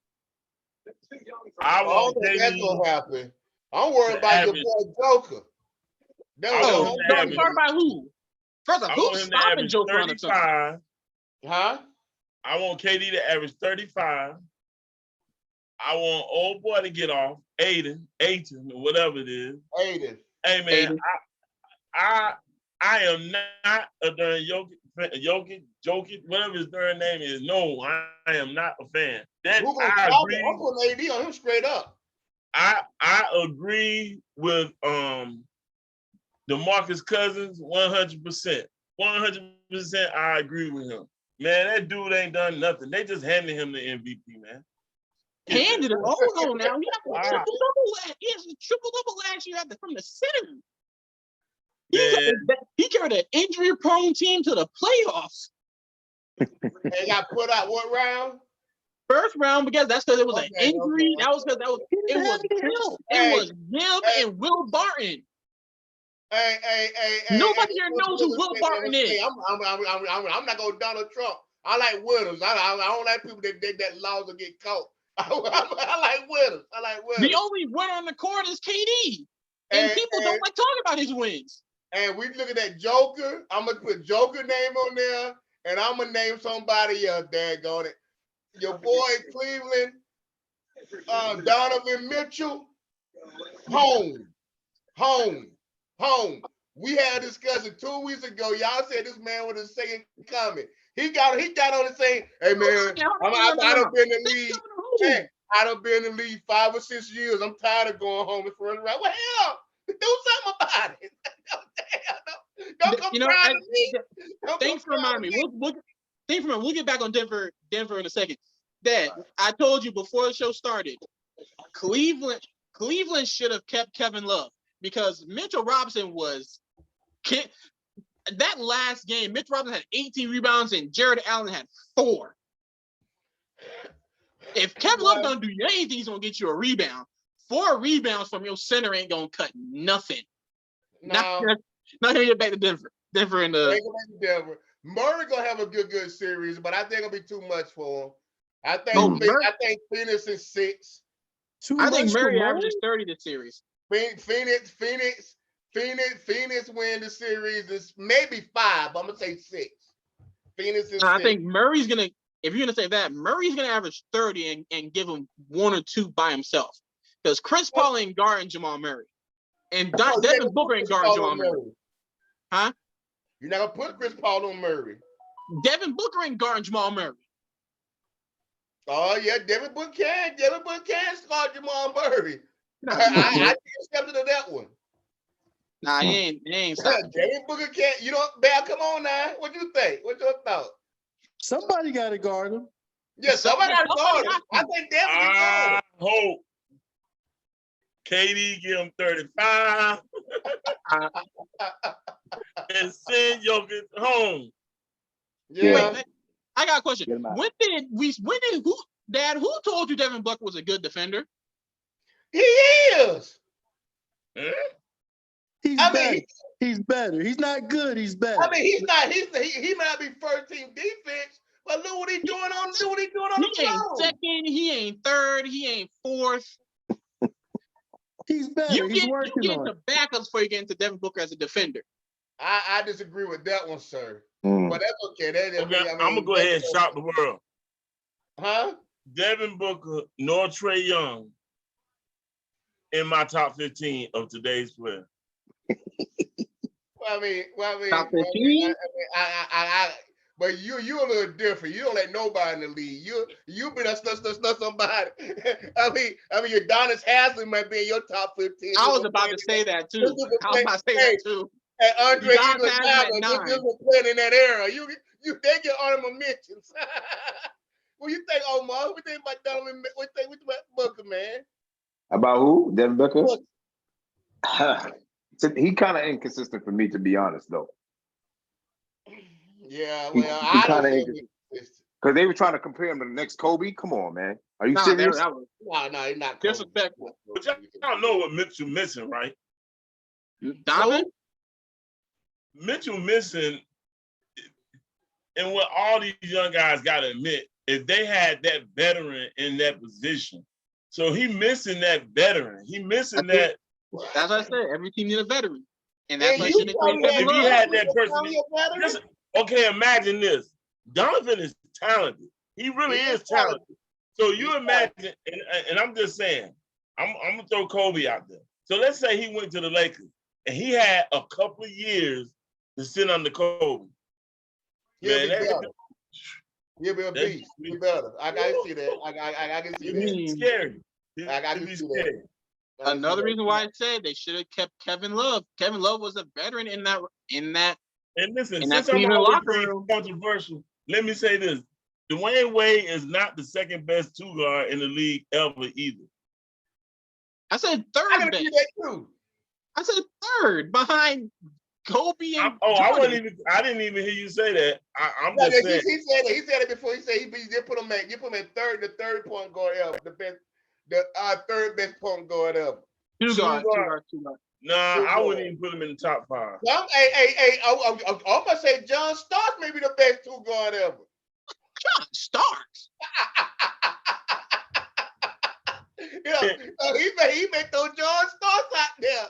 I don't think that's gonna happen. I'm worried about your boy Joker. Talking about who? First off, who's stopping Joker on the Sunday? Huh? I want KD to average 35. I want old boy to get off, Aiden, or whatever it is. Aiden. Hey man, I am not a darn Jokic, whatever his third name is. No, I am not a fan. That Who gonna I stop agree. it? I'm putting AD on him straight up. I agree with DeMarcus Cousins 100%. 100%. I agree with him. Man, that dude ain't done nothing. They just handed him the MVP, man. Handed it. Hold on now. He had a Wow. triple double. He has a triple double last year from the center. Man, He carried an injury-prone team to the playoffs. They got put out what round? First round, because that's because it was an Okay, injury. okay. That was because it was him Hey. and Will Barton. Hey. Nobody here knows who Will Barton is. I'm not going Donald Trump. I like winners. I don't like people that laws will get caught. I like winners. The only winner on the court is KD, and people don't like talking about his wins. And we look at that Joker. I'm gonna put Joker name on there, and I'm gonna name somebody else. Daggone it, your boy Cleveland, Donovan Mitchell, home. We had a discussion 2 weeks ago. Y'all said this man was the second coming. He got on the saying, "Hey man, I done been in the league. Hey, I done been in the league 5 or 6 years. I'm tired of going home and running around. Well, hell, do something about it. Don't come crying to me. Thanks for reminding me. We'll get back on Denver in a second. Dad, I told you before the show started, Cleveland should have kept Kevin Love because Mitchell Robinson was that last game. Mitchell Robinson had 18 rebounds and Jared Allen had 4. If Kevin Love don't do anything, he's gonna get you a rebound. 4 rebounds from your center ain't gonna cut nothing. No. Not gonna get back to Denver. Denver. Murray gonna have a good series, but I think it'll be too much for him. I think Phoenix is 6. I think Murray averages 30 this series. Phoenix win the series. It's maybe 5. I'm gonna say 6. Phoenix is 6. I think Murray's gonna. If you're gonna say that, Murray's gonna average 30 and give him 1 or 2 by himself. Because Chris Paul ain't guarding Jamal Murray, and Devin Booker ain't guarding Jamal Murray. Huh? You're not gonna put Chris Paul on Murray. Devin Booker ain't guarding Jamal Murray. Oh yeah, Devin Booker can guard Jamal Murray. I accepted to that one. Nah, he ain't stopping. Devin Booker can't. You don't. Bam, come on now. What you think? What's your thought? Somebody got to guard him. Yeah, somebody got to guard him. I think Devin can guard him. I hope KD give him 35 and send Jokic home. Yeah. Wait, I got a question. Who told you Devin Booker was a good defender? He is. He's better. He's not good. He's better. I mean, he's not. He might be first team defense, but look what he's doing on. Look what he's doing on the He ain't floor. second. He ain't third. He ain't fourth. He's better. He's working you get on the it. backups before you get into Devin Booker as a defender. I disagree with that one, sir. But that's okay. I'm gonna go ahead and shock the world. Huh? Devin Booker nor Trae Young in my top 15 of today's players. I mean, Top 15? but you're a little different. You don't let nobody in the league. You been a stuff somebody. I mean, your Donis Haslem might be in your top 15. I was about to say that too. And Andre Iguodala just was playing in that era. They get honorable mentions. What do you think, Omar? What do you think about Donovan? What do you think about Booker, man? About who? Devin Booker? He kind of inconsistent for me, to be honest, though. Yeah, well, I don't think because they were trying to compare him to the next Kobe. Come on, man. Are you serious? No, he's not disrespectful. But y'all know what Mitchell missing, right? Donovan? Mitchell missing, and what all these young guys got to admit is they had that veteran in that position. So he missing that veteran. He missing that. That's what I said. Every team needs a veteran. And that's why if he had that person. Okay, imagine this. Donovan is talented. He really is talented. So you imagine, and I'm just saying, I'm going to throw Kobe out there. So let's say he went to the Lakers and he had a couple of years to sit under Kobe. He'll Man, be that, better. He'll be a that beast. He'll be better. I can see that. I can see it that. be scary. I It can be see that. scary. I can see Another that. reason why I said they should have kept Kevin Love. Kevin Love was a veteran in that And listen, in that since I'm Cleveland always locker being room. controversial, let me say this. Dwayne Wade is not the second best two guard in the league ever either. I said I third can best. see that too. I said third behind Kobe and I didn't even hear you say that. I'm No, just he saying. said it. He said it before. He said he put him at the third point guard ever, the third best point guard ever. two Two guard. guard. Nah, I wouldn't even put him in the top 5. Hey, I'm gonna say John Starks may be the best two guard ever. John Starks. He may throw John Starks out there.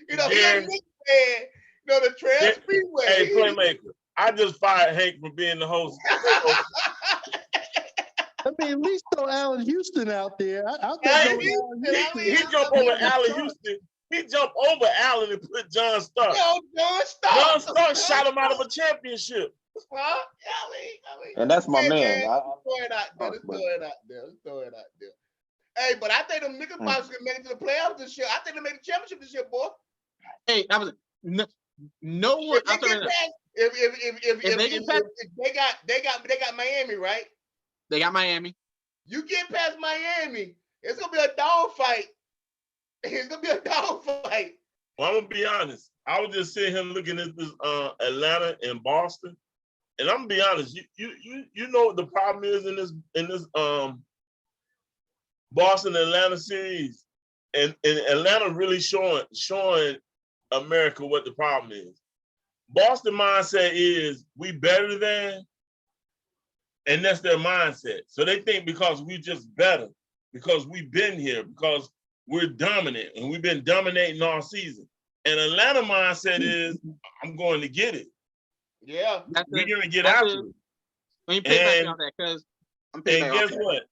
He a Knicks fan. The Trail Speedway. Hey, playmaker. I just fired Hank from being the host. I mean, at least throw Allen Houston out there. I'll Allen take Allen Houston. He jumped over Allen Houston. He jumped over Allen and put John Starks. John Starks. John Starks shot him out of a championship. Well, And that's my man. Throw it out there. Hey, but I think them Knickerbockers can make it to the playoffs this year. I think they make the championship this year, boy. Hey, that was no one. If they got Miami, right? They got Miami. You get past Miami, it's gonna be a dogfight. It's gonna be a dogfight. Well, I'm gonna be honest. I was just sitting here looking at this Atlanta and Boston, and I'm gonna be honest. You know what the problem is in this Boston Atlanta series, and Atlanta really showing America what the problem is. Boston mindset is we better than, and that's their mindset. So they think because we just better, because we've been here, because we're dominant, and we've been dominating all season. And Atlanta mindset is, I'm going to get it. Yeah, we're going to get after it. When you pick back on that, because I'm picking back guess what?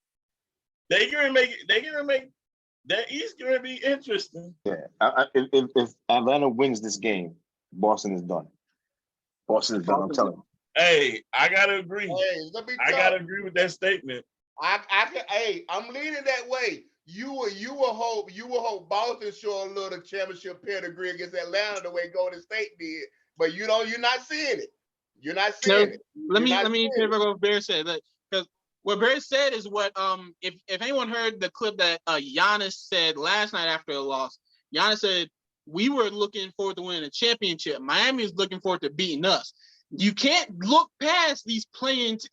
They're going to make that East going to be interesting. Yeah, if Atlanta wins this game, Boston is done. Boston is done. I'm telling you. Hey, I gotta agree. Hey, I gotta agree with that statement. I'm leaning that way. You will hope Boston show a little championship pedigree against Atlanta the way Golden State did, but you're not seeing it. You're not seeing it. Let me pick back what Bear said, because what Bear said is what if anyone heard the clip that Giannis said last night after a loss. Giannis said we were looking forward to winning a championship. Miami is looking forward to beating us. You can't look past these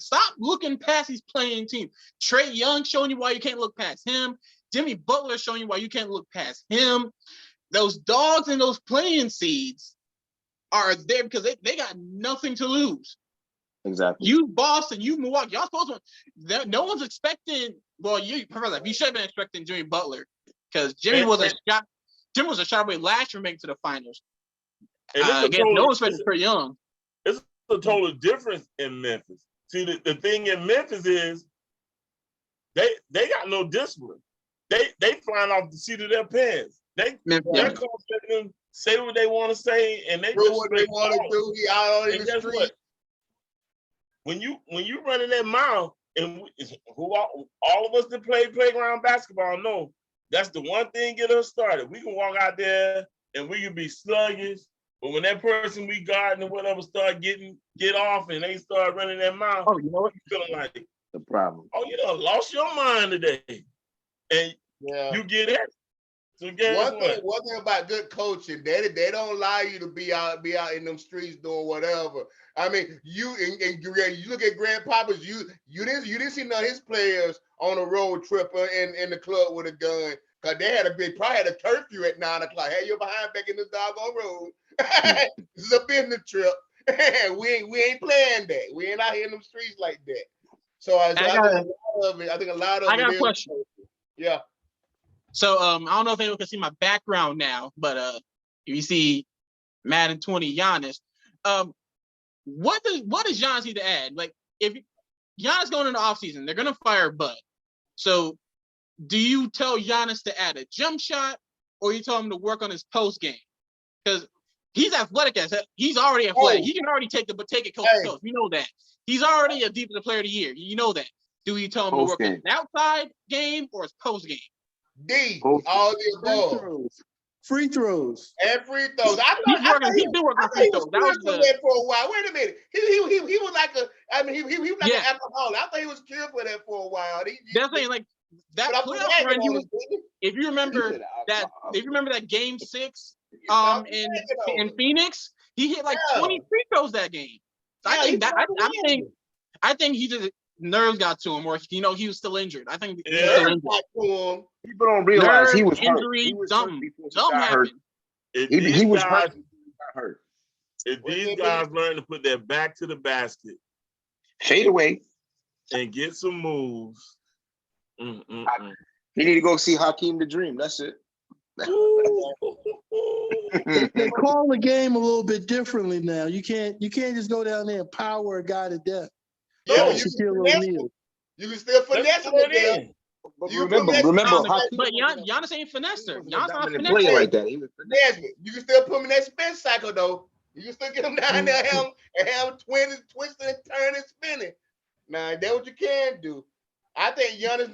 stop looking past these playing teams. Trae Young showing you why you can't look past him. Jimmy Butler showing you why you can't look past him. Those dogs and those playing seeds are there because they got nothing to lose. Exactly. You Boston, you Milwaukee, y'all supposed to. No one's expecting. Well, you should have been expecting Jimmy Butler because Jimmy was a shot away last year making to the finals. No one's expecting Trae Young. It's a total difference in Memphis. See, the thing in Memphis is they got no discipline. They flying off the seat of their pants. They're letting them say what they want to say, and they do what they want to do. He out in the street. When you running that mile, and all of us that play playground basketball know that's the one thing get us started. We can walk out there and we can be sluggish. But when that person we guarding or whatever start get off and they start running that mile, you know what? You feeling like the problem. Oh, you done lost your mind today, and you get it. So guess one thing about good coaching, they don't allow you to be out in them streets doing whatever. I mean, you look at Grand Papa's. You didn't see none of his players on a road trip in the club with a gun. Cause they probably had a curfew at 9 o'clock. Hey, you're behind back in this doggone road. This is a business trip. we ain't playing that. We ain't out here in them streets like that. So I think a lot of it. I got a question. Yeah. So I don't know if anyone can see my background now, but if you see Madden 20 Giannis, what does Giannis need to add? Like if Giannis going into the offseason, they're gonna fire Bud. So do you tell Giannis to add a jump shot, or you tell him to work on his post game? Because He's athletic as hell. He's already athletic. Oh. He can already take it coast Hey. to coast. You know that. He's already a defensive player of the year. You know that. Do you tell him to work Post-game. his outside game or his post game? D, Both. all the Free above. throws. Free throws. And free throws. He's been working free throws. That was for that for a while. Wait a minute. He was like he was like Yeah. an alcoholic. I thought he was cured for that for a while. that's saying like that but I'm playoff bragging run. on He him, was, didn't if you remember that, if you remember that game 6, I'm in bragging on him. Phoenix, he hit like Yeah. 20 free throws that game. So Yeah, I think he's that bragging. I think he just nerves got to him, or he was still injured. I think he was Yeah. still Nerves injured. got to him. People don't realize he Nerve, was hurt. injury, He was something. hurt before he Something got hurt. happened. If He these was guys, hurt before he got hurt. if What these did guys learn to put their back to the basket Fade away. and get some moves, He need to go see Hakeem the Dream. That's it. They call the game a little bit differently now. You can't just go down there and power a guy to death. Yeah, Like you can Shaquille finesse O'Neal. him. You can still finesse him with them. But You remember, put remember, that- Hakeem But wasn't a- Giannis ain't finesse he her. wasn't a Giannis not dominant finesse player her. like that. He was Desmond, you can still put him in that spin cycle though. You can still get him down there and have him twisting and turning and spinning. Now that's what you can do. I think Giannis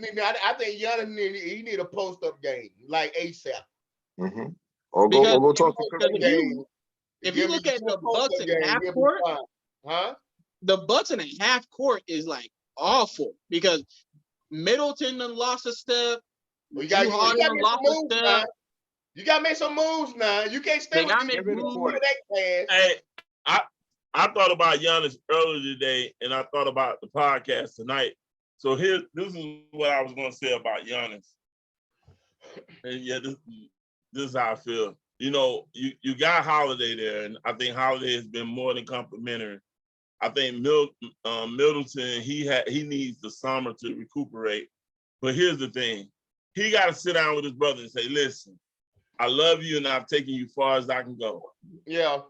need a post up game like ASAP. Mhm. Or Because go talk to because Kareem. if you look at the Bucks in half court, huh? the Bucks in a half court is like awful because Middleton done lost a step. You got Drew Harden done make lost some a moves step. now. You got to make some moves now. You can't stay They with gotta these make moves moves. that fast. Hey, I thought about Giannis earlier today, and I thought about the podcast tonight. So this is what I was going to say about Giannis. And yeah, this is how I feel. You know, you got Holiday there, and I think Holiday has been more than complimentary. I think Middleton, he needs the summer to recuperate. But here's the thing. He got to sit down with his brother and say, listen, I love you and I've taken you far as I can go. Yeah.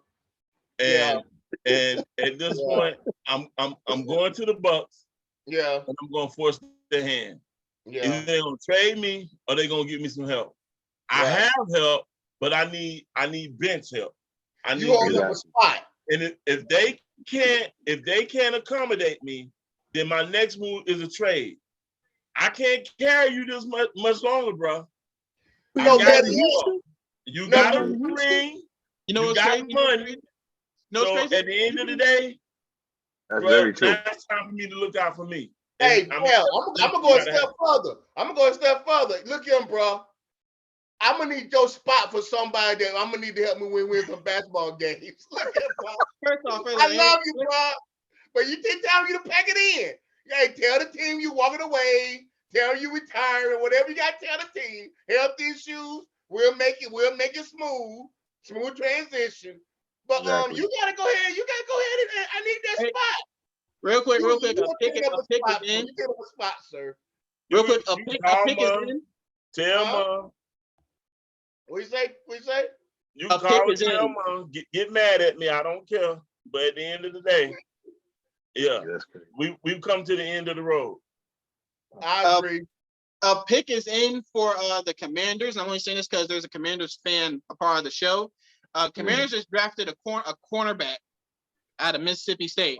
And at this point, I'm going to the Bucks. Yeah. And I'm going to force their hand. Yeah. Either they're going to trade me or they're going to give me some help. I Right. have help, but I need bench help. I need You hold bench up a spot. And if they can't accommodate me, then my next move is a trade. I can't carry you this much longer, bro. No, better You No, got a no, ring. You know You what's got crazy? money. No, So it's crazy. at the end of the day, That's bro, very true. now it's time for me to look out for me. Hey, And I'm gonna go a step further. I'm gonna go a step further. Look here, bro. I'm gonna need your spot for somebody that I'm gonna need to help me win some basketball games. Look here, bro. First off, I love you, bro. But you take time you to pack it in. Hey, tell the team you walking away. Tell you retiring. Whatever you got, tell the team. Health issues. We'll make it smooth transition. But Exactly. you gotta go ahead. And I need that Hey, spot. real quick, You a pick take up is in. You take up a spot, sir. Real quick, a You pick call is Mom. in. Tell Huh? Mom. What you say? You A call pick and is tell in. Mom. Get mad at me. I don't care. But at the end of the day, yeah, That's crazy. we've come to the end of the road. I agree. A pick is in for the Commanders. I'm only saying this because there's a Commanders fan a part of the show. Commanders just drafted a cornerback out of Mississippi State.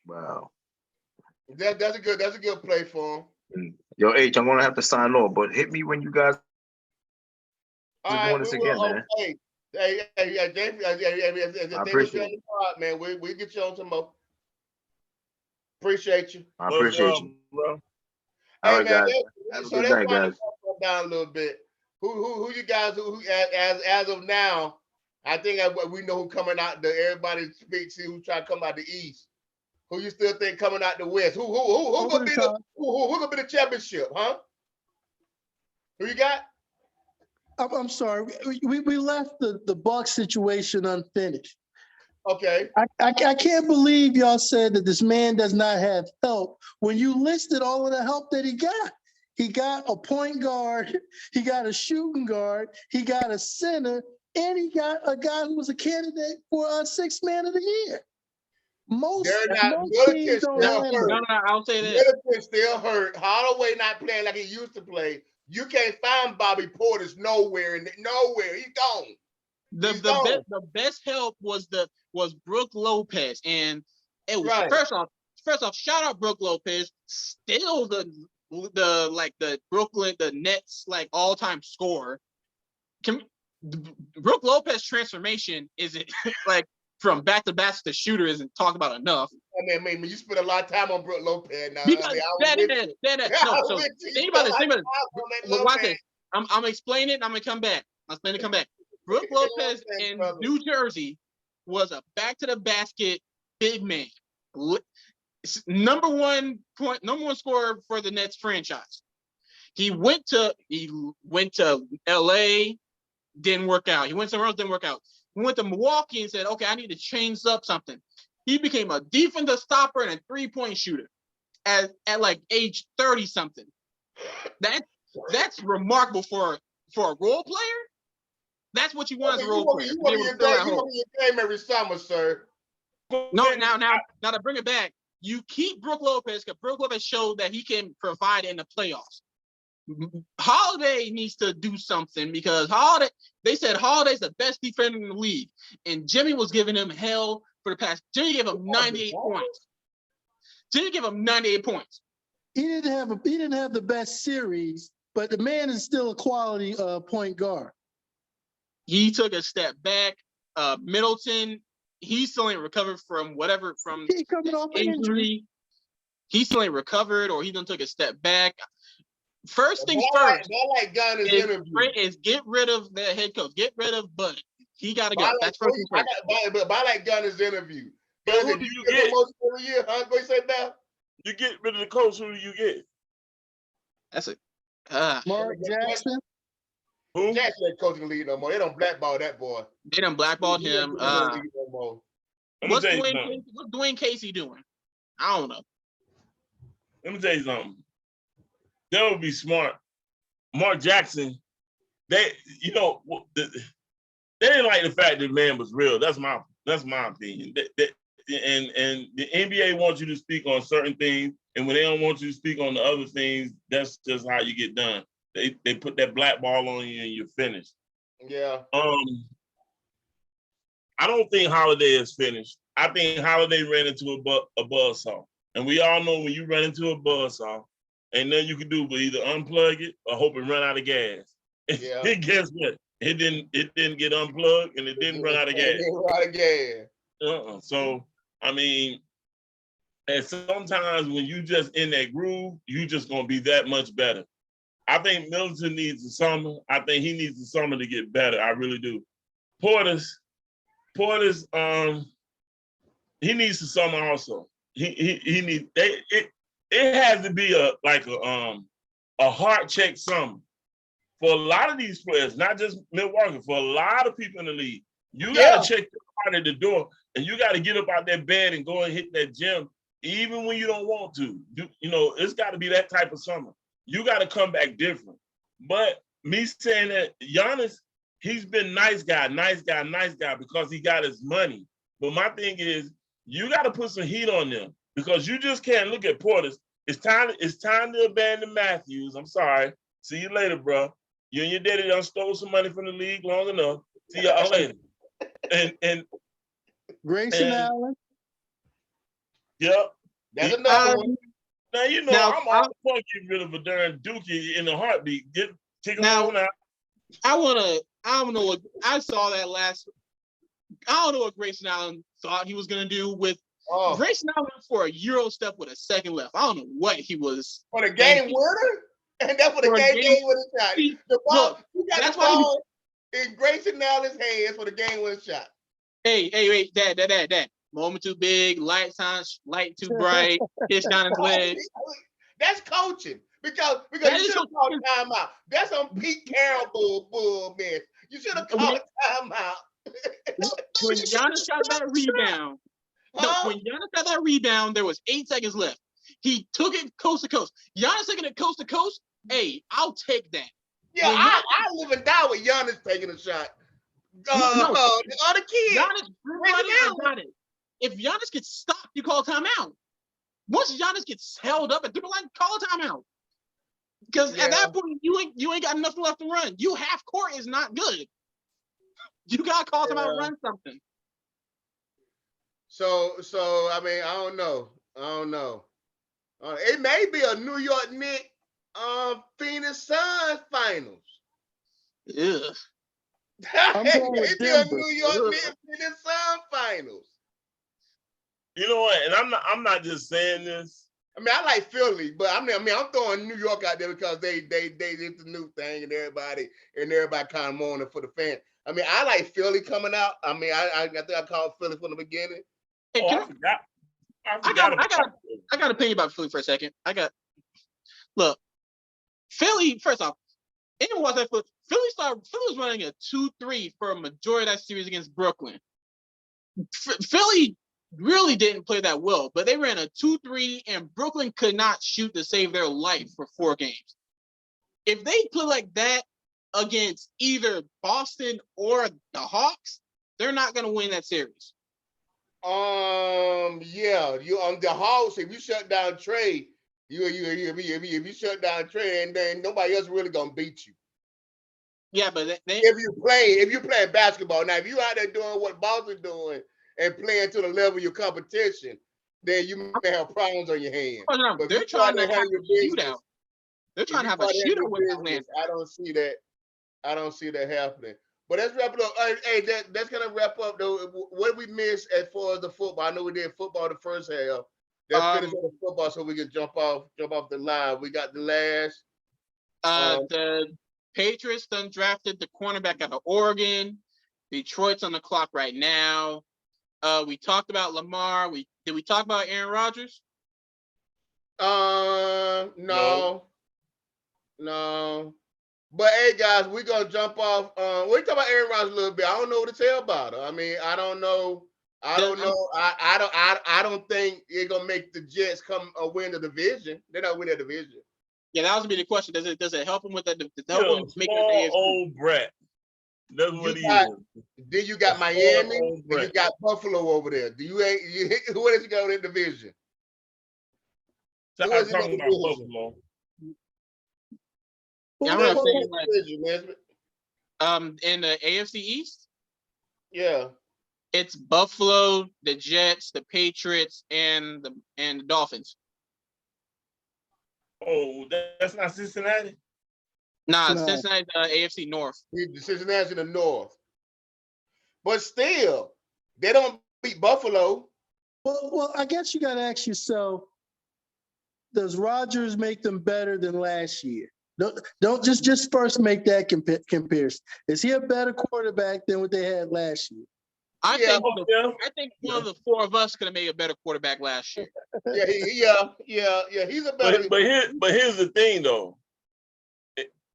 Wow. That's a good play for him. Yo, H, I'm gonna have to sign off, but hit me when you guys All are right, doing this again, man. Hey, James, I appreciate it. Man, we get you on some more. Appreciate you. I appreciate you. Bro. All right, guys. Have Have a so good that's night, why guys. we down a little bit. Who you guys who as of now? I think we know who coming out. Everybody speaks. Who try to come out the East? Who you still think coming out the West? Who gonna be the championship? Huh? Who you got? I'm sorry. We left the Bucks situation unfinished. Okay. I can't believe y'all said that this man does not have help when you listed all of the help that he got. He got a point guard, he got a shooting guard, he got a center, and he got a guy who was a candidate for a sixth man of the year. Most teams don't have hurt. No, I'll say this. Middleton still hurt. Holloway not playing like he used to play. You can't find Bobby Portis nowhere. He's gone. The best help was Brooke Lopez, and it was Right. first off, shout out Brooke Lopez, still the Brooklyn, the Nets like all-time scorer. Brooke Lopez transformation isn't like from back to basket to shooter isn't talked about enough. I mean, you spent a lot of time on Brooke Lopez now. Because I mean, I was no, so think about it. Watch it. I'm explaining it. I'm gonna come back. Come back. Brooke Lopez in New Jersey was a back to the basket big man. Number one scorer for the Nets franchise. He went to LA, didn't work out. He went somewhere else, didn't work out. He went to Milwaukee and said, okay, I need to change up something. He became a defensive stopper and a three-point shooter at like age 30 something. That's remarkable for a role player. That's what you want as a role player. You want your game every summer, sir. No, now to bring it back, you keep Brooke Lopez because Brooke Lopez showed that he can provide in the playoffs. Holiday needs to do something because they said Holiday's the best defender in the league, and Jimmy was giving him hell for the past. Jimmy gave him 98 points. He didn't have the best series, but the man is still a quality point guard. He took a step back. Middleton, he still ain't recovered from He coming off an injury. He still ain't recovered, or he done took a step back. First things first. I like Gunner's interview. Is get rid of the head coach. Get rid of Bud. He got to go. That's first things first. But I like Gunner's interview. But who do you get? Most of the year, huh? Go say that. You get rid of the coach. Who do you get? That's it. Mark Jackson. Who? Jackson ain't coaching the league no more. They don't blackball that boy. They done blackballed him. What's Dwayne Casey doing? I don't know. Let me tell you something. That would be smart. Mark Jackson, they didn't like the fact that man was real. That's my opinion. And the NBA wants you to speak on certain things, and when they don't want you to speak on the other things, that's just how you get done. They put that black ball on you and you're finished. Yeah. I don't think Holiday is finished. I think Holiday ran into a buzzsaw. And we all know when you run into a buzzsaw, ain't nothing you can do but either unplug it or hope it run out of gas. Yeah. And guess what? It didn't get unplugged and it didn't run out of gas. So, I mean, and sometimes when you just in that groove, you just gonna be that much better. I think Middleton needs the summer. I think he needs the summer to get better. I really do. Portis, he needs the summer also. He needs it has to be a heart check summer for a lot of these players, not just Milwaukee, for a lot of people in the league. You gotta check your heart at the door, and you gotta get up out that bed and go and hit that gym, even when you don't want to. It's got to be that type of summer. You got to come back different. But me saying that Giannis, he's been nice guy because he got his money. But my thing is, you got to put some heat on them because you just can't look at Portis. It's time to abandon Matthews. I'm sorry. See you later, bro. You and your daddy done stole some money from the league long enough. See y'all later. And Grayson Allen. Yep. That's another one. Now, I'm fuck you rid of a darn dookie in a heartbeat. Take him on out. I don't know what I saw that last. I don't know what Grayson Allen thought he was gonna do with Grayson Allen for a Euro step with a second left. I don't know what he was for the game winner, and that's what the game winner shot. The ball, you got the ball in Grayson Allen's hands for the game winner shot. Hey, Dad. Moment too big, light too bright, pitch down his leg. That's coaching because you should have called timeout. That's on Pete Carroll bull man. You should have called timeout. When Giannis got that rebound, there was 8 seconds left. He took it coast to coast. Giannis taking it coast to coast. Hey, I'll take that. Yeah, I live and die with Giannis taking a shot. The other kid. Giannis got it. If Giannis gets stopped, you call timeout. Once Giannis gets held up at the line, call a timeout. Because at that point, you ain't got nothing left to run. You half court is not good. You gotta call somebody Yeah. run something. So I mean, I don't know. It may be a New York Knicks, Phoenix Suns finals. Ugh. I'm going with It be a Denver. New York Ugh. Knicks Phoenix Suns finals. You know what? And I'm not just saying this. I mean, I like Philly, but I'm throwing New York out there because they did the new thing and everybody kind of mourning for the fans. I mean, I like Philly coming out. I mean, I think I called Philly from the beginning. Hey, Oh, can I forgot. I I forgot got about I got an opinion about Philly for a second. Look, Philly, first off, anyone watch that Philly was running a 2-3 for a majority of that series against Brooklyn. Philly really didn't play that well, but they ran a 2-3 and Brooklyn could not shoot to save their life for 4 games. If they play like that against either Boston or the Hawks, they're not going to win that series. Yeah, you on the Hawks. If you shut down Trey, if you shut down Trey, and then nobody else really gonna beat you. Yeah, but If you playing basketball now, if you out there doing what Boston doing and playing to the level of your competition, then you may have problems on your hands. But they're if you out trying to there have handling a your shootout. business, They're trying to have a shootout with Atlanta. I don't see that. I don't see that happening. But let's wrap it up. Hey, that's gonna wrap up though. What did we miss as far as the football? I know we did football the first half. Let's finish on the football so we can jump off the line. We got the last. The Patriots done drafted the cornerback out of Oregon. Detroit's on the clock right now. We talked about Lamar. Did we talk about Aaron Rodgers? No. But hey, guys, we're gonna jump off. We talk about Aaron Rodgers a little bit. I don't know what to tell about her. I mean, I don't know. I don't think it's gonna make the Jets come win the division. They're not winning the division. Yeah, that was gonna be the question. Does it help him with that? Small old brat. That's what he is. Then you got Miami and you got Buffalo over there. Who else you got in the division? I'm talking about Buffalo. Yeah, I'm not saying in the AFC East. Yeah, it's Buffalo, the Jets, the Patriots, and the Dolphins. Oh, that's not Cincinnati? Nah, no. Cincinnati's AFC North. Cincinnati's in the North. But still, they don't beat Buffalo. Well, I guess you got to ask yourself, does Rodgers make them better than last year? Don't just first make that comparison. Is he a better quarterback than what they had last year? I think one of the 4 of us could have made a better quarterback last year. Yeah. He's a better. But here's the thing, though.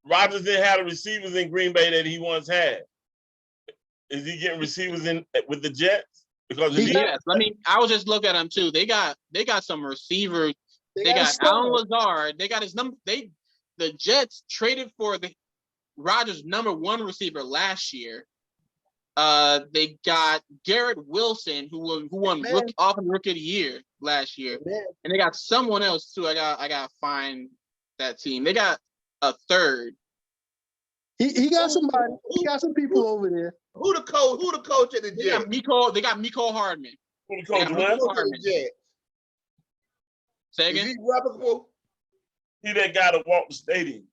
Rodgers didn't have the receivers in Green Bay that he once had. Is he getting receivers in with the Jets? Because yes, I mean, I was just looking at them too. They got some receivers. They got Alan Lazard. They got his number. The Jets traded for the Rodgers' number 1 receiver last year. They got Garrett Wilson, who won Rookie of the Year last year, and they got someone else too. I got to find that team. They got a third. He got somebody. He got some people over there. Who the coach at the Jets? They got Mecole Hardman. Who the coach? Hardman. Say again. Is he replicable? He that guy that walked the stadium.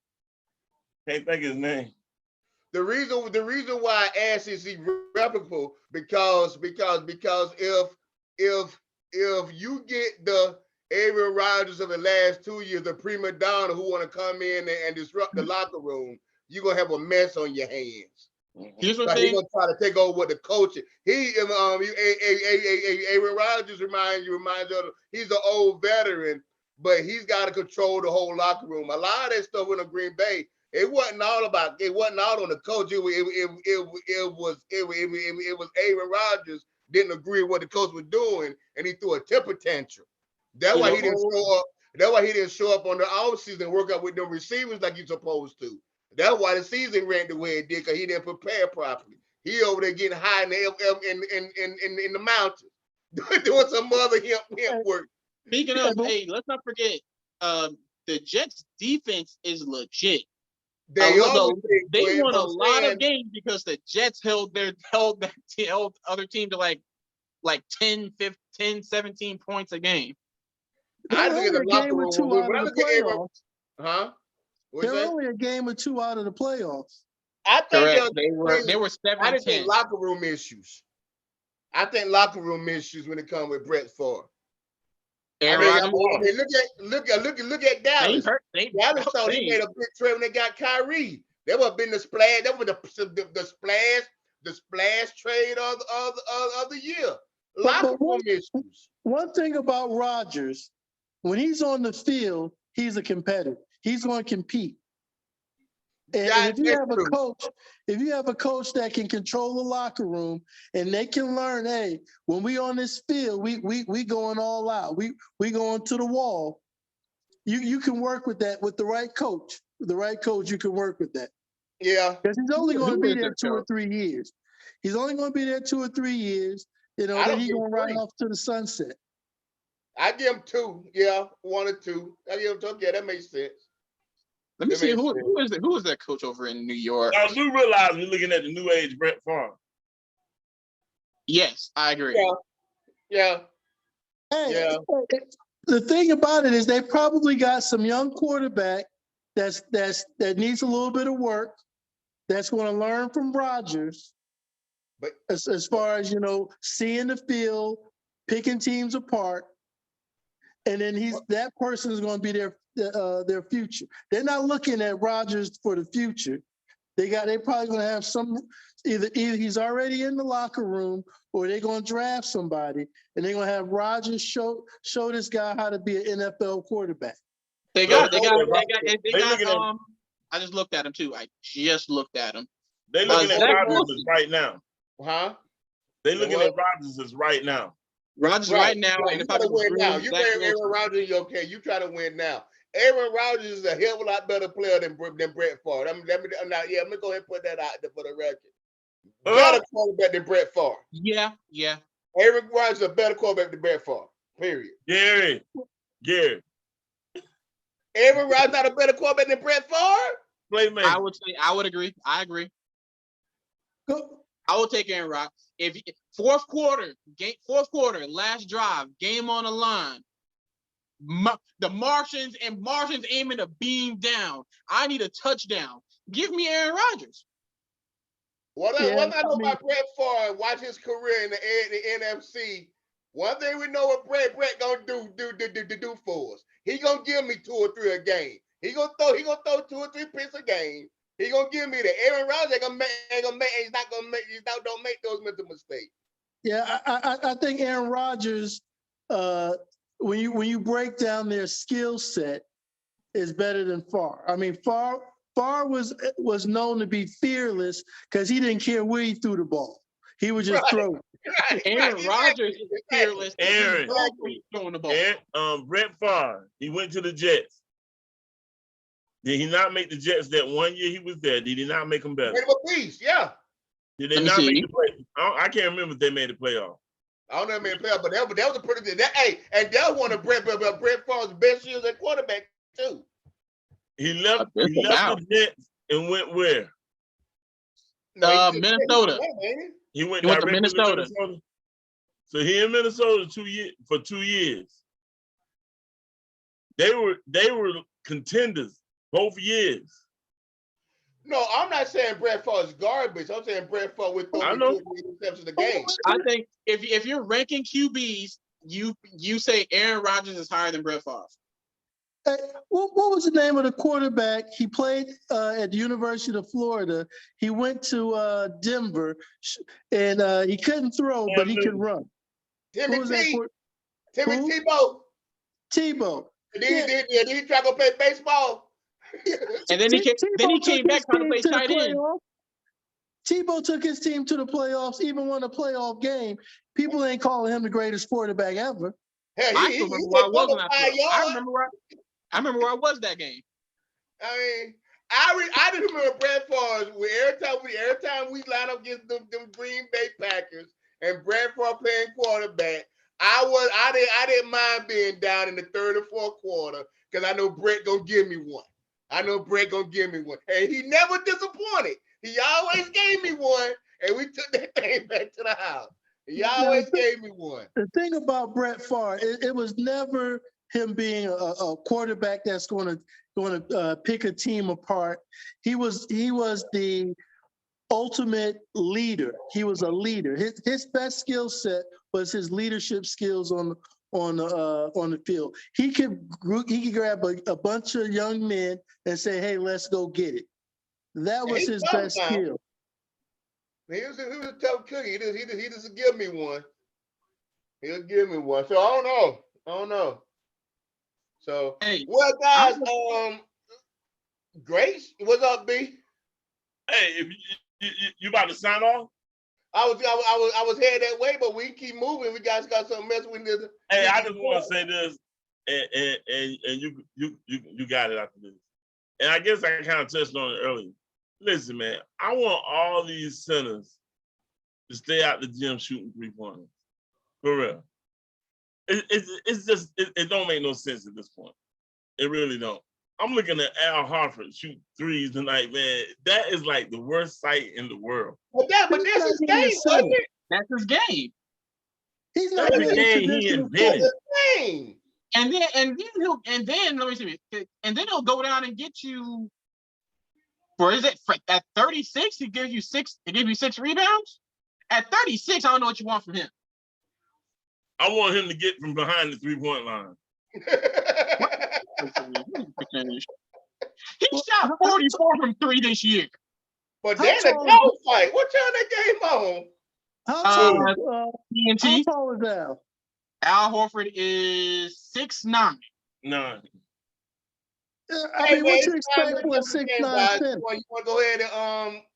Can't think of his name. The reason why I ask is he replicable because if you get the Aaron Rodgers of the last 2 years, the prima donna who want to come in and disrupt the locker room, you're gonna have a mess on your hands. He's gonna try to take over with the coaching. Aaron Rodgers reminds of he's an old veteran, but he's got to control the whole locker room. A lot of that stuff in the Green Bay, it wasn't all on the coach. It was Aaron Rodgers didn't agree with what the coach was doing, and he threw a temper tantrum. That's why he didn't show up. That's why he didn't show up on the offseason and work out with them receivers like he's supposed to. That's why the season ran the way it did, because he didn't prepare properly. He over there getting high in the mountains, doing some other hemp work. Speaking of, hey, let's not forget, the Jets defense is legit. They Look, always say they Quinn, won a but I'm lot saying, of games because the Jets held other team to like 10, 15, 17 points a game. I They're think it's only a a locker game or room. two When out of I the look at Aaron, playoffs. huh? What you They're say? only a game or two out of the playoffs. I think Correct. They were 7 I and didn't think 10. locker room issues. I think locker room issues when it comes with Brett Favre. Aaron Rodgers. Look at They Dallas. hurt. They Dallas thought he made a big trade when they got Kyrie. That would have been the splash. That was the splash trade of the year. Locker room issues. One thing about Rodgers, when he's on the field, he's a competitor. He's going to compete. And if you have a coach that can control the locker room and they can learn, hey, when we on this field, we going all out. We going to the wall. You can work with that with the right coach. With the right coach, you can work with that. Yeah. Because he's only going to be there 2 or coach? 3 years. He's only going to be there 2 or 3 years. Then he's going to ride off to the sunset. I give him 2. Yeah, 1 or 2. I give him 2. Yeah, that makes sense. Let me see who is that coach over in New York? I do realize we're looking at the new age Brett Favre. Yes, I agree. Yeah. Hey, the thing about it is they probably got some young quarterback that needs a little bit of work, that's going to learn from Rodgers. But as far as seeing the field, picking teams apart, and then that person is going to be their future. They're not looking at Rodgers for the future. They're probably going to have either he's already in the locker room or they're going to draft somebody and they're going to have Rodgers show this guy how to be an NFL quarterback. They got I just looked at him too. I just looked at him. They looking at Rodgers right now. Huh? They looking at Rodgers right now. Rodgers right now. Right. You got to win now. You bring Aaron Rodgers, okay. You try to win now. Aaron Rodgers is a hell of a lot better player than Brett Favre. I'm gonna go ahead and put that out there for the record. Better quarterback than Brett Favre. Yeah. Aaron Rodgers is a better quarterback than Brett Favre. Period. Gary. Aaron Rodgers not a better quarterback than Brett Favre. Playmaker. I would agree. I agree. I will take Aaron Rodgers. If fourth quarter, last drive, game on the line. The Martians aiming to beam down. I need a touchdown. Give me Aaron Rodgers. What I know about Brett Favre, watch his career in the NFC. One thing we know what Brett gonna do for us. He gonna give me 2 or 3 a game. He gonna throw 2 or 3 picks a game. He gonna give me the Aaron Rodgers don't make those mental mistakes. Yeah, I think Aaron Rodgers, when you break down their skill set, is better than Favre. I mean, Favre was known to be fearless because he didn't care where he threw the ball. He would just throw it. Aaron Rodgers is fearless. Aaron, throwing the ball. Brett Favre, he went to the Jets. Did he not make the Jets that 1 year he was there? Did he not make them better? Made him a piece, yeah. Did they not make the play? I can't remember if they made the playoff. I don't know if they made the playoff, but that was a pretty good. And that was one of Brett Favre's best years at quarterback too. He left the Jets and went where? Minnesota. He went to Minnesota. So he in Minnesota for 2 years. They were contenders both years. No, I'm not saying Brett Favre is garbage. I'm saying Brett Favre with 2 interceptions a game. I think if you're ranking QBs, you say Aaron Rodgers is higher than Brett Favre. Hey, what was the name of the quarterback? He played at the University of Florida. He went to Denver, and he couldn't throw, but he could run. Timmy Tebow. Did he try to play baseball? And then he came back trying to play tight end. Tebow took his team to the playoffs, even won a playoff game. People ain't calling him the greatest quarterback ever. Hell, I remember where I was when I remember where I was that game. I mean, I just remember Brett Favre. Every time we line up against them Green Bay Packers and Brett Favre playing quarterback, I didn't mind being down in the 3rd or 4th quarter because I know Brett gonna give me one. I know Brett gonna give me one. And he never disappointed. He always gave me one, and we took that thing back to the house. He always gave me one. The thing about Brett Favre, it was never him being a quarterback that's going to pick a team apart. He was the ultimate leader. He was a leader. His best skill set was his leadership skills on the field. He could grab a bunch of young men and say, "Hey, let's go get it." That was his best skill. He was a tough cookie. He just give me one. He'll give me one. So I don't know. So Hey, well, guys, Grace, what's up, B? Hey, if you about to sign off? I was headed that way, but we keep moving. We got something else we need to. Hey, I just want to say this, and you got it after this. And I guess I kind of touched on it earlier. Listen, man, I want all these centers to stay out the gym shooting 3-pointers. For real. It's just, it don't make no sense at this point. It really don't. I'm looking at Al Horford shoot threes tonight, man. That is like the worst sight in the world. But that's his game, wasn't it? that's his game. He's not That's the even game he traditional invented. player. Game. And then let me see. And then he'll go down and get you. For is it at 36? He gives you 6. He gives you 6 rebounds. At 36, I don't know what you want from him. I want him to get from behind the 3-point line. He shot 44 from 3 this year. But How then the tall- dog fight. What y'all that game on? How TNT. tall is Al? Al Horford is 6'9". No. I mean, what you expect for a 6'9" center? You want to go ahead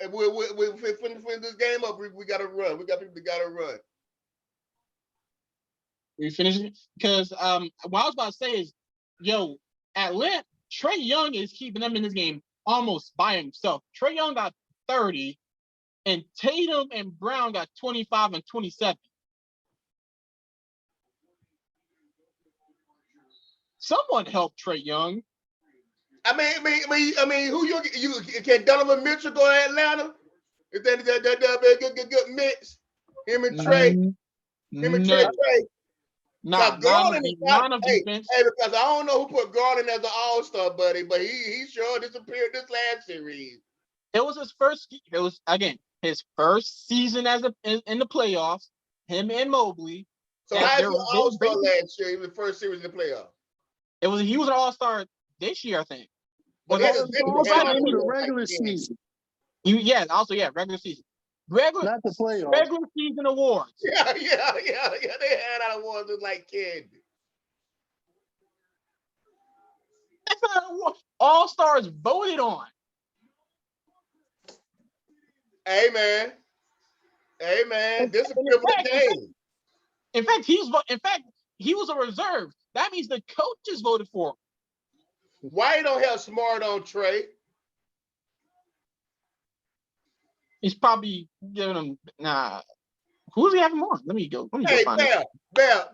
and we'll finish this game up. We got to run. We got people that got to run. We finish it because what I was about to say is, yo, Atlanta, Trae Young is keeping them in this game almost by himself. Trae Young got 30, and Tatum and Brown got 25 and 27. Someone help Trae Young. I mean, who you can Donovan Mitchell go to Atlanta? Is that good mix? Him and Trey. Him and Trey. Not defense. Hey, because I don't know who put Garland as an all-star, buddy, but he sure disappeared this last series. It was his first. It was again his first season in the playoffs. Him and Mobley. So how's he an all-star last year? He was the first series in the playoffs. He was an all-star this year, I think. But the regular season. Regular season. Not the playoffs. Regular season awards. Yeah. They had out awards like candy. That's not an award. All-stars voted on. Hey man. This is a different game. In fact, he was a reserve. That means the coaches voted for him. Why you don't have Smart on Trey? He's probably giving him who's he having more? Let me go find it. Bear.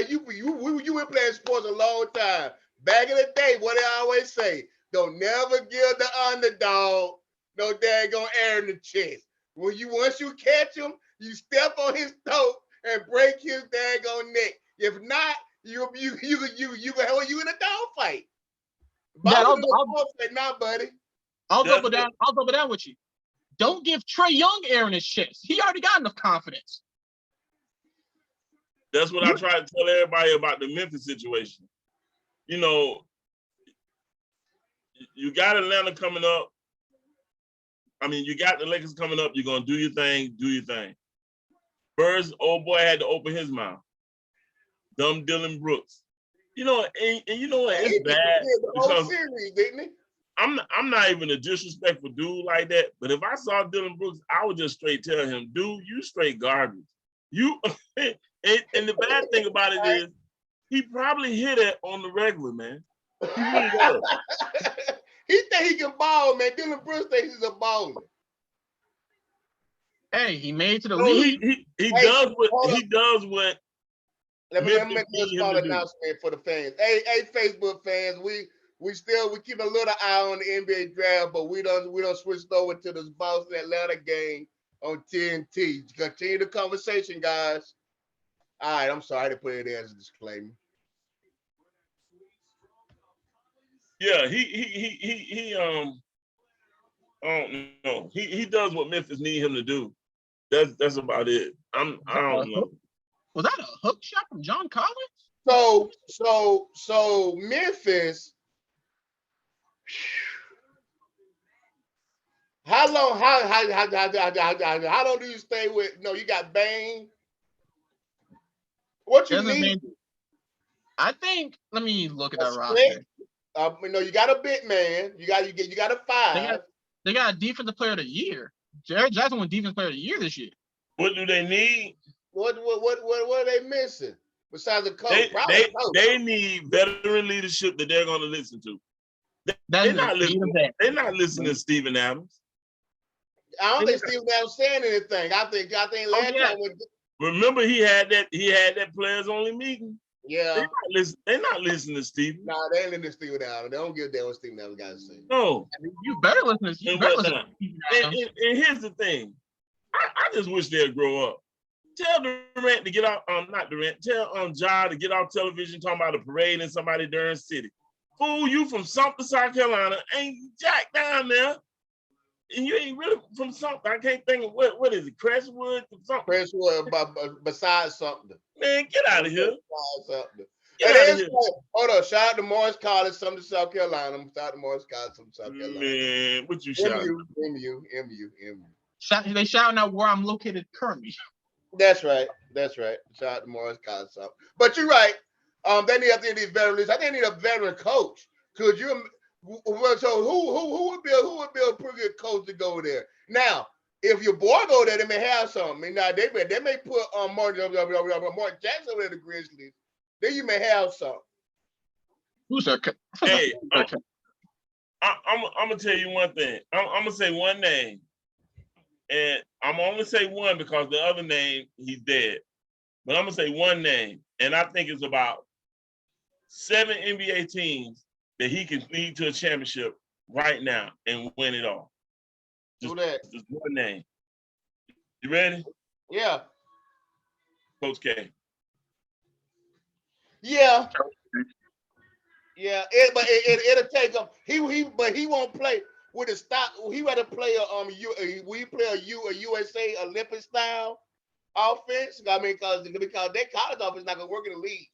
You been playing sports a long time. Back in the day, what I always say, don't never give the underdog no daggone air in the chest. Once you catch him, you step on his throat and break his daggone neck. If not, you in a dog fight. Buddy. I'll double down with you. Don't give Trae Young air in his chest. He already got enough confidence. That's what I try to tell everybody about the Memphis situation. You know, you got Atlanta coming up. I mean, you got the Lakers coming up. You're going to do your thing. First, old boy had to open his mouth. Dumb Dylan Brooks. You know, and you know what? It's bad because series, didn't he? I'm not even a disrespectful dude like that. But if I saw Dylan Brooks, I would just straight tell him, dude, you straight garbage. You and the bad thing about it is he probably hit it on the regular, man. He really does. He think he can ball, man. Dylan Brooks thinks he's a baller. Hey, he made it to the league. He does what. Let me make this small announcement for the fans. Hey, Facebook fans, we keep a little eye on the NBA draft, but we don't switched over to this Boston Atlanta game on TNT. Continue the conversation, guys. All right, I'm sorry to put it as a disclaimer. Yeah, he I don't know. He does what Memphis need him to do. That's about it. I don't know. Was that a hook shot from John Collins? So Memphis. How long do you stay with? No, you got Bane. What you need? I think. Let me look at that roster. roster. You got a big man. You got a 5. They got a defensive player of the year. Jared Jackson won defensive player of the year this year. What do they need? What are they missing besides the coach? They need veteran leadership that they're going to listen to. They're not listening. They're not listening to Steven Adams. I don't think Steven Adams saying anything. I think last time. Remember, he had that players only meeting. Yeah, they're not listening to Steven. No, they ain't listening to Steven Adams. They don't give a damn what Steven Adams got to say. No, you better listen to Steven Adams. And here's the thing, I just wish they'd grow up. Tell Durant to get out. Not Durant. Tell Ja to get off television talking about a parade in somebody Durham City. Fool, you from Sumter, South Carolina, ain't jack down there. And you ain't really from Sumter. I can't think of what is it, Crestwood? Crestwood, besides something. Man, get out of here. Hold on, shout out to Morris College, Sumter, South Carolina. Shout out to Morris College, Sumter, South Carolina. Man, what you shouting? MU. They shouting out where I'm located currently. That's right. Shout out to Morris College. But you're right. They need these veterans. I think they need a veteran coach. Could you? So who would be a pretty good coach to go there? Now, if your boy go there, they may have something. Now they may put Mark Jackson over the Grizzlies. Then you may have something. Who's that? Hey, I'm gonna tell you one thing. I'm gonna say one name, and I'm only say one because the other name he's dead. But I'm gonna say one name, and I think it's about 7 NBA teams that he can lead to a championship right now and win it all. Just one name. You ready? Yeah. Coach K. Yeah. Yeah. It'll take him. He won't play with a stop. He rather play a USA Olympic style offense. I mean, because their college offense is not gonna work in the league.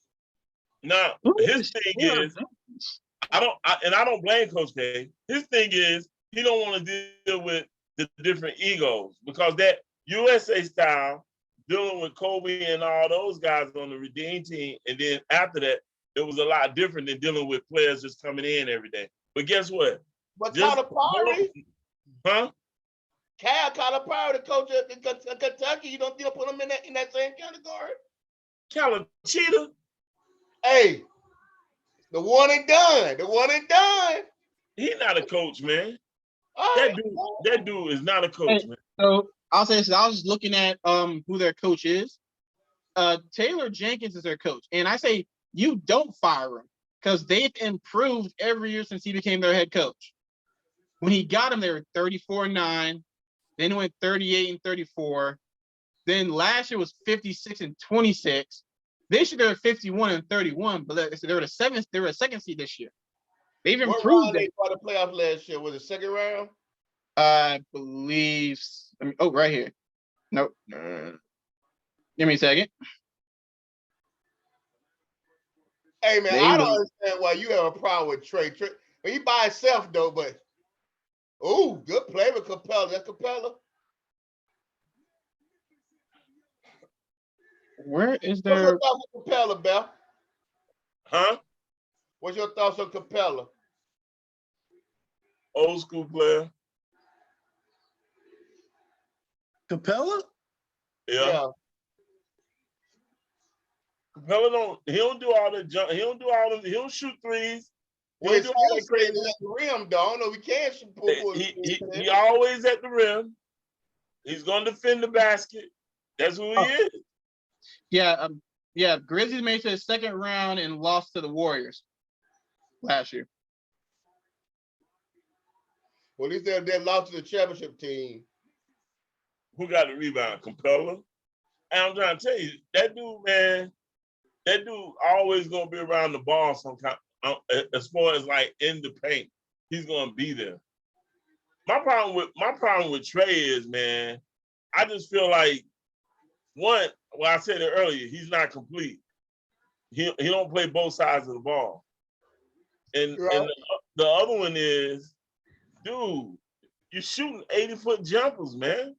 Now, his thing is, I don't blame Coach K. His thing is he don't want to deal with the different egos because that USA style, dealing with Kobe and all those guys on the Redeem team, and then after that, it was a lot different than dealing with players just coming in every day. But guess what? But Calipari, huh? Calipari, the coach of Kentucky, you don't put him in that same category. Calachita. Hey, the one and done. He's not a coach, man. Right. That dude is not a coach, man. So I'll say this. I was looking at who their coach is. Taylor Jenkins is their coach. And I say you don't fire him because they've improved every year since he became their head coach. When he got him, they were 34-9. Then it went 38-34. Then last year was 56-26. This year they're 51-31, but they were a second seed this year. They've improved. What round they got the playoff last year? Was it second round? I believe. Right here. Nope. Give me a second. Hey man, I don't understand why you have a problem with Trey. He by himself though, but good play with Capella. That's Capella. Where is What's your there? thoughts on Capella, Bell? Huh? What's your thoughts on Capella? Old school player. Capella? Yeah. Capella he don't do all the jump. He don't shoot threes. Well, he's always crazy at the rim, though. I don't know. We can't shoot. He always at the rim. He's gonna defend the basket. That's who he is. Yeah. Grizzlies made it to the second round and lost to the Warriors last year. Well, at least they lost to the championship team. Who got the rebound? Capella. And I'm trying to tell you, that dude, man, that dude always gonna be around the ball some kind. As far as like in the paint, he's gonna be there. My problem with Trey is, man, I just feel like one. Well, I said it earlier. He's not complete. He don't play both sides of the ball. And Right. and the other one is, dude, you're shooting 80-foot jumpers, man.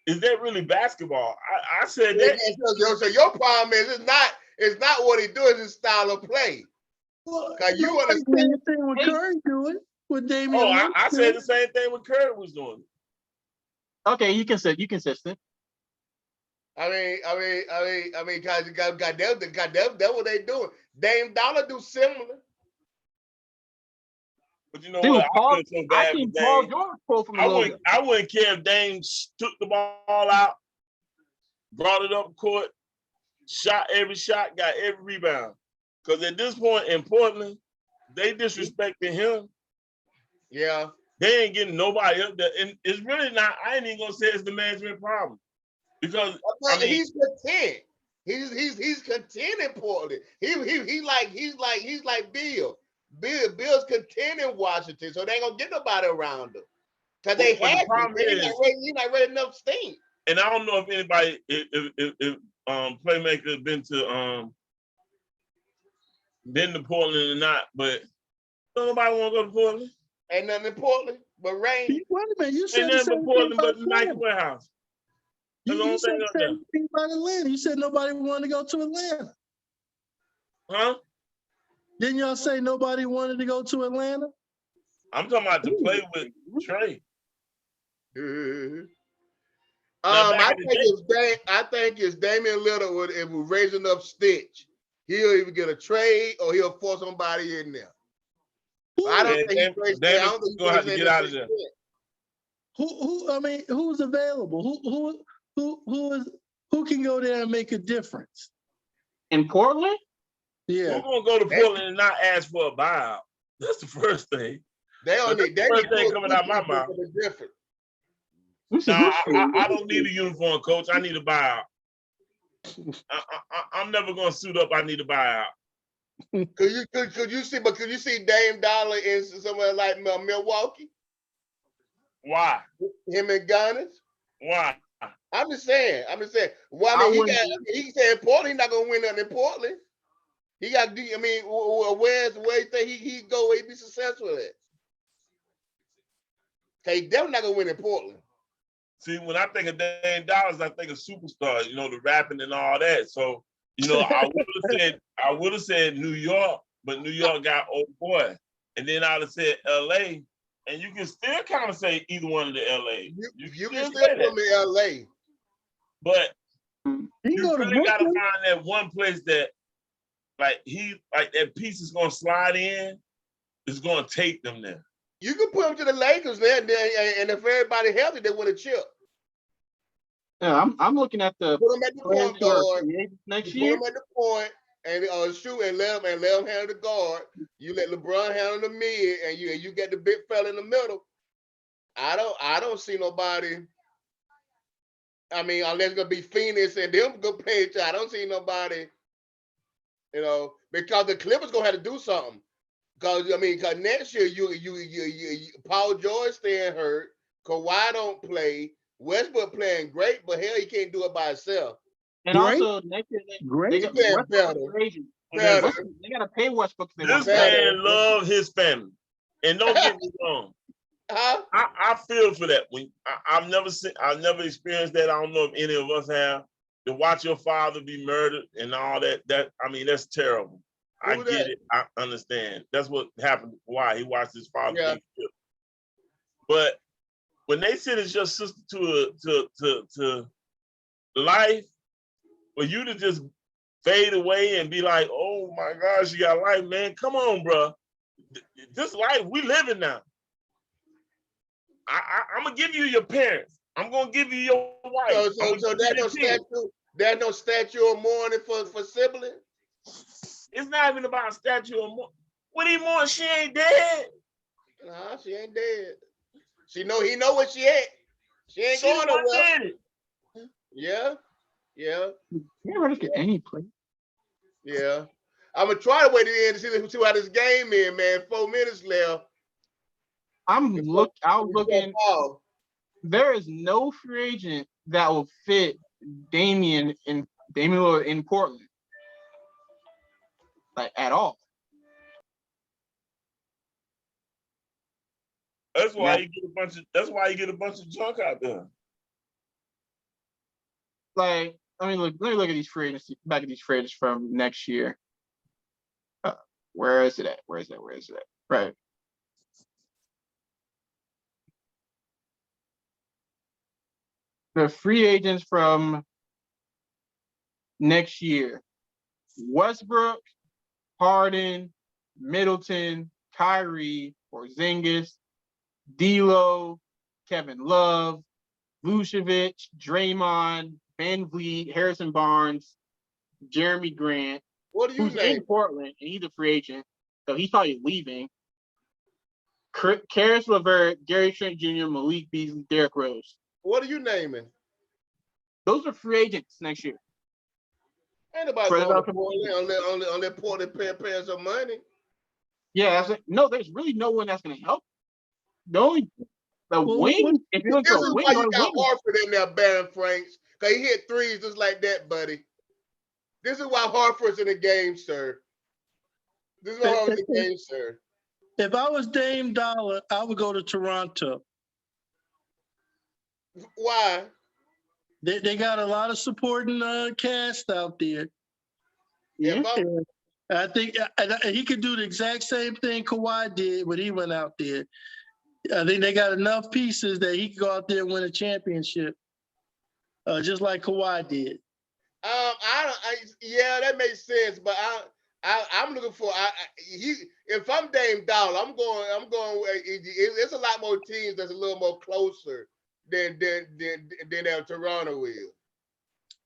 Is that really basketball? I said that. So your problem is it's not what he doing, it's his style of play. Well, Cause you nobody understand. did anything with Curry doing with Damian. Oh, Lillard I doing. said the same thing what Curry was doing. Okay, you consistent. I mean, guys, goddamn, that's what they doing. Dame Dollar do similar. But you know Dude, what? Paul, I feel so I bad for think Paul Dame. George pulled from a little bit. I wouldn't care if Dame took the ball out, brought it up court, shot every shot, got every rebound. Because at this point in Portland, they disrespecting him. Yeah. They ain't getting nobody up there. And it's really not, I ain't even gonna say it's the management problem. Because I mean, he's content. He's content in Portland. He's like Bill. Bill's content in Washington, so they ain't gonna get nobody around him. Cause they but had the problem he's not ready enough steam. and I don't know if anybody if Playmaker been to Portland or not, but don't nobody want to go to Portland. Ain't nothing in Portland but rain. Wait a minute, you Ain't said the nothing same but thing Portland about but the Nike Atlanta. warehouse. That's the You only said thing the up there. same thing about Atlanta. You said nobody wanted to go to Atlanta. Huh? Didn't y'all say nobody wanted to go to Atlanta? I'm talking about to play with Trey. I think it's Damian Lillard if we raise enough stitch, he'll either get a trade or he'll force somebody in there. I don't think he's gonna have to get out of there. Who's available? Who can go there and make a difference? In Portland? Yeah. Who's gonna go to Portland and not ask for a buyout? That's the first thing. They don't need first thing coming out my mouth. Different. Nah, I don't need a uniform, coach. I need a buyout. I'm never gonna suit up. I need a buyout. Could you see Dame Dollar in somewhere like Milwaukee? Why? Him and Giannis? Why? I'm just saying. Well, he said Portland, he's not gonna win nothing in Portland. He got. I mean, where you think he go? Where he be successful at? He definitely not gonna win in Portland. See, when I think of Dame Dollars, I think of superstars. You know, the rapping and all that. So, you know, I would have said New York, but New York got old boy, and then I'd have said L.A. And you can still kind of say either one of the L.A. You can still put him in L.A. But you really got to find that one place that, like that piece is gonna slide in, is gonna take them there. You can put them to the Lakers there, and if everybody healthy, they win a chip. Yeah, I'm looking at the put them at the point guard next year. Put them at the point and shoot and let them handle the guard. You let LeBron handle the mid, and you get the big fella in the middle. I don't see nobody. I mean, unless it's gonna be Phoenix and them go play each other. I don't see nobody. You know, because the Clippers gonna have to do something. Because next year you Paul George staying hurt, Kawhi don't play, Westbrook playing great, but hell, he can't do it by himself. And also next year they got to pay Westbrook. This man love his family, and don't get me wrong. I feel for that. I've never experienced that. I don't know if any of us have. To watch your father be murdered and all that. That's terrible. I get it. I understand. That's what happened. Why he watched his father be killed. But when they send your sister to life, for you to just fade away and be like, "Oh my gosh, you got life, man! Come on, bro. This life we living now. I'm gonna give you your parents. I'm gonna give you your wife. So there's no statue of mourning for siblings. It's not even about statue of mourning. What do you mourn? She ain't dead. Nah, she ain't dead. He know where she at. She ain't She going the one nowhere. did it. Yeah, yeah, You never just get any play. yeah. I'm gonna try to wait to the end to see how this game is, man. 4 minutes left. I was looking. Oh, There is no free agent that will fit Damian Lillard in Portland, like at all. That's why Now, you get a bunch of. That's why you get a bunch of junk out there. like, let me look at these free agents. Back at these free agents from next year. Where is it at? Where is it at? Right. The free agents from next year: Westbrook, Harden, Middleton, Kyrie, Porzingis, D'Lo, Kevin Love, Vucevic, Draymond, Van Vliet, Harrison Barnes, Jeremy Grant, what do you who's name? in Portland, and he's a free agent, so he's probably leaving. Karis LeVert, Gary Trent Jr., Malik Beasley, Derrick Rose. What are you naming? Those are free agents next year. Ain't nobody For going the to Portland unless Portland paying some money. Yeah, that's it. No, there's really no one that's going to help. The Well, wing, if you're looking This for a is wing, why on you a got wing. Hartford in there, Baron Franks, because he hit threes just like that, buddy. This is why Hartford's in the game, sir. This is why Hartford's in the game, sir. If I was Dame Dollar, I would go to Toronto. Why? They got a lot of supporting cast out there. Yeah. I think he could do the exact same thing Kawhi did when he went out there. I think they got enough pieces that he could go out there and win a championship, just like Kawhi did. Yeah, that makes sense, but I'm looking for if I'm Dame Dollar, I'm going. It's a lot more teams that's a little more closer than Toronto is.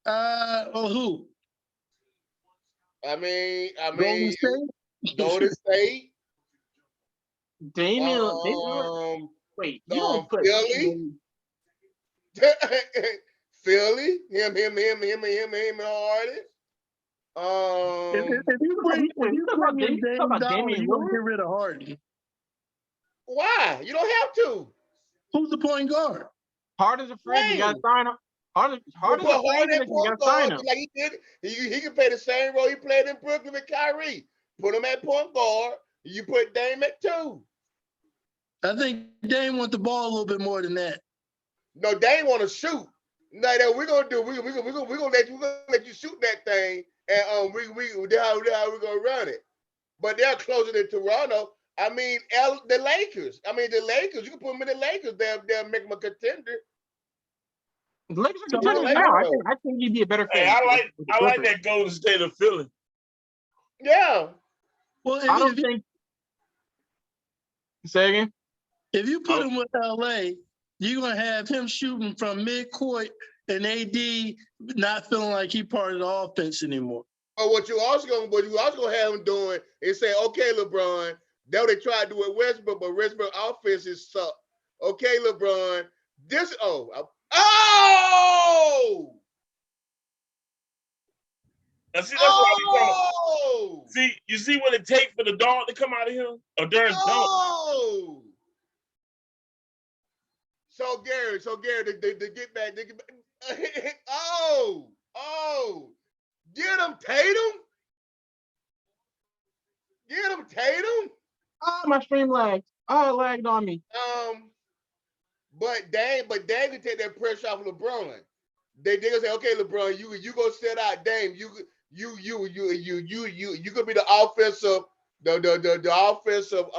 Who? I mean, Golden State. Golden State. Damian, wait, you don't put Philly. Philly, him, and Harden. If you bring in Dame Dollar, you gonna get rid of Harden. Why? You don't have to. Who's the point guard? Harden's a free agent. You got to sign him. Harden's a free agent. You got to sign him. Like he did. He can play the same role he played in Brooklyn with Kyrie. Put him at point guard. You put Dame at 2. I think Dame want the ball a little bit more than that. No, Dame want to shoot. No, that we're gonna do. We're gonna let you shoot that thing, and that's how we're gonna run it. But they're closer than Toronto. I mean, the Lakers. You can put them in the Lakers. They'll make them a contender. The Lakers are contenders now. I think he'd be a better fit. Hey, I like that Golden State of Philly. Yeah. Well, I don't think. Say again. If you put him with LA, you're gonna have him shooting from midcourt and AD not feeling like he part of the offense anymore. But what you also gonna have him doing is say, okay, LeBron, that's what they tried to do with Westbrook, but Westbrook offenses suck. Okay, LeBron, this Now see, that's what I'm talking about. See, you see what it takes for the dog to come out of him? Or during dog. So Gary, to get back. Get him Tatum. Get him Tatum. Oh, my stream lagged. Oh, it lagged on me. But Dame can take that pressure off LeBron. They gonna say, okay, LeBron, you go set out Dame. You could be the offensive, the offensive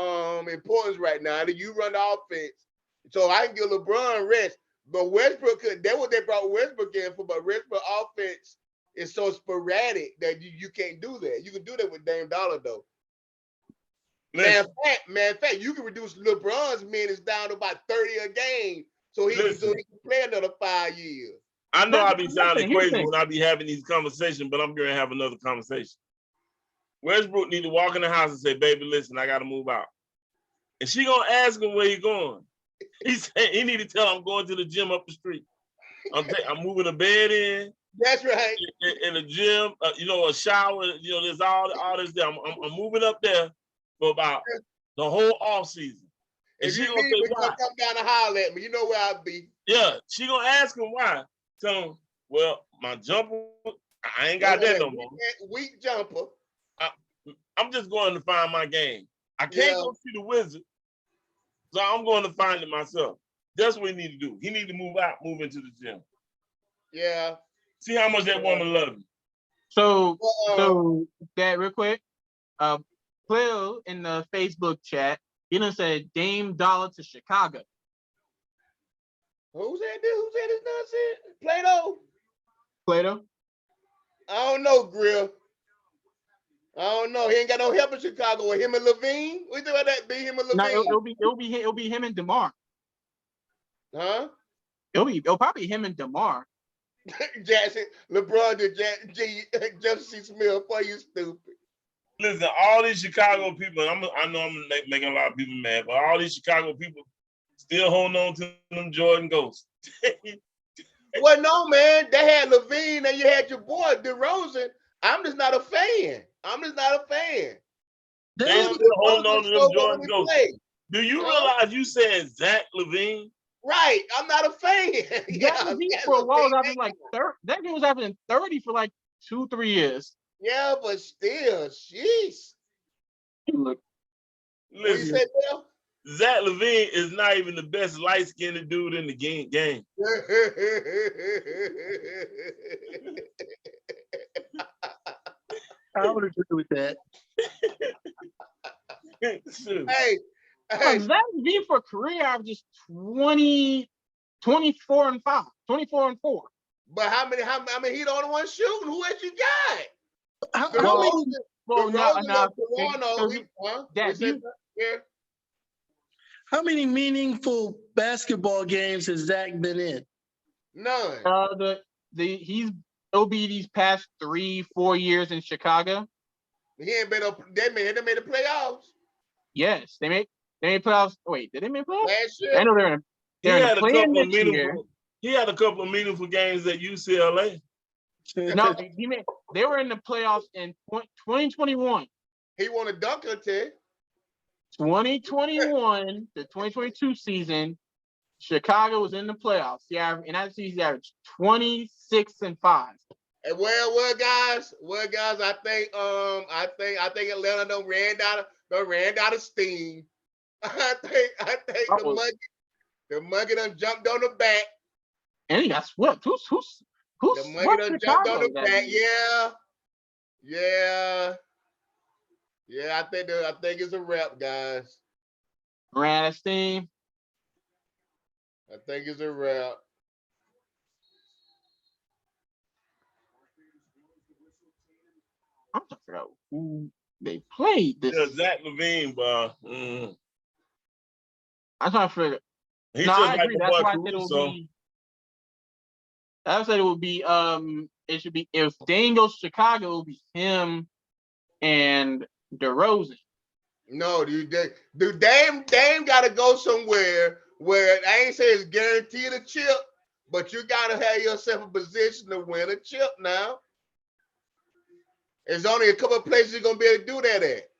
importance right now. You run the offense. So I can give LeBron rest. But Westbrook that's what they brought Westbrook in for, but Westbrook offense is so sporadic that you can't do that. You can do that with Dame Dollar though. Man, in fact, you can reduce LeBron's minutes down to about 30 a game, so he can play another 5 years. I know I be sounding crazy when I be having these conversations, but I'm going to have another conversation. Westbrook need to walk in the house and say, baby, listen, I got to move out. and she gonna ask him where he going. He said he need to tell her I'm going to the gym up the street. I'm moving a bed in. That's right. In the gym, a shower. There's all this there. I'm moving up there for about the whole off season. And If she you gonna need say me, why? come down and holler at me. You know where I'll be. Yeah, she gonna ask him why. Tell him, well, my jumper, I ain't got that no more. Weak jumper. I'm just going to find my game. I can't go see the Wizard, so I'm going to find it myself. That's what he need to do. He need to move into the gym. Yeah. See how much that woman love him. So that real quick, Player in the Facebook chat, he done said Dame Dollar to Chicago. Who said this? Who said this nonsense? Plato? Plato? I don't know, Grill. I don't know. He ain't got no help in Chicago with him and Levine. We think about that. Be him and Levine. No, it'll be him and DeMar. Huh? It'll probably him and DeMar. Jackson, LeBron did Jefferson C. Smith. Boy, you stupid. Listen, all these Chicago people, I know I'm making a lot of people mad, but all these Chicago people still holding on to them Jordan Ghosts. Well, no, man. They had Levine and you had your boy DeRozan. I'm just not a fan. They still holding on to them Jordan Ghosts. Do you realize you said Zach LaVine? Right. I'm not a fan. For a while was averaging like 30. That game was averaging 30 for like 2-3 years. Yeah, but still, jeez. Look, listen, Zach LaVine is not even the best light-skinned dude in the game. I would agree with that. Hey, Zach LaVine for career averages 24 and 4. But how many he the only one shooting? Who else you got? How many meaningful basketball games has Zach been in? None. It'll be these past 3-4 years in Chicago. He ain't been up. They made the playoffs. Yes, they made playoffs. Wait, did they make playoffs? Last year. I know they're in the play-in this year. He had a couple of meaningful games at UCLA. No, they were in the playoffs in 2021. He won a dunk contest. 2021 to 2022 season, Chicago was in the playoffs. In that season, he averaged 26 and 5. And well, guys, I think Atlanta done ran out of steam. I think the monkey done jumped on the back. And he got swept. Who's the monkey done jumped on the back? Yeah. I think it's a wrap, guys. Ran out of steam. I think it's a wrap. I'm trying to figure out who they played this. Yeah, Zach LaVine, bro. I'm trying to figure. He's no, just I agree. like That's why I said it would be. It should be if Dame goes to Chicago, it would be him and DeRozan. No, dude, Dame got to go somewhere where I ain't say it's guaranteed a chip, but you got to have yourself a position to win a chip now. There's only a couple of places you're gonna be able to do that at.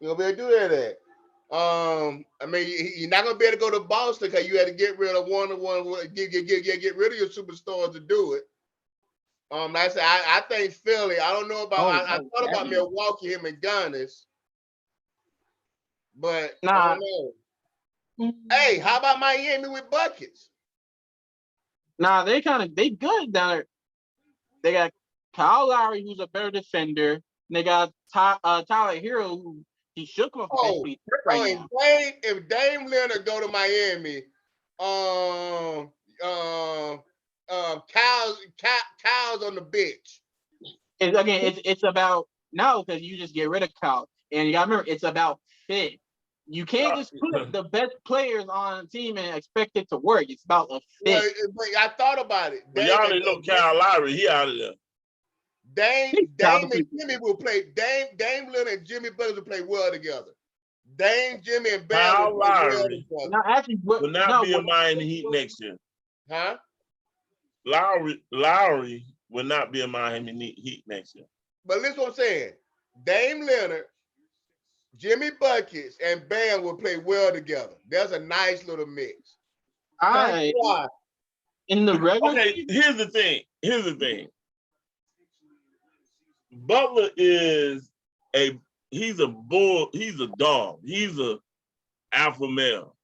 You're gonna be able to do that at. I mean, you're not gonna be able to go to Boston because you had to get rid of one, get rid of your superstars to do it. Like I said, I think Philly. I don't know about. I thought about Milwaukee, him and Giannis, but I don't know. Hey, how about Miami with buckets? Nah, they good down there. They got Kyle Lowry, who's a better defender. And they got Tyler Hero, who he shook him off right now. If Dame Leonard go to Miami, Kyle's on the bench. It's about because you just get rid of Kyle, and you gotta remember it's about fit. You can't just put the best players on a team and expect it to work. It's about a fit. But I thought about it. Y'all already know Kyle Lowry. He out of there. Dame and Jimmy will play. Dame Leonard and Jimmy Butler will play well together. Dame, Jimmy, and Bam Kyle will play well Lowry together. No, actually, what, will not no, be a what, Miami Heat next year. Huh? Lowry will not be a Miami Heat next year. But listen what I'm saying. Dame Leonard, Jimmy Buckets, and Bam will play well together. There's a nice little mix. I Why? in the regular Okay, season, here's the thing. Here's the thing. Butler is he's a bull, he's a dog, he's a alpha male.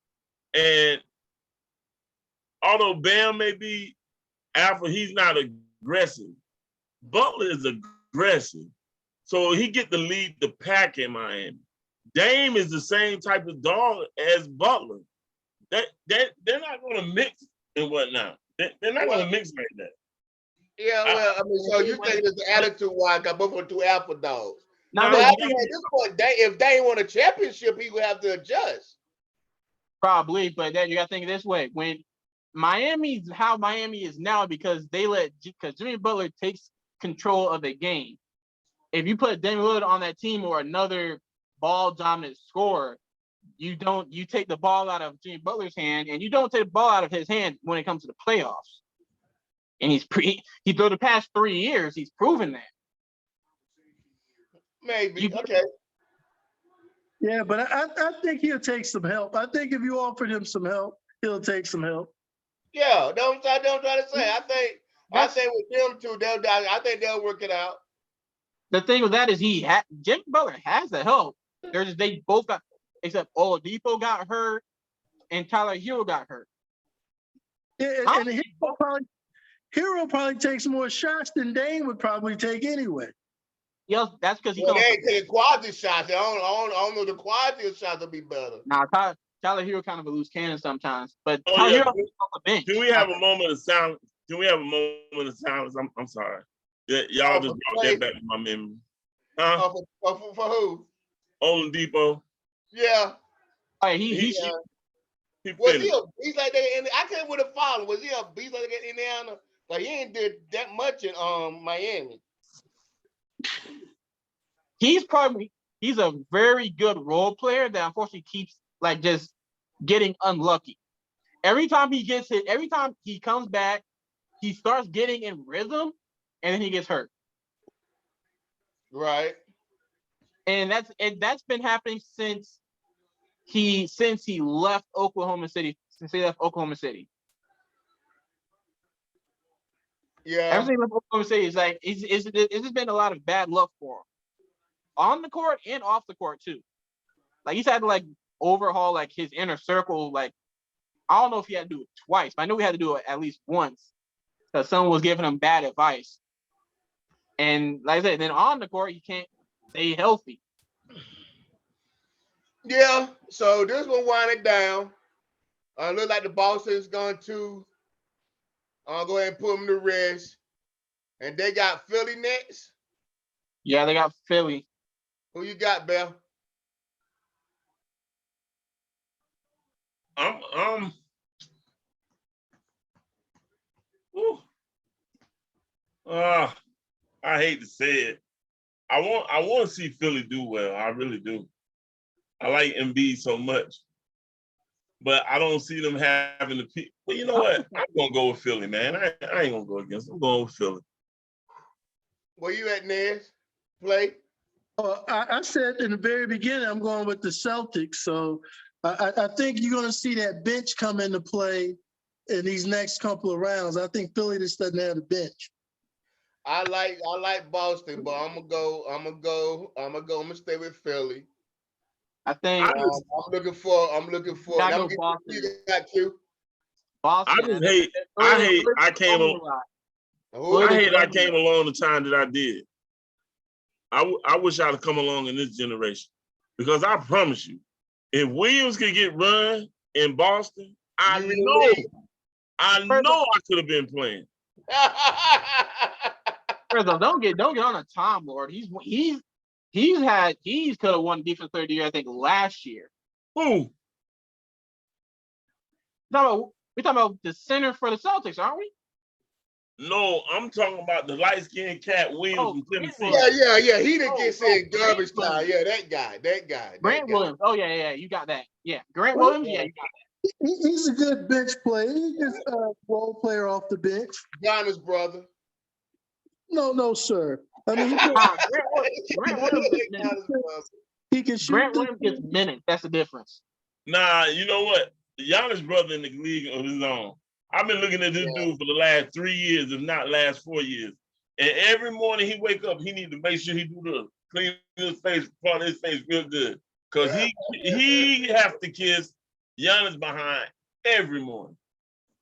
And although Bam may be alpha, he's not aggressive. Butler is aggressive. So he get to lead the pack in Miami. Dame is the same type of dog as Butler. They're not going to mix and whatnot. They're not going to mix like that. Yeah, well, I mean, so you think it's the attitude why got both of two alpha dogs. not But really, I think at this point, if they won a championship, he would have to adjust. probably, but then you got to think this way: when Miami's how Miami is now, because because Jimmy Butler takes control of the game. If you put Damian Lillard on that team or another ball dominant scorer, you take the ball out of Jimmy Butler's hand, and you don't take the ball out of his hand when it comes to the playoffs. And he through the past 3 years, he's proven that. Maybe. Okay. Yeah, but I think he'll take some help. I think if you offered him some help, he'll take some help. Yeah, don't try to say. I think with them two, I think they'll work it out. The thing with that is Jimmy Butler has the help. They both got, except Oladipo got hurt and Tyler Hero got hurt. Yeah, and Hero probably takes more shots than Dame would probably take anyway. Yes, that's because he Well, comes. they ain't taking quality shots. I don't know the quality of shots will be better. Nah, Tyler Hero kind of a loose cannon sometimes, but Oh, Tyler yeah. Hero is on the bench. Can we have a moment of silence? Can we have a moment of silence? I'm sorry. Y'all just brought that back to my memory. Huh? For who? Oladipo. Yeah. Oh, yeah, he Was he a beast like that? I can't would have followed. Was he a beast like that in Indiana? Like he ain't did that much in Miami. he's a very good role player that unfortunately keeps like just getting unlucky. Every time he gets hit, every time he comes back, he starts getting in rhythm, and then he gets hurt. Right. And that's been happening since he left Oklahoma City. Yeah. Ever since he left Oklahoma City, it's like it's just been a lot of bad luck for him. On the court and off the court too. Like he's had to like overhaul like his inner circle. Like I don't know if he had to do it twice, but I know he had to do it at least once because someone was giving him bad advice. And like I said, then on the court he can't stay healthy. Yeah. So this one wind it down. Look like the Boston's going to go ahead and put them to rest. And they got Philly next. Yeah, they got Philly. Who you got, Bell? I hate to say it. I want to see Philly do well. I really do. I like Embiid so much. But I don't see them having the pick. Well, you know what? I'm gonna go with Philly, man. I ain't gonna go against them. I'm going with Philly. Where you at, Nez? Play? I said in the very beginning, I'm going with the Celtics. So I think you're going to see that bench come into play in these next couple of rounds. I think Philly just doesn't have the bench. I like Boston, but I'm gonna stay with Philly. I think I'm looking for. Gotta go Boston. You got Q. Boston. I came along the time that I did. I wish I'd have come along in this generation because I promise you, if Williams could get run in Boston, I know I could have been playing. First off, don't get on a Tom Lord. He's could have won defense third year, I think, last year. Who? We're talking about the center for the Celtics, aren't we? No, I'm talking about the light-skinned cat Williams from Tennessee. Yeah. He that gets in garbage time. Yeah, that guy. Grant Williams. Oh yeah, you got that. Yeah, Grant Well, Williams. Yeah, you got He's a good bench player. He's just a role player off the bench. Giannis' brother. No, sir. I mean, that. Grant Williams gets minutes. Giannis' brother. he can shoot. Grant Williams gets minutes. That's the difference. Nah, you know what? Giannis' brother in the league of his own. I've been looking at this dude for the last 3 years, if not last 4 years. And every morning he wake up, he need to make sure he do the clean his face, part of his face real good. Cause he has to kiss Giannis behind every morning.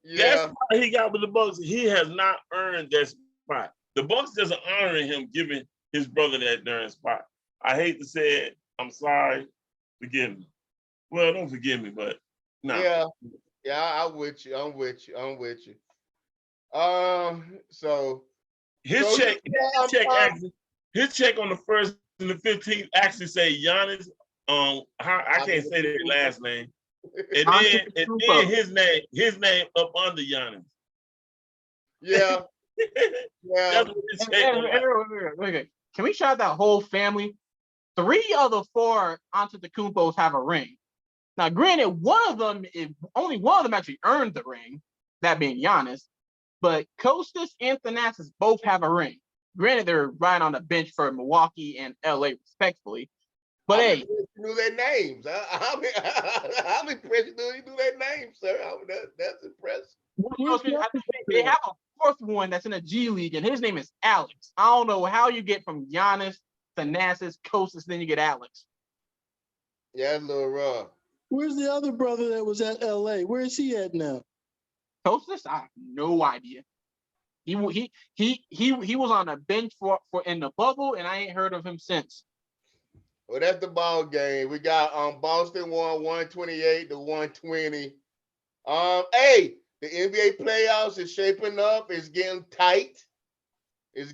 Yeah. That's why he got with the Bucks. He has not earned that spot. The Bucks doesn't honor him giving his brother that darn spot. I hate to say it. I'm sorry. Forgive me. Well, don't forgive me, but no. Yeah, I'm with you. So His check yeah, his check on the 1st and the 15th actually say Giannis. I can't say that last name. And then his name up under Giannis. Yeah. That's what his check Okay. Can we shout that whole family? 3 of the 4 Antetokounmpos have a ring. Now, granted, only one of them actually earned the ring, that being Giannis. But Kostas and Thanasis both have a ring. Granted, they're right on the bench for Milwaukee and LA, respectfully. But hey, you knew their names. I'm impressed you knew their names, sir. That's impressive. they have a 4th one that's in a G League, and his name is Alex. I don't know how you get from Giannis, Thanasis, Kostas, then you get Alex. Yeah, that's a little rough. Where's the other brother that was at LA? Where is he at now? Kostas, I have no idea. He was on a bench for in the bubble, and I ain't heard of him since. Well, that's the ball game. We got Boston won 128-120. Hey, the NBA playoffs is shaping up. It's getting tight. The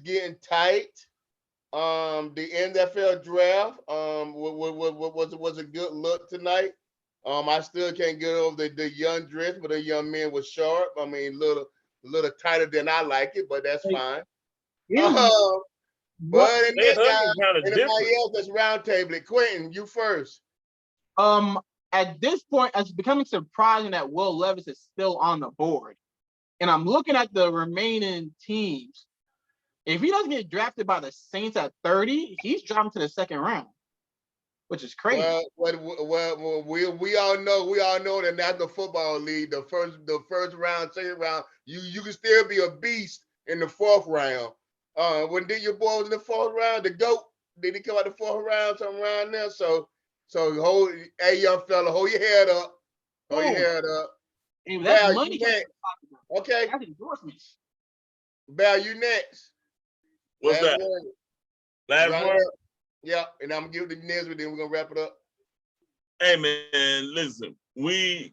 NFL draft was a good look tonight. I still can't get over the young dress, but the young man was sharp. I mean, a little tighter than I like it, but that's fine. But anybody else that's round table, Quentin, you first. At this point, it's becoming surprising that Will Levis is still on the board. And I'm looking at the remaining teams. If he doesn't get drafted by the Saints at 30, he's dropping to the 2nd round, which is crazy. Well, we all know that National Football League, the first round, 2nd round, you can still be a beast in the 4th round. When did your boy was in the 4th round? The GOAT, did he come out the 4th round, something around there? So hey, young fella, hold your head up. Hold your head up. Hey, that's Val, money. you next. Okay. That's endorsements. Val, you next. What's that? Last word? Yeah, and I'm gonna give it to Nesbitt, then we're gonna wrap it up. Hey man, listen, we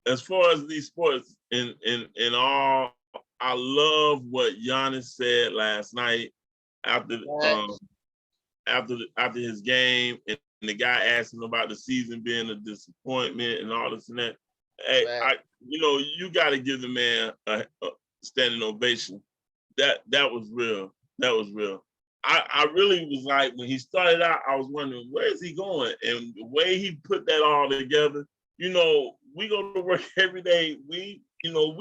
as far as these sports in all, I love what Giannis said last night after his game, and the guy asked him about the season being a disappointment and all this and that. Hey, you got to give the man a standing ovation. That was real. That was real. I really was like, when he started out, I was wondering, where is he going? And the way he put that all together, we go to work every day. We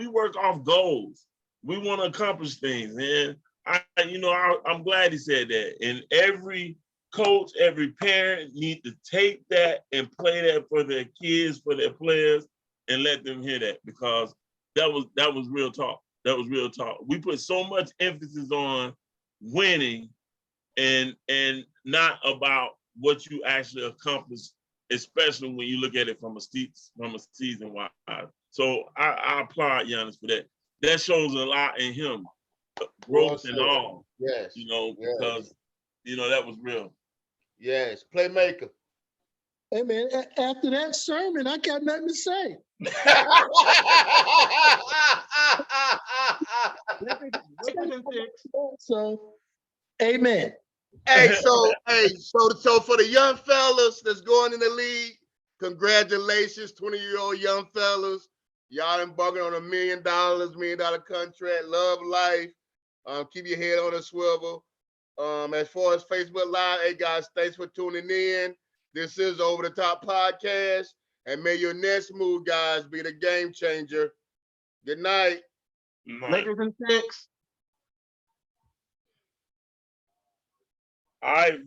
work off goals. We want to accomplish things. And I'm glad he said that. And every coach, every parent need to take that and play that for their kids, for their players, and let them hear that, because that was real talk. That was real talk. We put so much emphasis on winning and not about what you actually accomplished, especially when you look at it from a season wide. So I applaud Giannis for that. That shows a lot in him, growth and all. Yes. Because that was real. Yes, playmaker. Hey man, after that sermon, I got nothing to say. So, amen. So for the young fellas that's going in the league, congratulations, 20-year-old young fellas. Y'all embarking on $1 million contract. Love life. Keep your head on a swivel. As far as Facebook Live, hey guys, thanks for tuning in. This is Over the Top Podcast. And may your next move, guys, be the game changer. Good night. Lakers in 6. All right.